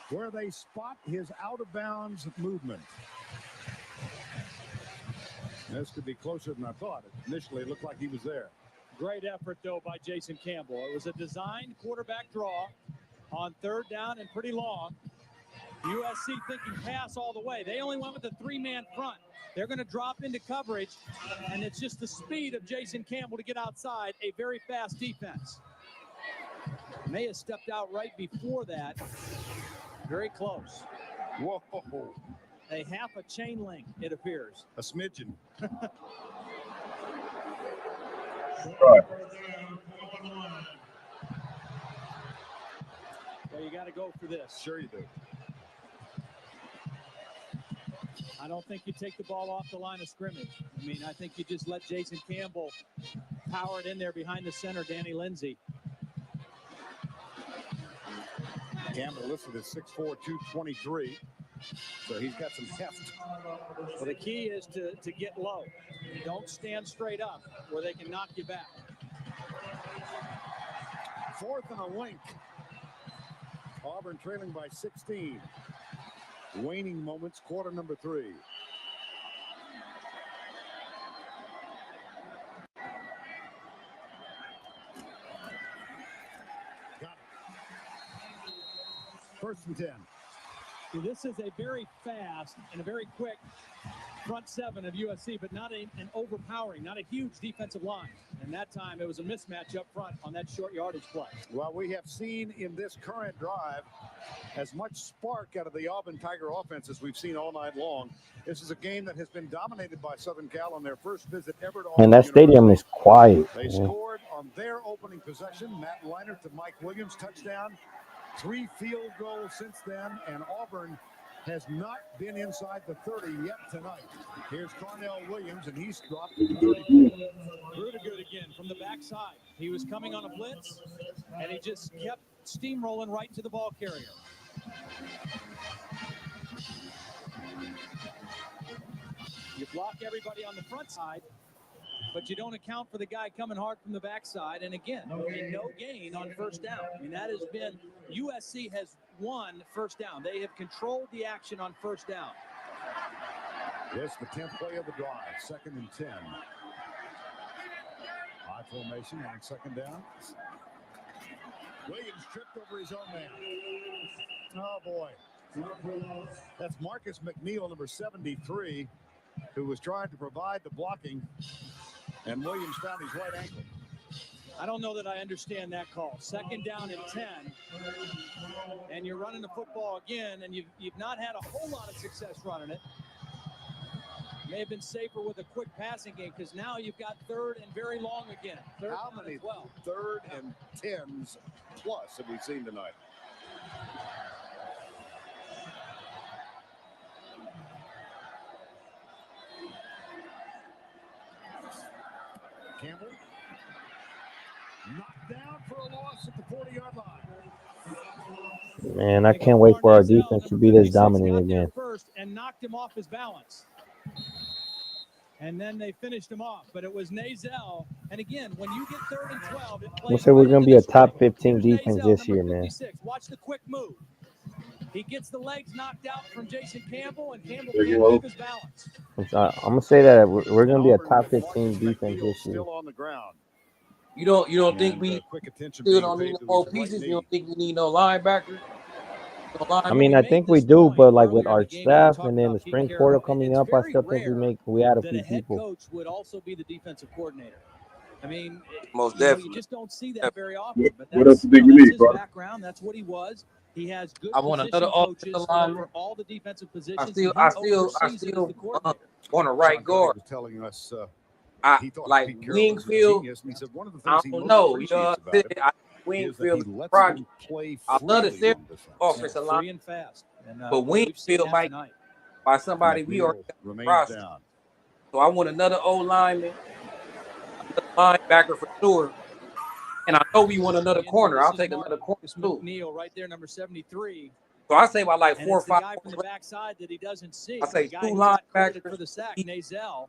E: where they spot his out-of-bounds movement. This could be closer than I thought. Initially, it looked like he was there.
P: Great effort, though, by Jason Campbell. It was a designed quarterback draw on 3rd down and pretty long. USC thinking pass all the way. They only went with a 3-man front. They're going to drop into coverage, and it's just the speed of Jason Campbell to get outside a very fast defense. May have stepped out right before that. Very close.
E: Whoa.
P: A half a chain link, it appears.
E: A smidgen.
B: Right.
P: Well, you got to go for this.
E: Sure you do.
P: I don't think you take the ball off the line of scrimmage. I mean, I think you just let Jason Campbell power it in there behind the center, Danny Lindsay.
E: Campbell listed as 6'4", 223. So he's got some heft.
P: Well, the key is to get low. Don't stand straight up where they can knock you back.
E: 4th and a link. Auburn trailing by 16. Waning moments, quarter number 3. Got it. 1st and 10.
P: See, this is a very fast and a very quick front 7 of USC, but not an overpowering, not a huge defensive line. And that time it was a mismatch up front on that short yardage play.
E: Well, we have seen in this current drive as much spark out of the Auburn Tiger offense as we've seen all night long. This is a game that has been dominated by Southern Cal on their first visit ever to Auburn.
D: And that stadium is quiet.
E: They scored on their opening possession. Matt Leinart to Mike Williams, touchdown. 3 field goals since then, and Auburn has not been inside the 30 yet tonight. Here's Carnell Williams, and he's dropped to 34.
F: Rudiger again from the backside. He was coming on a blitz, and he just kept steamrolling right to the ball carrier. You block everybody on the front side, but you don't account for the guy coming hard from the backside. And again, a no gain on first down. I mean, that has been, USC has won first down. They have controlled the action on first down.
E: This the 10th play of the drive, 2nd and 10. High formation and 2nd down. Williams tripped over his own man. Oh, boy. That's Marcus McNeil, number 73, who was trying to provide the blocking, and Williams found his right ankle.
F: I don't know that I understand that call. 2nd down and 10, and you're running the football again, and you've not had a whole lot of success running it. May have been safer with a quick passing game, because now you've got 3rd and very long again.
E: How many 3rd and 10s plus have we seen tonight? Campbell knocked down for a loss at the 40-yard line.
D: Man, I can't wait for our defense to be this dominant again.
F: First and knocked him off his balance. And then they finished him off, but it was Nazel. And again, when you get 3rd and 12, it plays.
D: We'll say we're going to be a top 15 defense this year, man.
F: Watch the quick move. He gets the legs knocked out from Jason Campbell, and Campbell can't keep his balance.
D: I'm going to say that we're going to be a top 15 defense this year.
E: Still on the ground.
N: You don't think we still don't need no more pieces? You don't think we need no linebacker?
D: I mean, I think we do, but like with our staff and then the spring portal coming up, I still think we add a few people.
F: Coach would also be the defensive coordinator. I mean,
N: most definitely.
F: You just don't see that very often. But
B: what else do you think you need, bro?
F: Background. That's what he was. He has good.
N: I want another offensive lineman
F: for all the defensive positions.
N: I still want a right guard.
E: Was telling us,
N: I like Wingfield. I don't know. You know, Wingfield project. I love the series offensive line,
F: and fast.
N: But Wingfield might by somebody we already roster. So I want another O lineman, another linebacker for sure. And I know we want another corner. I'll take another corner too.
F: Neil right there, number 73.
N: So I say about like 4 or 5.
F: Guy from the backside that he doesn't see.
N: I say 2
F: linebackers for the sack, Nazel.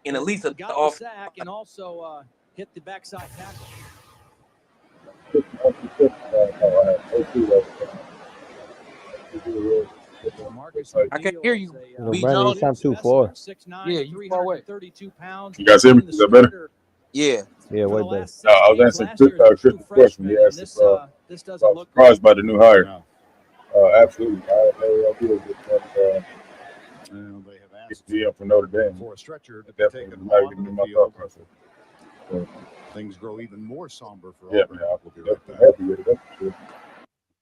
N: And at least
F: got the sack and also hit the backside tackle.
N: I can hear you.
D: Brandon, you sound too far.
N: Yeah, you far away.
F: 32 pounds.
B: You guys hear me? Is that better?
N: Yeah.
D: Yeah, way better.
B: No, I was answering Chris's question. He asked if I was surprised by the new hire. Absolutely. I feel that
E: they have asked
B: be up for Notre Dame
E: for a stretcher to
B: definitely
E: be taken
B: not
E: on
B: in
E: the
B: my thought process. So,
E: things grow even more somber for
B: yeah,
E: Auburn.
B: man,
E: We'll be right back.
B: happy with it. That's for sure.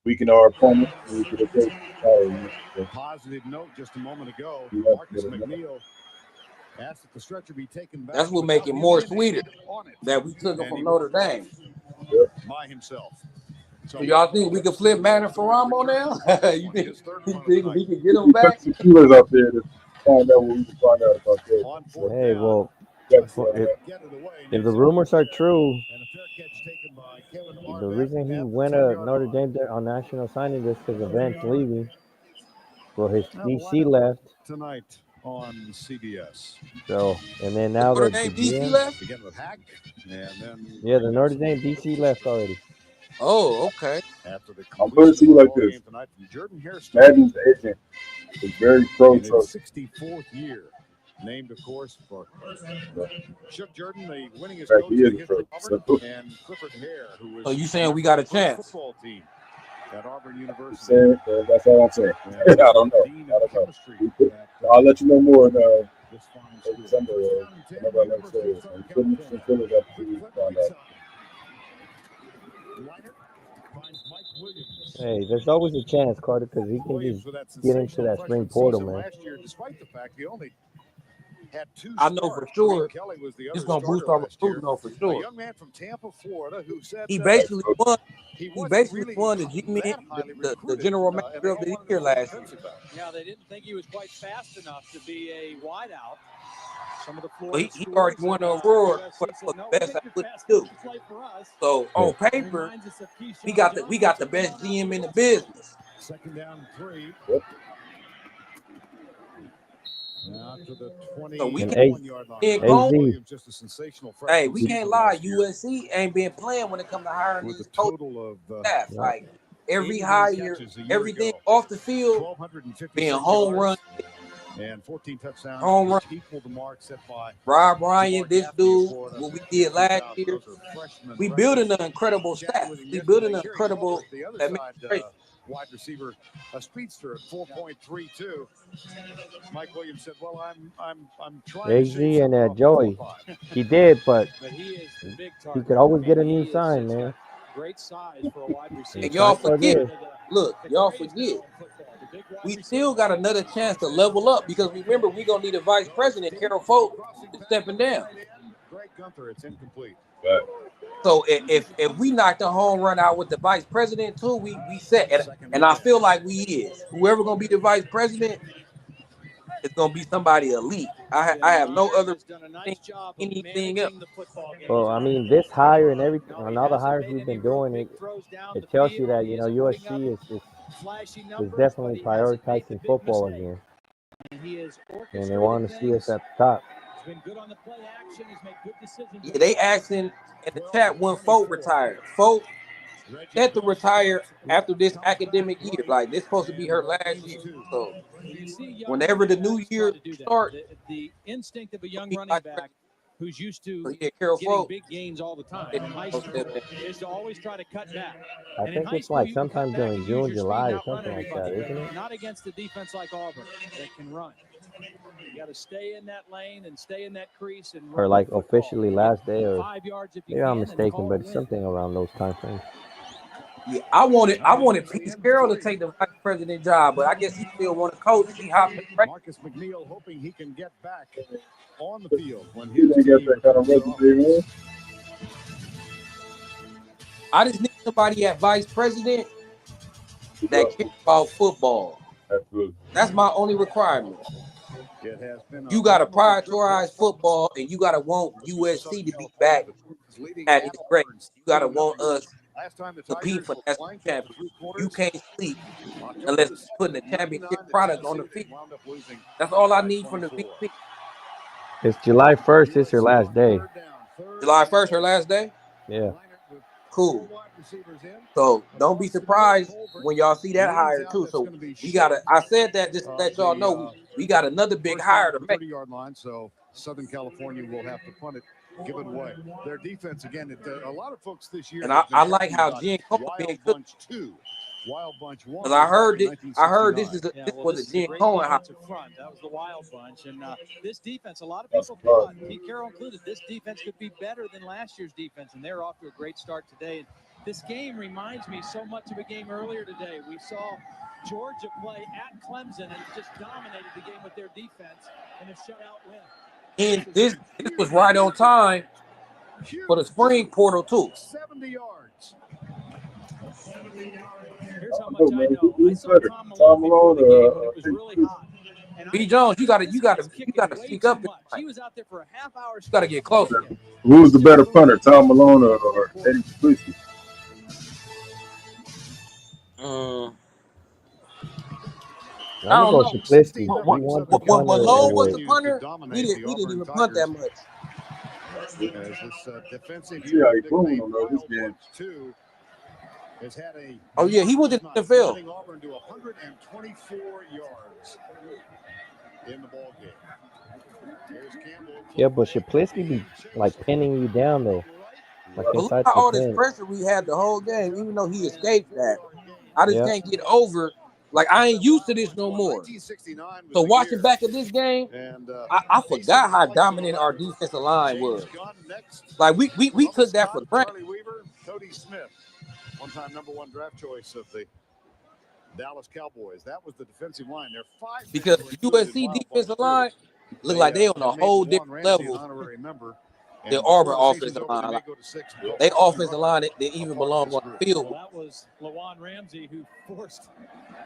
B: Weaken our opponent. We could have taken
E: Positive note just a moment ago.
B: Yeah,
E: Marcus
B: yeah.
E: McNeil asked that the stretcher be taken back.
N: That's what make it more sweeter that we took him from Notre Dame.
E: By himself.
N: So y'all think we can flip Manor for Rambo now? you think we can get him
B: Put
N: back?
B: some feelers out there to find out what we can find out about that.
D: Hey, well, if the rumors are true, the reason he went to Notre Dame on national signing is because of Vance leaving. Well, his DC left
E: tonight on CBS.
D: So, and then now
N: Notre
D: that
N: Dame DC left?
E: Begin with Hack, and then
D: yeah, the Notre Dame DC left already.
N: Oh, okay.
E: after the
B: I'm going to see you like this. Madden's agent is very pro-Trojan.
E: 64th year. Named, of course, for Shook Jordan, the winningest
B: Right,
E: coach
B: he
E: in
B: is
E: the
B: a
E: history
B: pro.
E: of Auburn, and Clifford Hare, who was
N: So you saying we got a chance?
E: football team at Auburn University.
B: Saying, that's all I'm saying. I don't know. I'll let you know more in December. Whenever I next say it. I'm putting some feelers up to you. Find out.
D: Hey, there's always a chance, Carter, because he can just get into that spring portal, man.
E: Last year, despite the fact he only had 2
N: I know
E: starts.
N: for sure
E: Kelly was the
N: it's
E: other
N: gonna boost
E: starter
N: our
E: last year.
N: recruiting, though, for
E: A
N: sure.
E: young man from Tampa, Florida, who said
N: He basically won.
E: he
N: He
E: wasn't
N: basically
E: really
N: won the G-Man,
E: that highly
N: the
E: recruited,
N: general
E: and
N: manager
E: they
N: of
E: all
N: the
E: wanted
N: year
E: to play
N: last year.
E: defensive back.
P: Yeah, they didn't think he was quite fast enough to be a wideout. Some of the
N: But
P: Florida
N: he already
P: schools
N: won the
P: and
N: award
P: USC
N: for
P: said,
N: the
P: no, we
N: best
P: think
N: at
P: you're
N: what
P: fast
N: he
P: enough
N: do.
P: to play for us.
N: So
D: Yeah.
N: on paper,
P: Reminds us of
N: we
P: Keyshawn
N: got the
P: Johnson.
N: best GM in the business.
E: 2nd down and 3. Now to the
N: So we
D: And
N: can't
E: 21-yard line.
N: Ben
E: Mike
N: Cone.
E: Williams, just a sensational freshman
N: Hey, we can't
E: season
N: lie.
E: last year
N: USC ain't been playing when it comes to hiring
E: with a
N: these coaching
E: total of
N: staff.
D: Yeah.
N: Like every
E: 81
N: hire,
E: catches a year
N: everything
E: ago,
N: off the field,
E: 1,256
N: being home run,
E: yards, and 14 touchdowns,
N: home run.
E: which equaled the mark set by
N: Rob
E: Jamar
N: Ryan, this
E: Gaffney of
N: dude,
E: Florida
N: what we
E: in
N: did last
E: 2000.
N: year.
E: Those are freshman
N: We
E: records.
N: building an incredible
E: Chatted
N: staff.
E: with him
N: We
E: yesterday.
N: building an
E: Kerry
N: incredible
E: Colbert, the other side
N: administration.
E: wide receiver, a speedster at 4.32. Mike Williams said, "Well, I'm trying to shake
D: AZ and
E: something off
D: Joey,
E: 4.5."
D: he did, but
P: But he is the big
D: he
P: target.
D: could always get a
P: I mean,
D: new sign,
P: he's
D: man.
P: got great size for a wide
D: And
P: receiver.
N: And y'all
D: signs are
N: forget,
D: there.
N: look, y'all forget, we still got another chance to level up because remember, we're going to need a vice president. Carol Folk is stepping down.
E: Greg Gunther, it's incomplete.
N: So if we knock the home run out with the vice president too, we set. And I feel like we is. Whoever going to be the vice president is going to be somebody elite. I have no other thing, anything else.
D: Well, I mean, this hire and everything, and all the hires we've been doing, it tells you that, USC is definitely prioritizing football again. And they want to see us at the top.
P: He's been good on the play action. He's made good decisions.
N: Yeah, they asking in the chat when Folk retired. Folk set to retire after this academic year. Like this supposed to be her last year. So whenever the new year start,
P: the instinct of a young running back who's used to
N: Carol
P: getting
N: Folk,
P: big gains all the time in high school is to always try to cut back.
D: I
P: And in
D: think
P: high
D: it's
P: school,
D: like
P: you can cut
D: sometime
P: back
D: during
P: and use
D: June,
P: your speed
D: July,
P: and
D: or
P: outrun
D: something like
P: everybody.
D: that, isn't it?
P: Not against a defense like Auburn that can run. You got to stay in that lane and stay in that crease and
D: Or
P: run
D: like
P: the football.
D: officially last day, or
P: 5 yards if you
D: maybe I'm
P: can, and
D: mistaken,
P: call
D: but
P: it
D: it's
P: win.
D: something around those time frames.
N: yeah, I wanted Pete Carrol to take the vice president job, but I guess he still want to coach. He hopped right.
E: Marcus McNeil hoping he can get back on the field when
B: You
E: his
B: ain't got
E: team
B: that kind of
E: returns to
B: resume,
E: Auburn.
B: man.
N: I just need somebody at vice president that cares about football.
B: Absolutely.
N: That's my only requirement.
E: It has been
N: You
E: a
N: got to
E: memorable trip
N: prioritize football, and you got to want USC to be back
E: leading
N: at
E: at
N: its great.
E: Auburn.
N: You got to want us
E: Last time the
N: to compete
E: Tigers
N: for
E: were
N: national
E: flying through the
N: championship.
E: three
N: You
E: quarters.
N: can't sleep
E: October
N: unless
E: the
N: you're putting a
E: 7th, 99
N: championship
E: to
N: product on the
E: Tennessee.
N: field.
E: They wound up losing
N: That's all I
E: by
N: need from the
E: 24.
N: VP.
D: It's July 1st. It's her last day.
N: July 1st, her last day?
D: Yeah.
N: Cool. So don't be surprised when y'all see that hire too. So we gotta. I said that just to let y'all know we got another big hire to make.
E: 30-yard line, so Southern California will have to punt it, give it away. Their defense again. A lot of folks this year.
N: And
E: have been
N: I like
E: talking
N: how
E: about
N: Jen Cohen
E: Wild
N: being cooked.
E: Bunch 2, Wild Bunch 1.
N: Because I heard
E: back
N: this.
E: in
N: I heard this
E: 1969.
N: this was
P: this
N: a
P: is a
N: Jen
P: great
N: Cohen hire.
P: defensive front. That was the Wild Bunch. And this defense, a lot of people thought, Pete Carrol included, this defense could be better than last year's defense. And they're off to a great start today. And this game reminds me so much of a game earlier today. We saw Georgia play at Clemson and just dominated the game with their defense in a shutout win.
N: And this was right on time for the spring portal too.
E: 70 yards.
P: Here's how much I know. I
B: Who's
P: saw
B: better?
P: Tom
B: Tom
P: Malone before the game when
B: Malone,
P: it was really hot. And
N: B. Jones, you gotta speak up.
P: He was out there for a half hour.
N: You gotta get closer.
B: Who's the better punter, Tom Malone or Eddie Splicey?
N: I don't know.
D: Simplicity.
N: When Malone was the punter, we didn't even punt that much.
E: As this defensive
B: See how he
E: unit
B: moving
E: nicknamed
B: on this
E: Wild
B: game.
E: Bunch 2 has had a
N: Oh yeah, he was in the NFL.
E: leading Auburn to 124 yards in the ball game. Here's Campbell.
D: Yeah, but Shaplisky be like pinning you down though, like
N: But look
D: inside
N: at all
D: the
N: this
D: 10.
N: pressure we had the whole game, even though he escaped that. I just
D: Yeah.
N: can't get over. Like I ain't used to this no more. So watching back at this game, I forgot how dominant our defensive line was. Like we took that for granted.
E: Charlie Weaver, Cody Smith, one-time #1 draft choice of the Dallas Cowboys. That was the defensive line. They're 5
N: Because the USC defensive line, Look like they on a whole different level. The Auburn offensive line. Like, they offensive line that even belong on the field.
P: Well, that was Lawan Ramsey who forced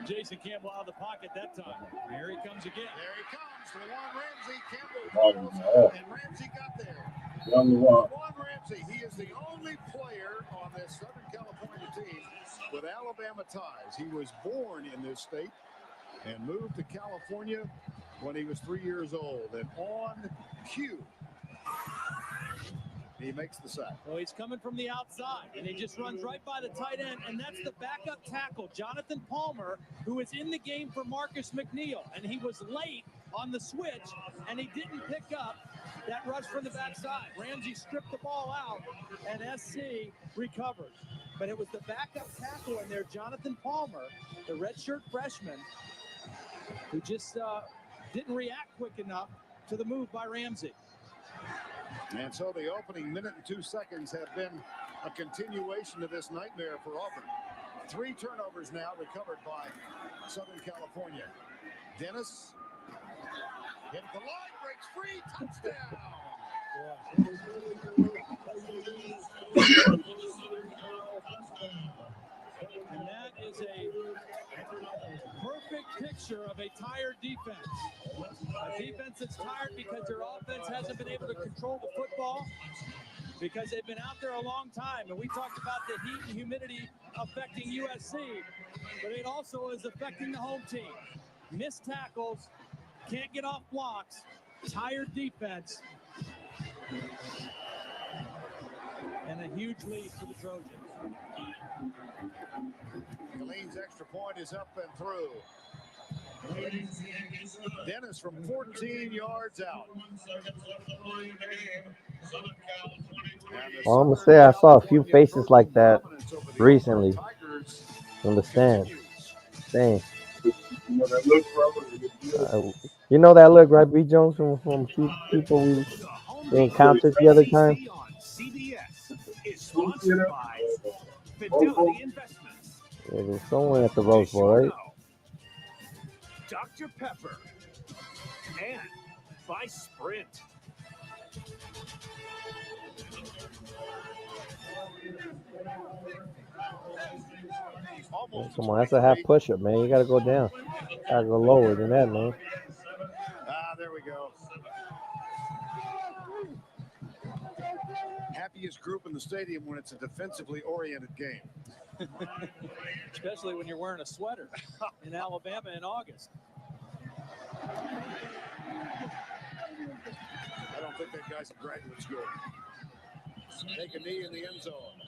P: Jason Campbell out of the pocket that time. Here he comes again.
E: There he comes. Lawan Ramsey. Campbell and Ramsey got there. Lawan Ramsey, he is the only player on this Southern California team with Alabama ties. He was born in this state and moved to California when he was 3 years old. And on cue, he makes the sack.
P: Well, he's coming from the outside, and he just runs right by the tight end, and that's the backup tackle, Jonathan Palmer, who is in the game for Marcus McNeil, and he was late on the switch, and he didn't pick up that rush from the backside. Ramsey stripped the ball out, and SC recovered. But it was the backup tackle in there, Jonathan Palmer, the redshirt freshman, who just didn't react quick enough to the move by Ramsey.
E: And so the opening minute and 2 seconds have been a continuation of this nightmare for Auburn. 3 turnovers now recovered by Southern California. Dennis hit the line, breaks free, touchdown.
P: And that is a perfect picture of a tired defense. A defense that's tired because their offense hasn't been able to control the football, because they've been out there a long time. And we talked about the heat and humidity affecting USC, but it also is affecting the home team. Missed tackles, can't get off blocks, tired defense, and a huge lead for the Trojans.
E: Khalil's extra point is up and through. Dennis from 14 yards out.
D: Well, I'm gonna say I saw a few faces like that recently in the stands. Dang. You know that look, right, B. Jones, from people we encountered the other time? Yeah, there's someone at the Rose Bowl, right?
G: Dr. Pepper and by Sprint.
D: Come on, that's a half push-up, man. You gotta go down. Gotta go lower than that, man.
E: There we go. Happiest group in the stadium when it's a defensively oriented game.
P: Especially when you're wearing a sweater in Alabama in August.
E: I don't think that guy's in graduate school. Take a knee in the end zone.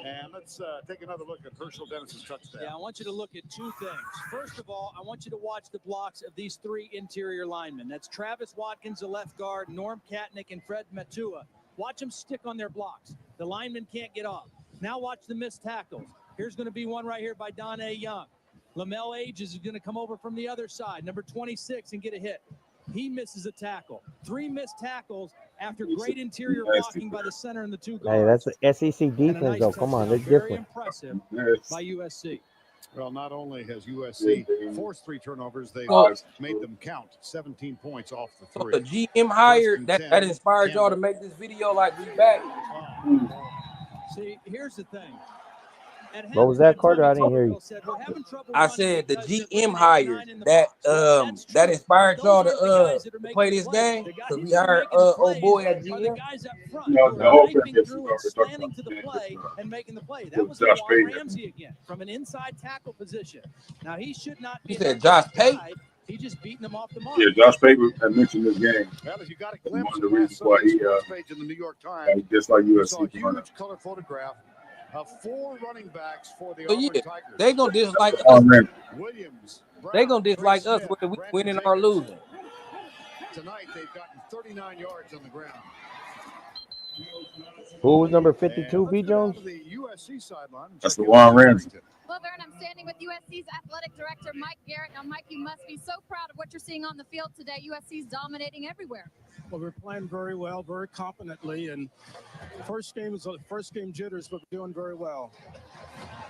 E: And let's take another look at Herschel Dennis's touchdown.
P: Yeah, I want you to look at 2 things. First of all, I want you to watch the blocks of these 3 interior linemen. That's Travis Watkins, the left guard, Norm Katnick, and Fred Matua. Watch them stick on their blocks. The linemen can't get off. Now watch the missed tackles. Here's going to be one right here by Don A. Young. Lamel Ages is going to come over from the other side, number 26, and get a hit. He misses a tackle. 3 missed tackles after great interior blocking by the center and the 2 guards.
D: Hey, that's the SEC defense, though. Come on, they're different.
P: Impressive by USC.
E: Well, not only has USC forced 3 turnovers, they've made them count. 17 points off the 3.
N: The GM hired that inspired y'all to make this video like we back.
P: See, here's the thing.
D: What was that, Carter? I didn't hear you.
N: I said the GM hired that inspired y'all to play this game, because we hired old boy at GM.
P: Standing to the play and making the play. That was Lawan Ramsey again from an inside tackle position. Now he should not be.
N: You said Josh Pate?
P: He just beating him off the mark.
B: Yeah, Josh Pate had mentioned this game.
E: Well, if you got a glimpse
B: one of the reasons why he
E: page in the New York Times,
B: just like USC,
E: saw a huge color photograph of 4 running backs for the
N: So
E: Auburn
N: yeah,
E: Tigers.
N: they gonna dislike us.
E: Williams, Brown,
N: They gonna dislike us
E: Smith,
N: whether we
E: Brandon
N: winning or
E: Jacobs.
N: losing.
E: Tonight they've gotten 39 yards on the ground.
D: Who was number 52, B. Jones?
E: The USC sideline.
B: That's Lawan Ramsey.
H: Well, Vern, I'm standing with USC's athletic director, Mike Garrett. Now, Mike, you must be so proud of what you're seeing on the field today. USC's dominating everywhere.
I: Well, we're playing very well, very competently, and first game jitters, but we're doing very well.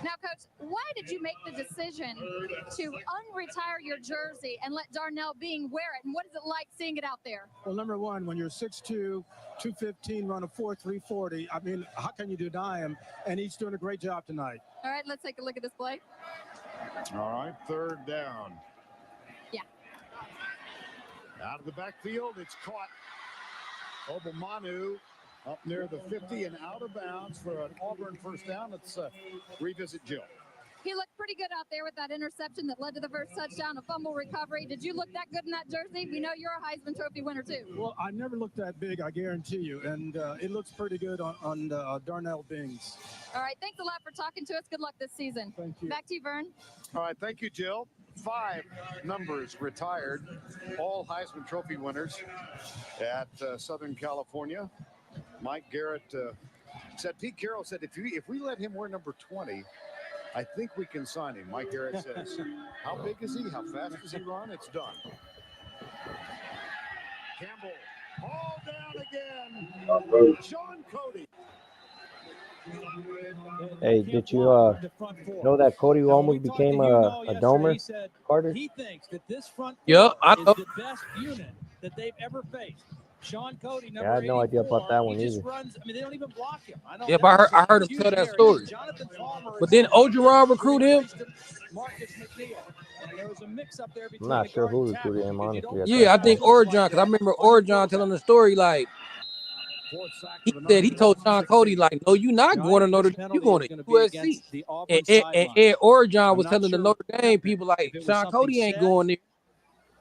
H: Now, Coach, why did you make the decision to unretire your jersey and let Darnell Bing wear it? And what is it like seeing it out there?
I: Well, number one, when you're 6'2", 215, run a 4.340, I mean, how can you deny him? And he's doing a great job tonight.
H: All right, let's take a look at this play.
E: All right, third down.
H: Yeah.
E: Out of the backfield, it's caught. Obamanu up near the 50 and out of bounds for an Auburn first down. Let's revisit Jill.
H: He looked pretty good out there with that interception that led to the first touchdown, a fumble recovery. Did you look that good in that jersey? We know you're a Heisman Trophy winner, too.
I: Well, I never looked that big, I guarantee you, and it looks pretty good on Darnell Bing's.
H: All right, thanks a lot for talking to us. Good luck this season.
I: Thank you.
H: Back to you, Vern.
E: All right, thank you, Jill. 5 numbers retired, all Heisman Trophy winners at Southern California. Mike Garrett said, Pete Carrol said, if we let him wear number 20, I think we can sign him. Mike Garrett says, how big is he? How fast does he run? It's done. Campbell, all down again. Sean Cody.
D: Hey, did you know that Cody almost became a domer, Carter?
F: He thinks that this front
N: Yep, I
F: is
N: know.
F: the best unit that they've ever faced. Sean Cody, number
D: Yeah, I had no idea about that one
F: he just
D: either.
F: runs. I mean, they don't even block him. I know.
N: Yeah, but I heard him tell that story. But then Ogeron recruit him.
F: Marcus McNeil. And there was a mix up there
D: I'm
F: between
D: not
F: the
D: sure
F: guard
D: who
F: and
D: recruited him,
F: tackle.
D: honestly.
N: Yeah, I think Oregon, because I remember Oregon telling the story like he said he told Sean Cody like, no, you're not going to Notre Dame, you're going to USC. And Oregon was telling the Notre Dame people like Sean Cody ain't going there.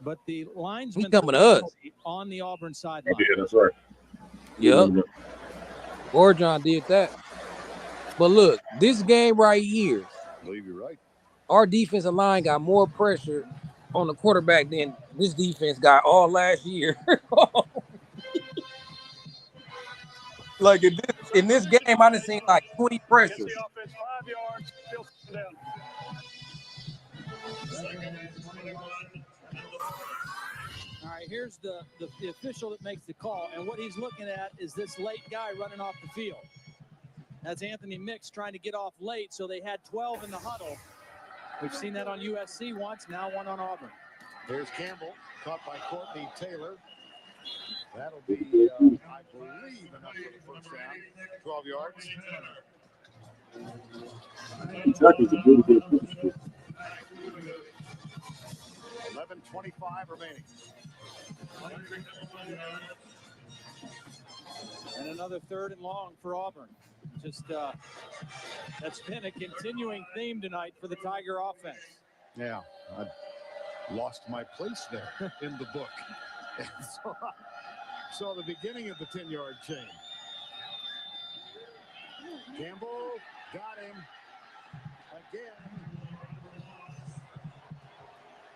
F: But the linesman
N: He coming to us.
F: on the Auburn sideline.
B: Yeah, that's right.
N: Yep. Oregon did that. But look, this game right here,
E: I believe you're right.
N: our defensive line got more pressure on the quarterback than this defense got all last year. Like in this game, I done seen like 20 pressures.
F: All right, here's the official that makes the call, and what he's looking at is this late guy running off the field. That's Anthony Mix trying to get off late, so they had 12 in the huddle. We've seen that on USC once, now one on Auburn.
E: There's Campbell, caught by Courtney Taylor. That'll be, I believe, enough for the first down. 12 yards.
B: Kentucky's a really good football.
E: 11:25 remaining.
F: And another 3rd and long for Auburn. Just that's been a continuing theme tonight for the Tiger offense.
E: Yeah, I lost my place there in the book. And so I saw the beginning of the 10-yard chain. Campbell got him again.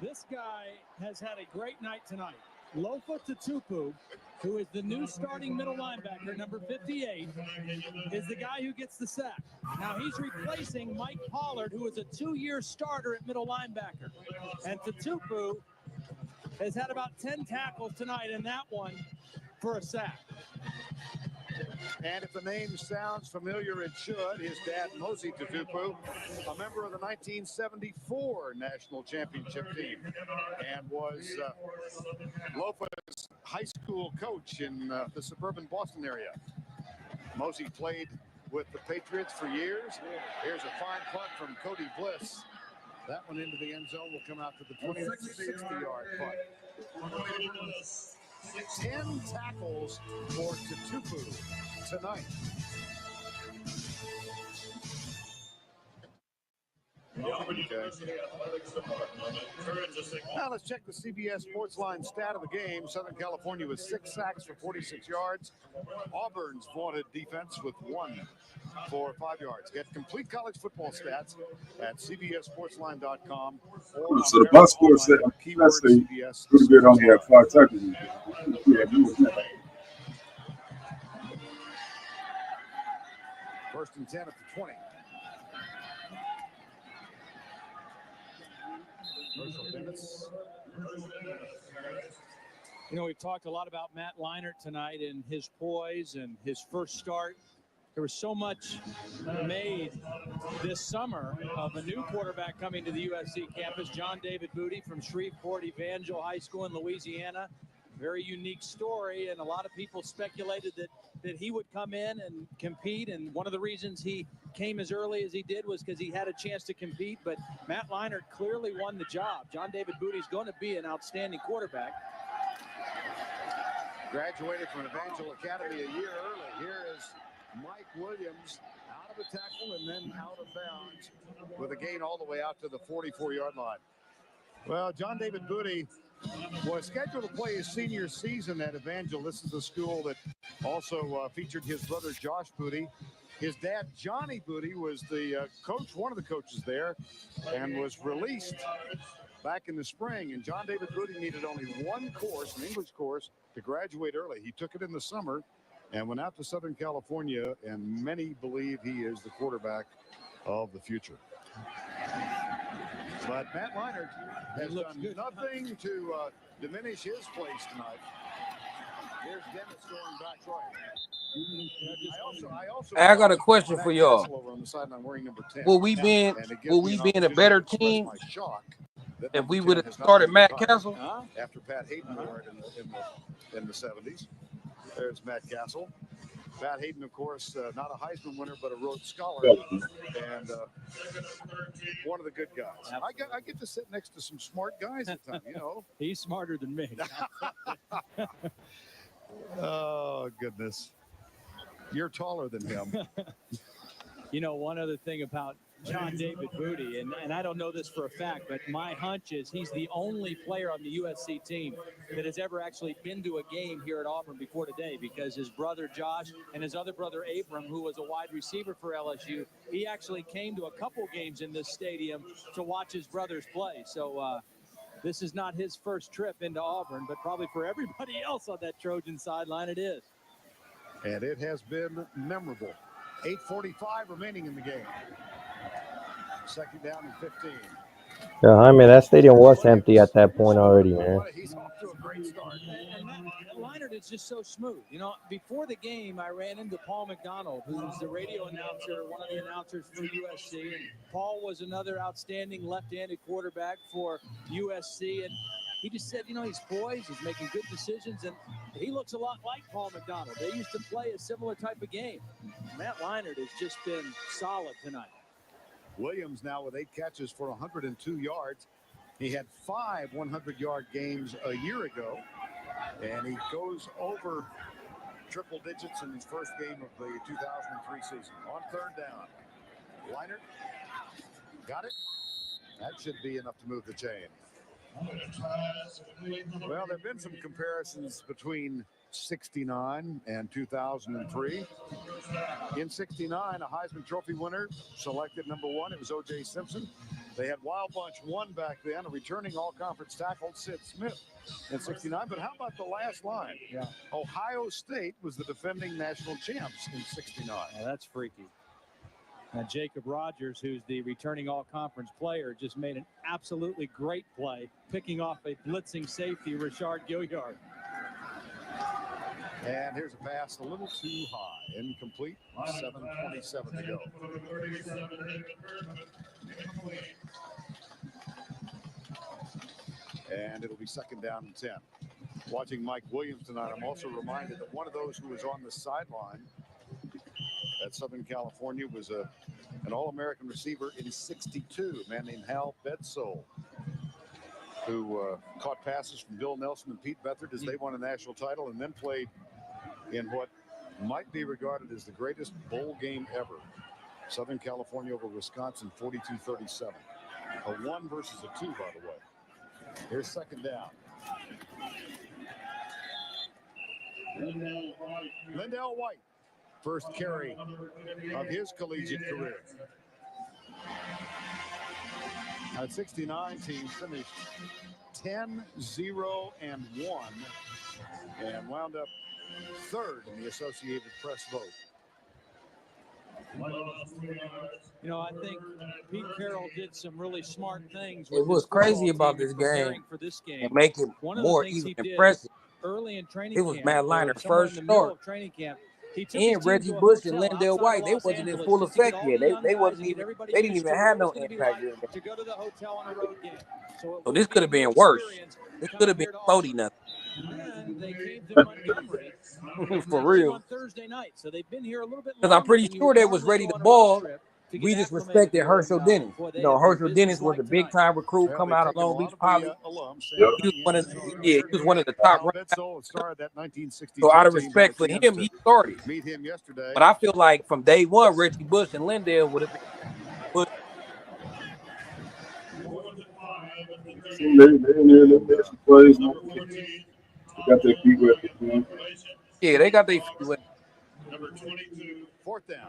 F: This guy has had a great night tonight. Lofa Tatupu, who is the new starting middle linebacker, number 58, is the guy who gets the sack. Now he's replacing Mike Pollard, who is a 2-year starter at middle linebacker. And Tatupu has had about 10 tackles tonight, and that one for a sack.
E: And if the name sounds familiar, it should. His dad, Mosey Tatupu, a member of the 1974 national championship team, and was Lofa's high school coach in the suburban Boston area. Mosey played with the Patriots for years. Here's a fine punt from Cody Bliss. That one into the end zone will come out to the 60-yard punt. 10 tackles for Tatupu tonight. Now let's check the CBS Sports Line stat of the game. Southern California with 6 sacks for 46 yards. Auburn's vaunted defense with 1 for 5 yards. Get complete college football stats at cbssportsline.com.
B: So the box score said, let's say, pretty good, only had 5 tackles.
E: First and 10 at the 20. Herschel Dennis.
P: You know, we've talked a lot about Matt Leinart tonight and his poise and his first start. There was so much made this summer of a new quarterback coming to the USC campus, John David Booty from Shreveport Evangel High School in Louisiana. Very unique story, and a lot of people speculated that he would come in and compete, and one of the reasons he came as early as he did was because he had a chance to compete, but Matt Leinart clearly won the job. John David Booty's going to be an outstanding quarterback.
E: Graduated from Evangel Academy a year early. Here is Mike Williams out of the tackle and then out of bounds with a gain all the way out to the 44-yard line. Well, John David Booty was scheduled to play his senior season at Evangel. This is a school that also featured his brother Josh Booty. His dad, Johnny Booty, was the coach, one of the coaches there, and was released back in the spring. And John David Booty needed only one course, an English course, to graduate early. He took it in the summer and went out to Southern California, and many believe he is the quarterback of the future. But Matt Leinart has done nothing to diminish his place tonight. Here's Dennis going back right.
N: I got a question for y'all.
E: On the sideline wearing number 10.
N: Will we be in a better team if we would have started Matt Castle?
E: After Pat Hayden in the 70s. There's Matt Castle. Pat Hayden, of course, not a Heisman winner, but a Rhodes Scholar, and one of the good guys. I get to sit next to some smart guys at times, you know.
P: He's smarter than me.
E: Oh, goodness. You're taller than him.
P: You know, one other thing about John David Booty, and I don't know this for a fact, but my hunch is he's the only player on the USC team that has ever actually been to a game here at Auburn before today, because his brother Josh and his other brother Abram, who was a wide receiver for LSU, he actually came to a couple games in this stadium to watch his brothers play. So this is not his first trip into Auburn, but probably for everybody else on that Trojan sideline, it is.
E: And it has been memorable. 8:45 remaining in the game. Second down and 15.
D: Yeah, I mean, that stadium was empty at that point already, man.
E: He's off to a great start.
P: And Leinart is just so smooth. You know, before the game, I ran into Paul McDonald, who's the radio announcer, one of the announcers for USC. And Paul was another outstanding left-handed quarterback for USC. And he just said, you know, he's poised, he's making good decisions, and he looks a lot like Paul McDonald. They used to play a similar type of game. Matt Leinart has just been solid tonight.
E: Williams now with 8 catches for 102 yards. He had 5 100-yard games a year ago, and he goes over triple digits in his first game of the 2003 season. On third down, Leinart got it. That should be enough to move the chain. Well, there have been some comparisons between 69 and 2003. In 69, a Heisman Trophy winner selected number 1. It was O.J. Simpson. They had Wild Bunch 1 back then, a returning all-conference tackle, Sid Smith, in 69. But how about the last line?
P: Yeah.
E: Ohio State was the defending national champs in 69.
P: Well, that's freaky. And Jacob Rogers, who's the returning all-conference player, just made an absolutely great play, picking off a blitzing safety, Rashard Gilliard.
E: And here's a pass a little too high, incomplete, 7:27 to go. And it'll be second down and 10. Watching Mike Williams tonight, I'm also reminded that one of those who was on the sideline at Southern California was an All-American receiver in 62, a man named Hal Bedsole, who caught passes from Bill Nelson and Pete Bethard as they won a national title, and then played in what might be regarded as the greatest bowl game ever. Southern California over Wisconsin, 42-37. A 1 versus a 2, by the way. Here's second down. Lindell White, first carry of his collegiate career. At 69, team finished 10-0-1 and wound up third in the Associated Press vote.
P: You know, I think Pete Carrol did some really smart things.
N: It was crazy about this game
P: for this game.
N: and make it more even impressive.
P: early in training
N: It was
P: camp.
N: Matt
P: or
N: Liner's
P: somewhere
N: first
P: in the middle
N: start.
P: of training camp. He took his
N: And
P: team
N: Reggie
P: to a
N: Bush and
P: hotel
N: Lindell
P: outside
N: White,
P: of
N: they
P: Los
N: wasn't in
P: Angeles
N: full
P: just to get
N: effect
P: all
N: yet.
P: the young
N: They
P: guys
N: wasn't
P: and get
N: even.
P: everybody
N: They didn't
P: used
N: even
P: to
N: have
P: what
N: no
P: it's going to be
N: impact
P: like
N: during that.
P: to go to the hotel on a road game. So
N: So
P: it
N: this
P: will
N: could
P: be
N: have
P: a new
N: been worse.
P: experience
N: This could
P: coming
N: have been
P: here to
N: 40
P: Auburn.
N: nothing.
P: And they came to Montgomery.
N: For
P: They came
N: real.
P: on Thursday night, so they've been here a little bit
N: Because I'm
P: longer
N: pretty
P: than you
N: sure
P: would
N: they was
P: normally
N: ready
P: go
N: to
P: on a road
N: ball.
P: trip to
N: We
P: get
N: just
P: acclimated
N: respected
P: here.
N: Herschel
P: And,
N: Dennis.
P: boy, they
N: You know,
P: have been
N: Herschel Dennis
P: business
N: was a
P: like
N: big
P: tonight.
N: time recruit
K: Well,
N: coming
K: they've
N: out of
K: taken a
N: Long
K: lot
N: Beach
K: of
N: Poly.
K: the alums. Sam
B: Yep.
N: He was one of
K: Cunningham,
N: he was one of the top
K: Al
N: ranked.
K: Bitzel started that 1962
N: So out of
K: team. Had a
N: respect for
K: chance
N: him,
K: to
N: he started.
K: meet him yesterday.
N: But I feel like from day one, Reggie Bush and Lindell would have been. But
B: See, they in there, they made some plays. Man. They got their feet wet. Man.
N: yeah, they got their feet wet.
E: Fourth down.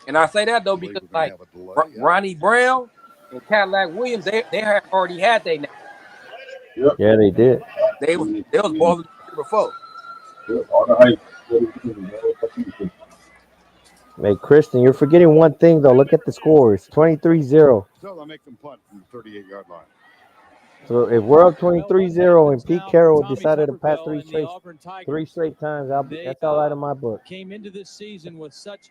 N: And I say that though
K: I believe
N: because
K: we're going
N: like
K: to have a delay. Yeah.
N: Ronnie Brown and Cadillac Williams, they had already had their name.
B: Yep.
D: Yeah, they did.
N: They was balling the year before.
B: Yep. All the hype.
D: Hey, Kristen, you're forgetting one thing, though. Look at the scores. 23-0.
K: Still, they'll make them punt from the 38-yard line.
D: So if we're up 23-0 and Pete Carrol decided to pass three straight times, that's all right in my book.
P: Came into this season with such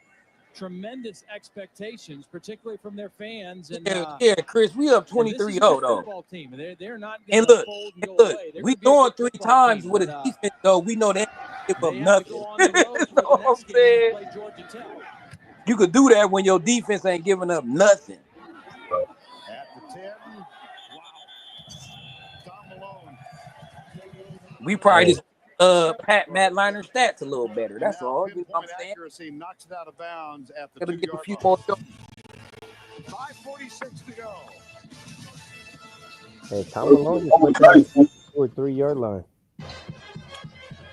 P: tremendous expectations, particularly from their fans. And
N: Yeah, Chris, we up 23-0 though.
P: Football team. They're not
N: And
P: going to
N: look,
P: fold and go
N: look,
P: away. They're
N: we
P: gonna be a
N: throwing
P: good
N: 3
P: football
N: times
P: team,
N: with a
P: but,
N: defense though. We know they ain't give up
P: they have to
N: nothing.
P: go on the road
N: You
P: for
N: know
P: the
N: what I'm
P: next game and
N: saying?
P: play Georgia Tech.
N: You could do that when your defense ain't giving up nothing.
K: At the 10. Wow. Tom Malone.
N: We probably just pat Matt Liner's stats a little better. That's all. You know what I'm saying?
K: Accuracy knocks it out of bounds at the
N: Gotta give a
K: 2-yard
N: few
K: line.
N: more.
K: 5:46 to go.
D: Hey, Tom Malone just went down to a 3-yard line.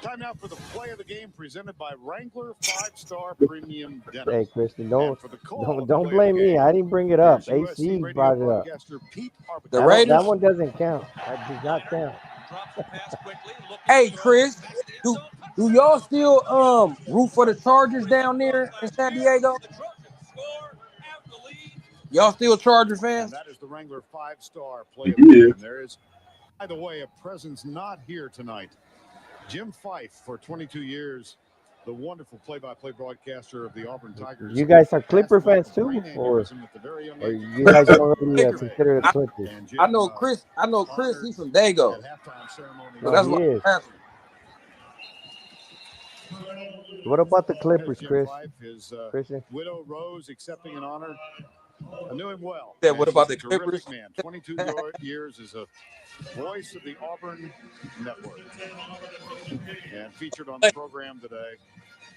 K: Time now for the play of the game presented by Wrangler 5-Star Premium Denim.
D: Hey, Kristen, don't
K: play
D: blame
K: of the
D: me.
K: game,
D: I didn't bring it up.
K: here's USC
D: AC
K: radio
D: brought it up.
K: broadcaster Pete
N: The
K: Carrol.
N: Raiders?
D: That one doesn't count. That does not count.
N: Hey, Chris, do y'all still root for the Chargers down there in San Diego? Y'all still Charger fans?
K: And that is the Wrangler 5-Star play of the game. There is, by the way, a presence not here tonight. Jim Fife, for 22 years, the wonderful play-by-play broadcaster of the Auburn Tigers.
D: You guys are Clipper fans too, or you guys don't really consider the Clippers?
N: I know Chris. He's from Dago. So that's
D: he
N: what
D: is.
N: I'm asking.
D: What about the Clippers,
K: Jim
D: Chris?
K: Fife, his
D: Christian?
K: widow Rose accepting an honor. I knew him well.
N: Yeah, what
K: And
N: about
K: he's
N: the
K: a terrific
N: Clippers?
K: man. 22 years as a voice of the Auburn Network. And featured on the program today,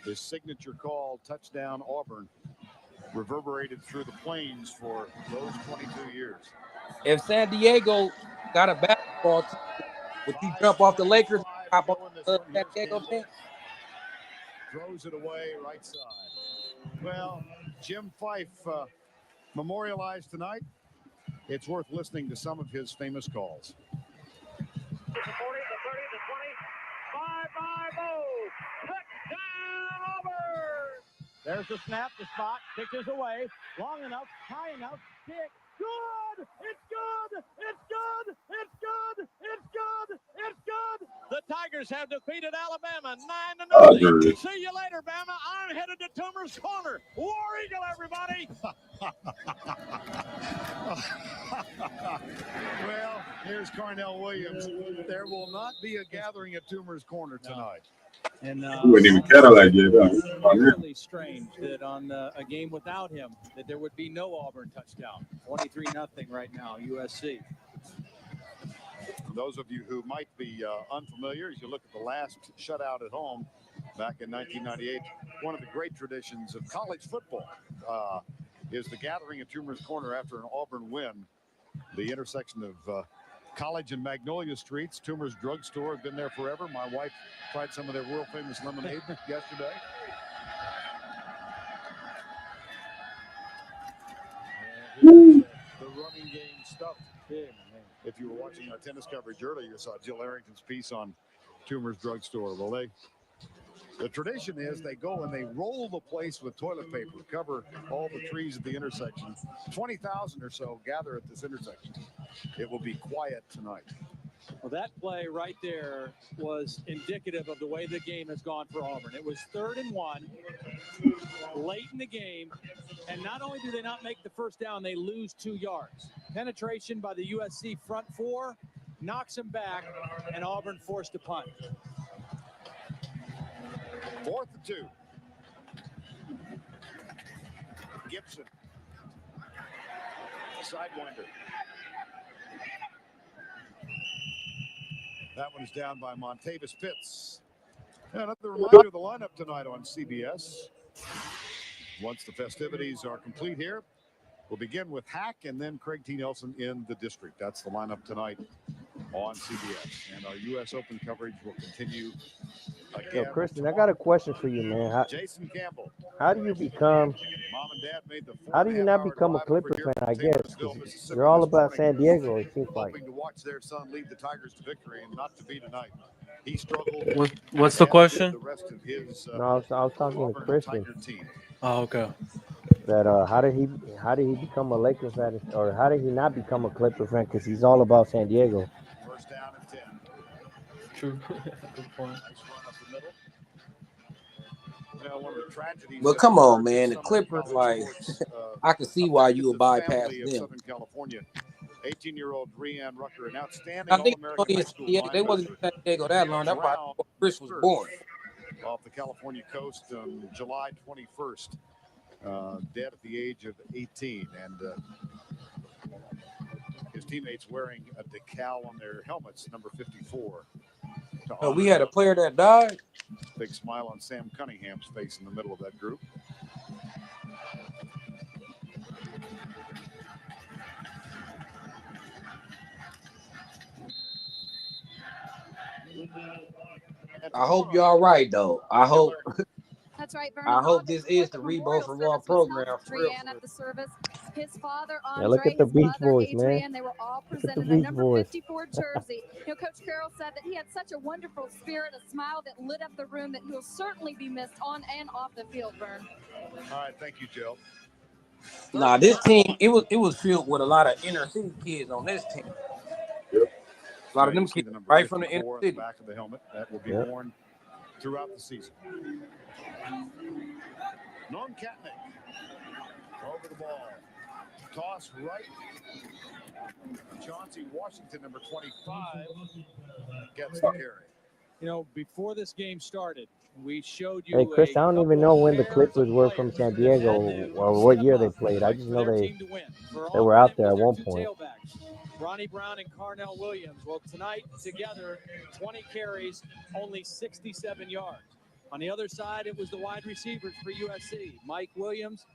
K: his signature call, Touchdown Auburn, reverberated through the plains for those 22 years.
N: If San Diego got a basketball team, would you jump off the Lakers and hop on the San Diego team?
K: Throws it away right side. Well, Jim Fife memorialized tonight. It's worth listening to some of his famous calls.
Q: The 40, the 30, the 20. Bye-bye, touchdown, Auburn!
F: There's the snap, the spot, pitches away, long enough, high enough, kick, good! It's good! It's good! It's good! It's good! It's good! The Tigers have defeated Alabama 9-0. See you later, Bama. I'm headed to Toomer's Corner. War Eagle, everybody!
K: Well, here's Carnell Williams. There will not be a gathering at Toomer's Corner tonight.
P: And
B: He wasn't even Cadillac yet.
P: really strange that on a game without him, that there would be no Auburn touchdown. 23-0 right now, USC.
K: For those of you who might be unfamiliar, as you look at the last shutout at home back in 1998, one of the great traditions of college football is the gathering at Toomer's Corner after an Auburn win. The intersection of College and Magnolia Streets, Toomer's Drugstore, have been there forever. My wife tried some of their world-famous lemonade yesterday. And the running game stuff. If you were watching our tennis coverage earlier, you saw Jill Arrington's piece on Toomer's Drugstore. Well,
E: The tradition is they go and they roll the place with toilet paper, cover all the trees at the intersection. 20,000 or so gather at this intersection. It will be quiet tonight.
P: Well, that play right there was indicative of the way the game has gone for Auburn. It was 3rd and 1 late in the game, and not only do they not make the first down, they lose 2 yards. Penetration by the USC front 4 knocks them back, and Auburn forced a punt.
E: 4th and 2. Gibson. Sidewinder. That one is down by Montavis Pitts. Another reminder of the lineup tonight on CBS. Once the festivities are complete here, we'll begin with Hack and then Craig T. Nelson in the district. That's the lineup tonight on CBS. And our U.S. Open coverage will continue again.
D: Yo, Kristen, I got a question for you, man.
E: Jason Campbell.
D: How do you become?
E: Mom and Dad made the
D: How do you not become a Clipper fan? I guess 'cause you're all about San Diego. It seems like.
E: Hoping to watch their son lead the Tigers to victory and not to be tonight. He struggled.
C: What's the question?
E: The rest of his,
D: No, I was talking to Christian.
C: Oh, okay.
D: That how did he become a Lakers fan, or how did he not become a Clipper fan? Because he's all about San Diego.
E: First down and 10.
C: True. Good point.
E: Nice run up the middle. You know, one of the tragedies.
N: Well, come on, man. The Clippers, like, I can see why you would bypass them.
E: Southern California. 18-year-old Breanne Rucker, an outstanding
N: I think
E: All-American high school
N: they wasn't in San Diego that long. That's why Chris was born.
E: Off the California coast on July 21st, dead at the age of 18, and his teammates wearing a decal on their helmets, number 54.
N: Oh, we had a player that died.
E: Big smile on Sam Cunningham's face in the middle of that group.
N: I hope you're all right, though. I hope.
H: That's right,
N: Vernon. I hope this is the Rebo for Raw program. For real.
H: At the service, his father, Andre,
D: yeah, look at the Beach Boys,
H: Adrian,
D: man.
H: They were all
D: Look
H: presented a number 54 jersey. Coach Carrol said that he had such a wonderful spirit, a smile that lit up the room, that he'll certainly be missed on and off the field, Vern.
E: All right, thank you, Joe.
N: Nah, this team, it was filled with a lot of inner city kids on this team.
E: Yep.
N: A lot of them kids right from the inner city.
E: The back of the helmet that will be worn throughout the season. Norm Katnick over the ball. Toss right. Chauncey Washington, number 25, gets the carry.
P: You know, before this game started, we showed you.
D: Hey, Chris, I don't even know when the Clippers were from San Diego or what year they played. I just know they were out there at one point.
P: Ronnie Brown and Carnell Williams. Well, tonight together, 20 carries, only 67 yards. On the other side, it was the wide receivers for USC, Mike Williams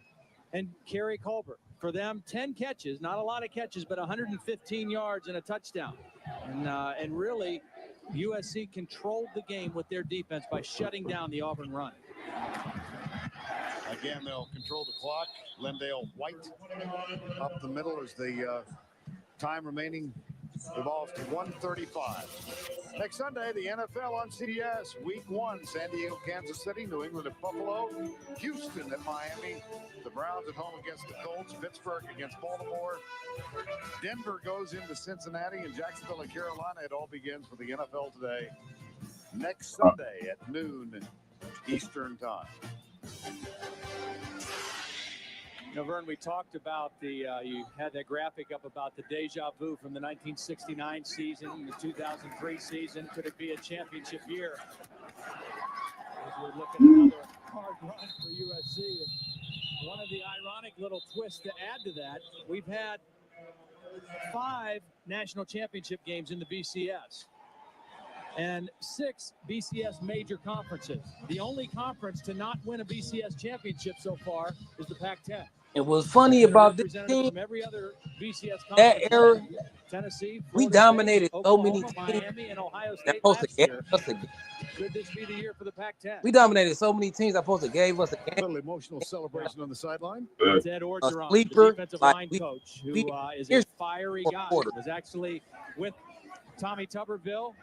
P: and Kerry Colbert. For them, 10 catches, not a lot of catches, but 115 yards and a touchdown. And really, USC controlled the game with their defense by shutting down the Auburn run.
E: Again, they'll control the clock. Lendale White up the middle as the time remaining evolves to 1:35. Next Sunday, the NFL on CBS. Week 1, San Diego, Kansas City, New England at Buffalo, Houston at Miami, the Browns at home against the Colts, Pittsburgh against Baltimore, Denver goes into Cincinnati, and Jacksonville and Carolina. It all begins with the NFL today. Next Sunday at noon Eastern time.
P: You know, Vern, we talked about you had that graphic up about the deja vu from the 1969 season, the 2003 season. Could it be a championship year? As we're looking at another hard run for USC. And one of the ironic little twists to add to that, we've had 5 national championship games in the BCS. And 6 BCS major conferences. The only conference to not win a BCS championship so far is the Pac-10.
N: And what's funny about this team,
P: from every other BCS
N: that era,
P: Tennessee,
N: we dominated so many teams
P: Miami, and Ohio State
N: that supposed to give us a game.
P: Could this be the year for the Pac-10?
N: We dominated so many teams that supposed to gave us a game.
E: A little emotional celebration on the sideline.
P: Ted Orgeron,
N: sleeper,
P: the defensive line coach, who is a
N: here's
P: fiery guy.
N: quarter.
P: Was actually with Tommy Tuberville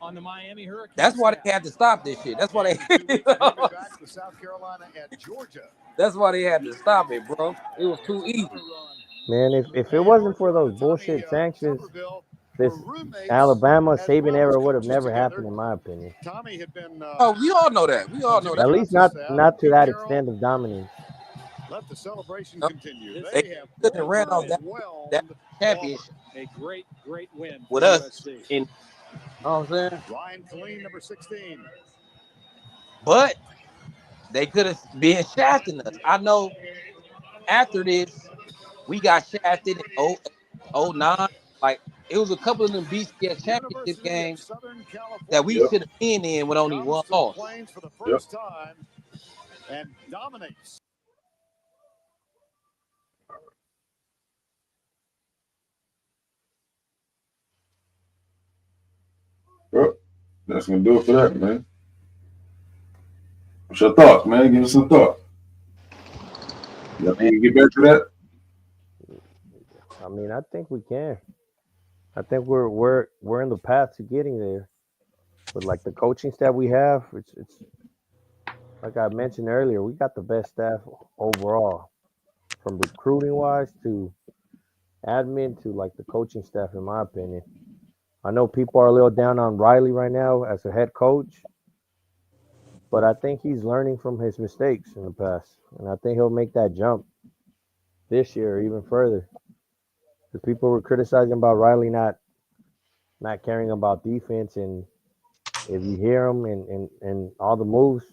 P: on the Miami Hurricanes.
N: That's why they had to stop this shit. That's why they.
E: Back to South Carolina and Georgia.
N: That's why they had to stop it, bro. It was too easy.
D: Man, if it wasn't for those bullshit sanctions, this Alabama Saban era would have never happened, in my opinion.
E: Tommy had been.
N: Oh, we all know that. We all know that.
D: At least not to that extent of dominance.
E: Let the celebration continue.
N: They couldn't ran off that championship.
P: A great win
N: with us. You know what I'm saying?
E: Ryan Killeen, number 16.
N: But they could have been shafting us. I know after this, we got shafted in 09. Like, it was a couple of them BCS championship games that we should have been in with only one loss.
E: For the first time and dominates.
B: Well, that's gonna do it for that, man. What's your thoughts, man? Give us some thought. You think we can get back to that?
D: I mean, I think we can. I think we're in the path to getting there. But like the coaching staff we have, it's like I mentioned earlier, we got the best staff overall, from recruiting wise to admin to like the coaching staff, in my opinion. I know people are a little down on Riley right now as a head coach, but I think he's learning from his mistakes in the past, and I think he'll make that jump this year even further. The people were criticizing about Riley not caring about defense, and if you hear him and all the moves,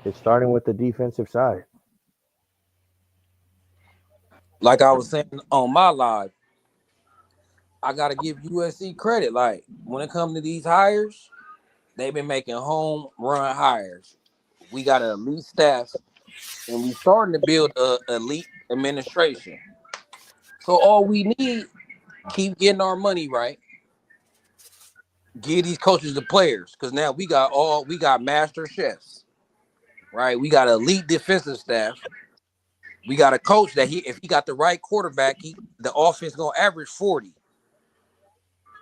D: it's starting with the defensive side.
N: Like I was saying on my live, I got to give USC credit. Like, when it comes to these hires, they've been making home run hires. We got an elite staff, and we're starting to build an elite administration. So all we need, keep getting our money right. Give these coaches the players, because now we got master chefs, right? We got elite defensive staff. We got a coach that if he got the right quarterback, the offense gonna average 40.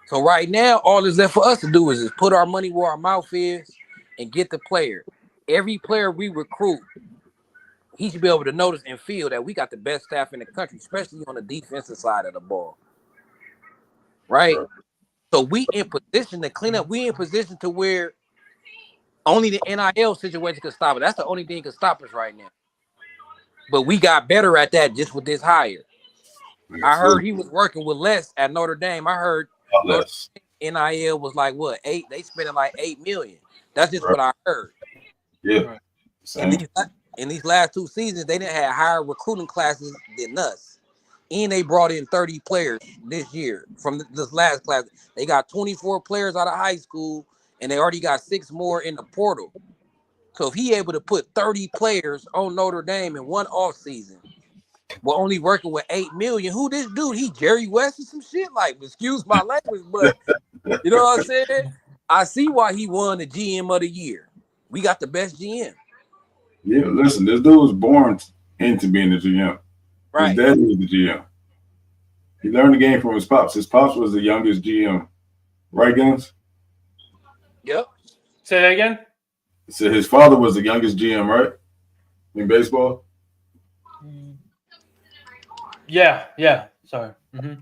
N: So right now, all that's left for us to do is just put our money where our mouth is and get the player. Every player we recruit, he should be able to notice and feel that we got the best staff in the country, especially on the defensive side of the ball. Right? So we in position to clean up. We in position to where only the NIL situation could stop it. That's the only thing that could stop us right now. But we got better at that just with this hire. I heard he was working with Les at Notre Dame. I heard NIL was like what, 8? They spending like $8 million. That's just what I heard.
B: Yeah.
N: In these last 2 seasons, they didn't have higher recruiting classes than us. And they brought in 30 players this year from this last class. They got 24 players out of high school, and they already got 6 more in the portal. So if he able to put 30 players on Notre Dame in one offseason, we're only working with $8 million. Who this dude? He Jerry West or some shit? Like, excuse my language, but you know what I'm saying? I see why he won the GM of the year. We got the best GM.
B: Yeah, listen, this dude was born into being the GM.
N: Right.
B: His daddy was the GM. He learned the game from his pops. His pops was the youngest GM. Right, Guns?
C: Yep. Say that again?
B: So his father was the youngest GM, right? In baseball?
C: Yeah. Sorry. Mm-hmm.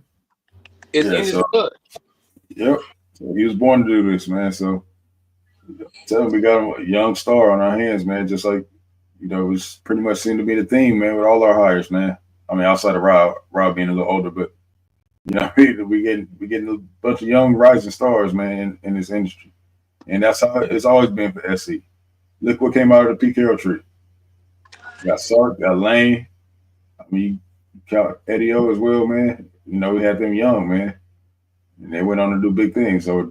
N: It's good.
B: Yep. So he was born to do this, man. So tell him we got a young star on our hands, man. Just like, it's pretty much seemed to be the theme, man, with all our hires, man. I mean, outside of Rob being a little older, but we getting a bunch of young rising stars, man, in this industry. And that's how it's always been for SC. Look what came out of the Pete Carrol tree. Got Sark, got Lane. I mean, you count Eddie O as well, man. We had them young, man. And they went on to do big things or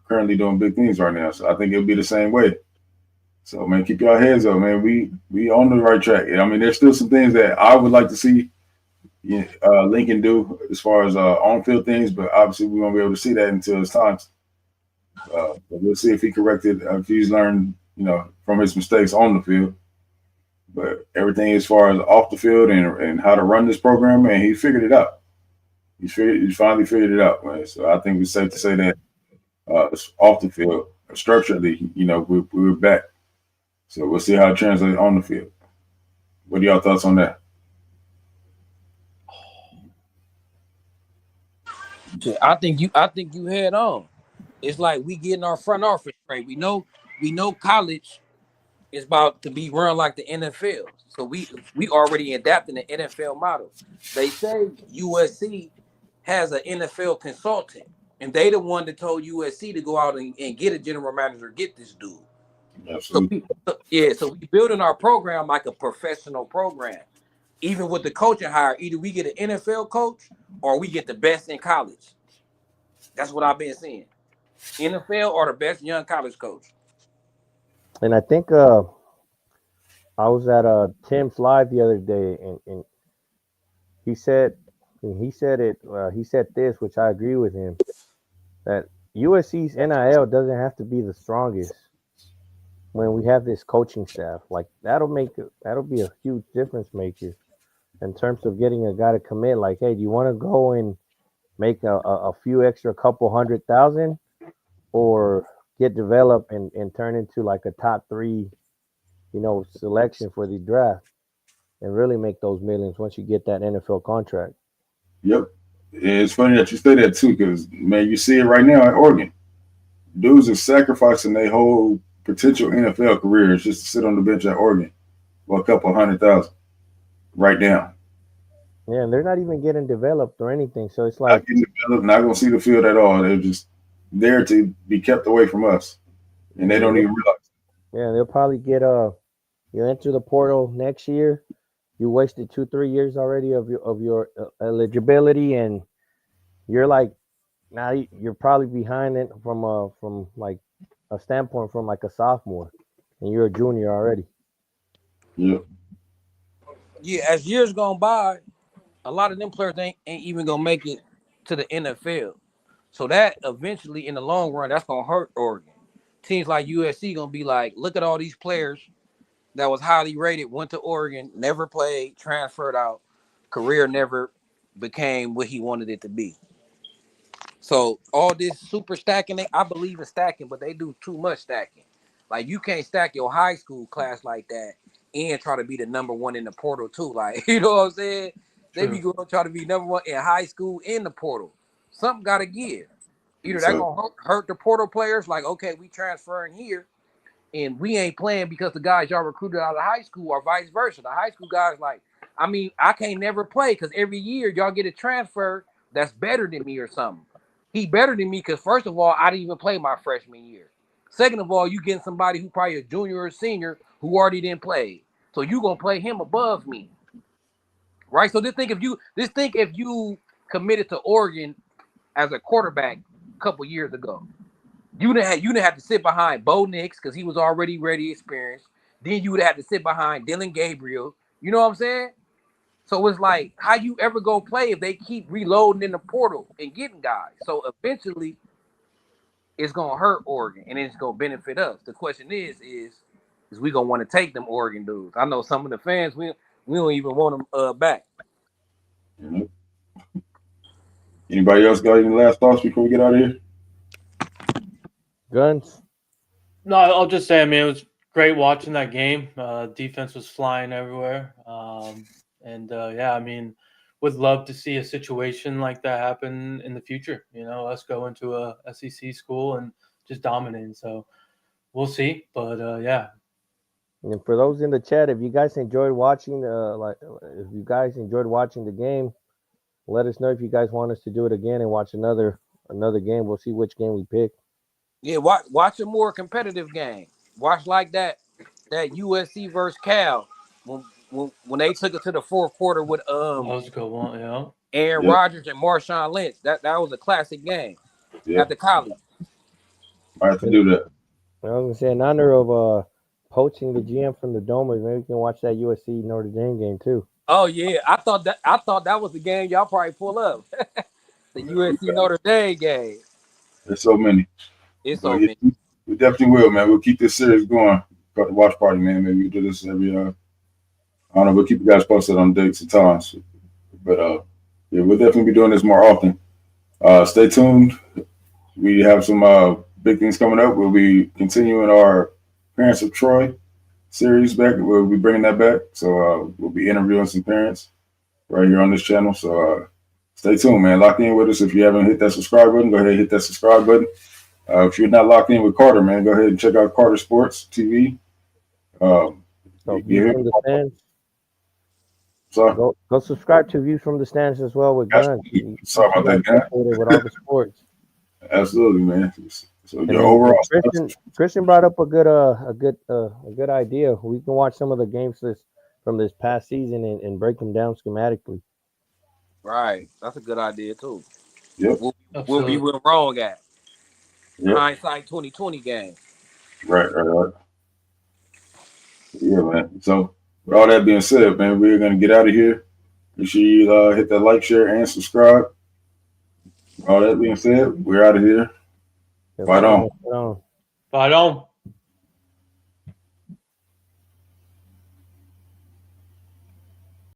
B: currently doing big things right now. So I think it'll be the same way. So, man, keep your heads up, man. We on the right track. I mean, there's still some things that I would like to see Lincoln do as far as on-field things, but obviously we won't be able to see that until it's time. But we'll see if he corrected, if he's learned, from his mistakes on the field. But everything as far as off the field and how to run this program, man, he figured it out. He finally figured it out, man. So I think it's safe to say that off the field. Structurally, you know, we're back. So we'll see how it translates on the field. What are y'all thoughts on that?
N: I think you head on. It's like we getting our front office straight. We know college is about to be run like the NFL. So we already adapting the NFL model. They say USC has an NFL consultant, and they the one that told USC to go out and get a general manager, get this dude.
B: Absolutely.
N: So we building our program like a professional program. Even with the coaching hire, either we get an NFL coach or we get the best in college. That's what I've been seeing. NFL or the best young college coach.
D: And I think I was at Tim's live the other day, and he said this, which I agree with him, that USC's NIL doesn't have to be the strongest when we have this coaching staff. Like that'll be a huge difference maker in terms of getting a guy to commit. Like, hey, do you want to go and make a few extra couple $100,000, or get developed and turn into like a top 3, you know, selection for the draft, and really make those millions once you get that NFL contract.
B: Yep. It's funny that you say that too, because man, you see it right now at Oregon. Dudes are sacrificing their whole potential NFL careers just to sit on the bench at Oregon for a couple $100,000 right now.
D: Yeah, and they're not even getting developed or anything. So it's like
B: not going to see the field at all. They're just there to be kept away from us, and they don't even realize.
D: Yeah, they'll probably get you enter the portal next year. You wasted 2-3 years already of your eligibility, and you're like, now you're probably behind it from like a standpoint from like a sophomore, and you're a junior already.
B: Yeah.
N: Yeah, as years gone by, a lot of them players ain't even gonna make it to the NFL. So that eventually, in the long run, that's gonna hurt Oregon. Teams like USC gonna be like, look at all these players that was highly rated, went to Oregon, never played, transferred out, career never became what he wanted it to be. So all this super stacking, I believe in stacking, but they do too much stacking. Like you can't stack your high school class like that and try to be the number 1 in the portal too. Like, you know what I'm saying? They be going to try to be number 1 in high school in the portal. Something got to give. Either that gonna hurt the portal players. Like, okay, we transferring here, and we ain't playing because the guys y'all recruited out of high school, or vice versa. The high school guys like, I mean, I can't never play because every year y'all get a transfer that's better than me or something. He better than me because first of all, I didn't even play my freshman year. Second of all, you getting somebody who probably a junior or senior who already didn't play. So you gonna play him above me. Right? So just think if you committed to Oregon as a quarterback a couple years ago. You didn't have to sit behind Bo Nix because he was already ready, experienced. Then you would have to sit behind Dylan Gabriel. You know what I'm saying? So it's like, how you ever gonna play if they keep reloading in the portal and getting guys? So eventually, it's gonna hurt Oregon and it's gonna benefit us. The question is we gonna want to take them Oregon dudes? I know some of the fans we don't even want them back.
B: Mm-hmm. Anybody else got any last thoughts before we get out of here?
D: Guns?
C: No, I'll just say, I mean, it was great watching that game. Defense was flying everywhere. Yeah, I mean, would love to see a situation like that happen in the future. You know, us go into a SEC school and just dominating. So we'll see. But yeah.
D: And for those in the chat, if you guys enjoyed watching the game, let us know if you guys want us to do it again and watch another game. We'll see which game we pick.
N: Yeah, watch a more competitive game. Watch like that USC versus Cal when they took it to the fourth quarter with
C: that was a good one, yeah.
N: Aaron Rodgers and Marshawn Lynch. That was a classic game at the college.
B: I have to do that.
D: I was gonna say, in honor of poaching the GM from the Domers, maybe we can watch that USC Notre Dame game too.
N: Oh yeah, I thought that was the game y'all probably pull up. The USC Notre Dame game.
B: There's so many.
N: It's so many.
B: We definitely will, man. We'll keep this series going. Got the watch party, man. Maybe we do this every. I don't know. We'll keep you guys posted on dates and times. But yeah, we'll definitely be doing this more often. Stay tuned we have some big things coming up. We'll be continuing our Parents of Troy series back. We'll be bringing that back. So we'll be interviewing some parents right here on this channel. So stay tuned, man. Lock in with us. If you haven't hit that subscribe button, go ahead and hit that subscribe button. If you're not locked in with Carter, man, go ahead and check out Carter Sports TV.
D: So View from the Stands.
B: Sorry?
D: Go subscribe to Views from the Stands as well with Gunn.
B: Sorry about that, Gunn.
D: With all the sports.
B: Absolutely, man. So your overall
D: Christian brought up a good idea. We can watch some of the games from this past season and break them down schematically.
N: Right. That's a good idea too.
B: Yep.
N: What we went wrong at.
B: Yep.
N: Hindsight 2020 game.
B: Right. Yeah, man. So with all that being said, man, we're gonna get out of here. Make sure you hit that like, share, and subscribe. All that being said, we're out of here. Fight on.
C: Fight on.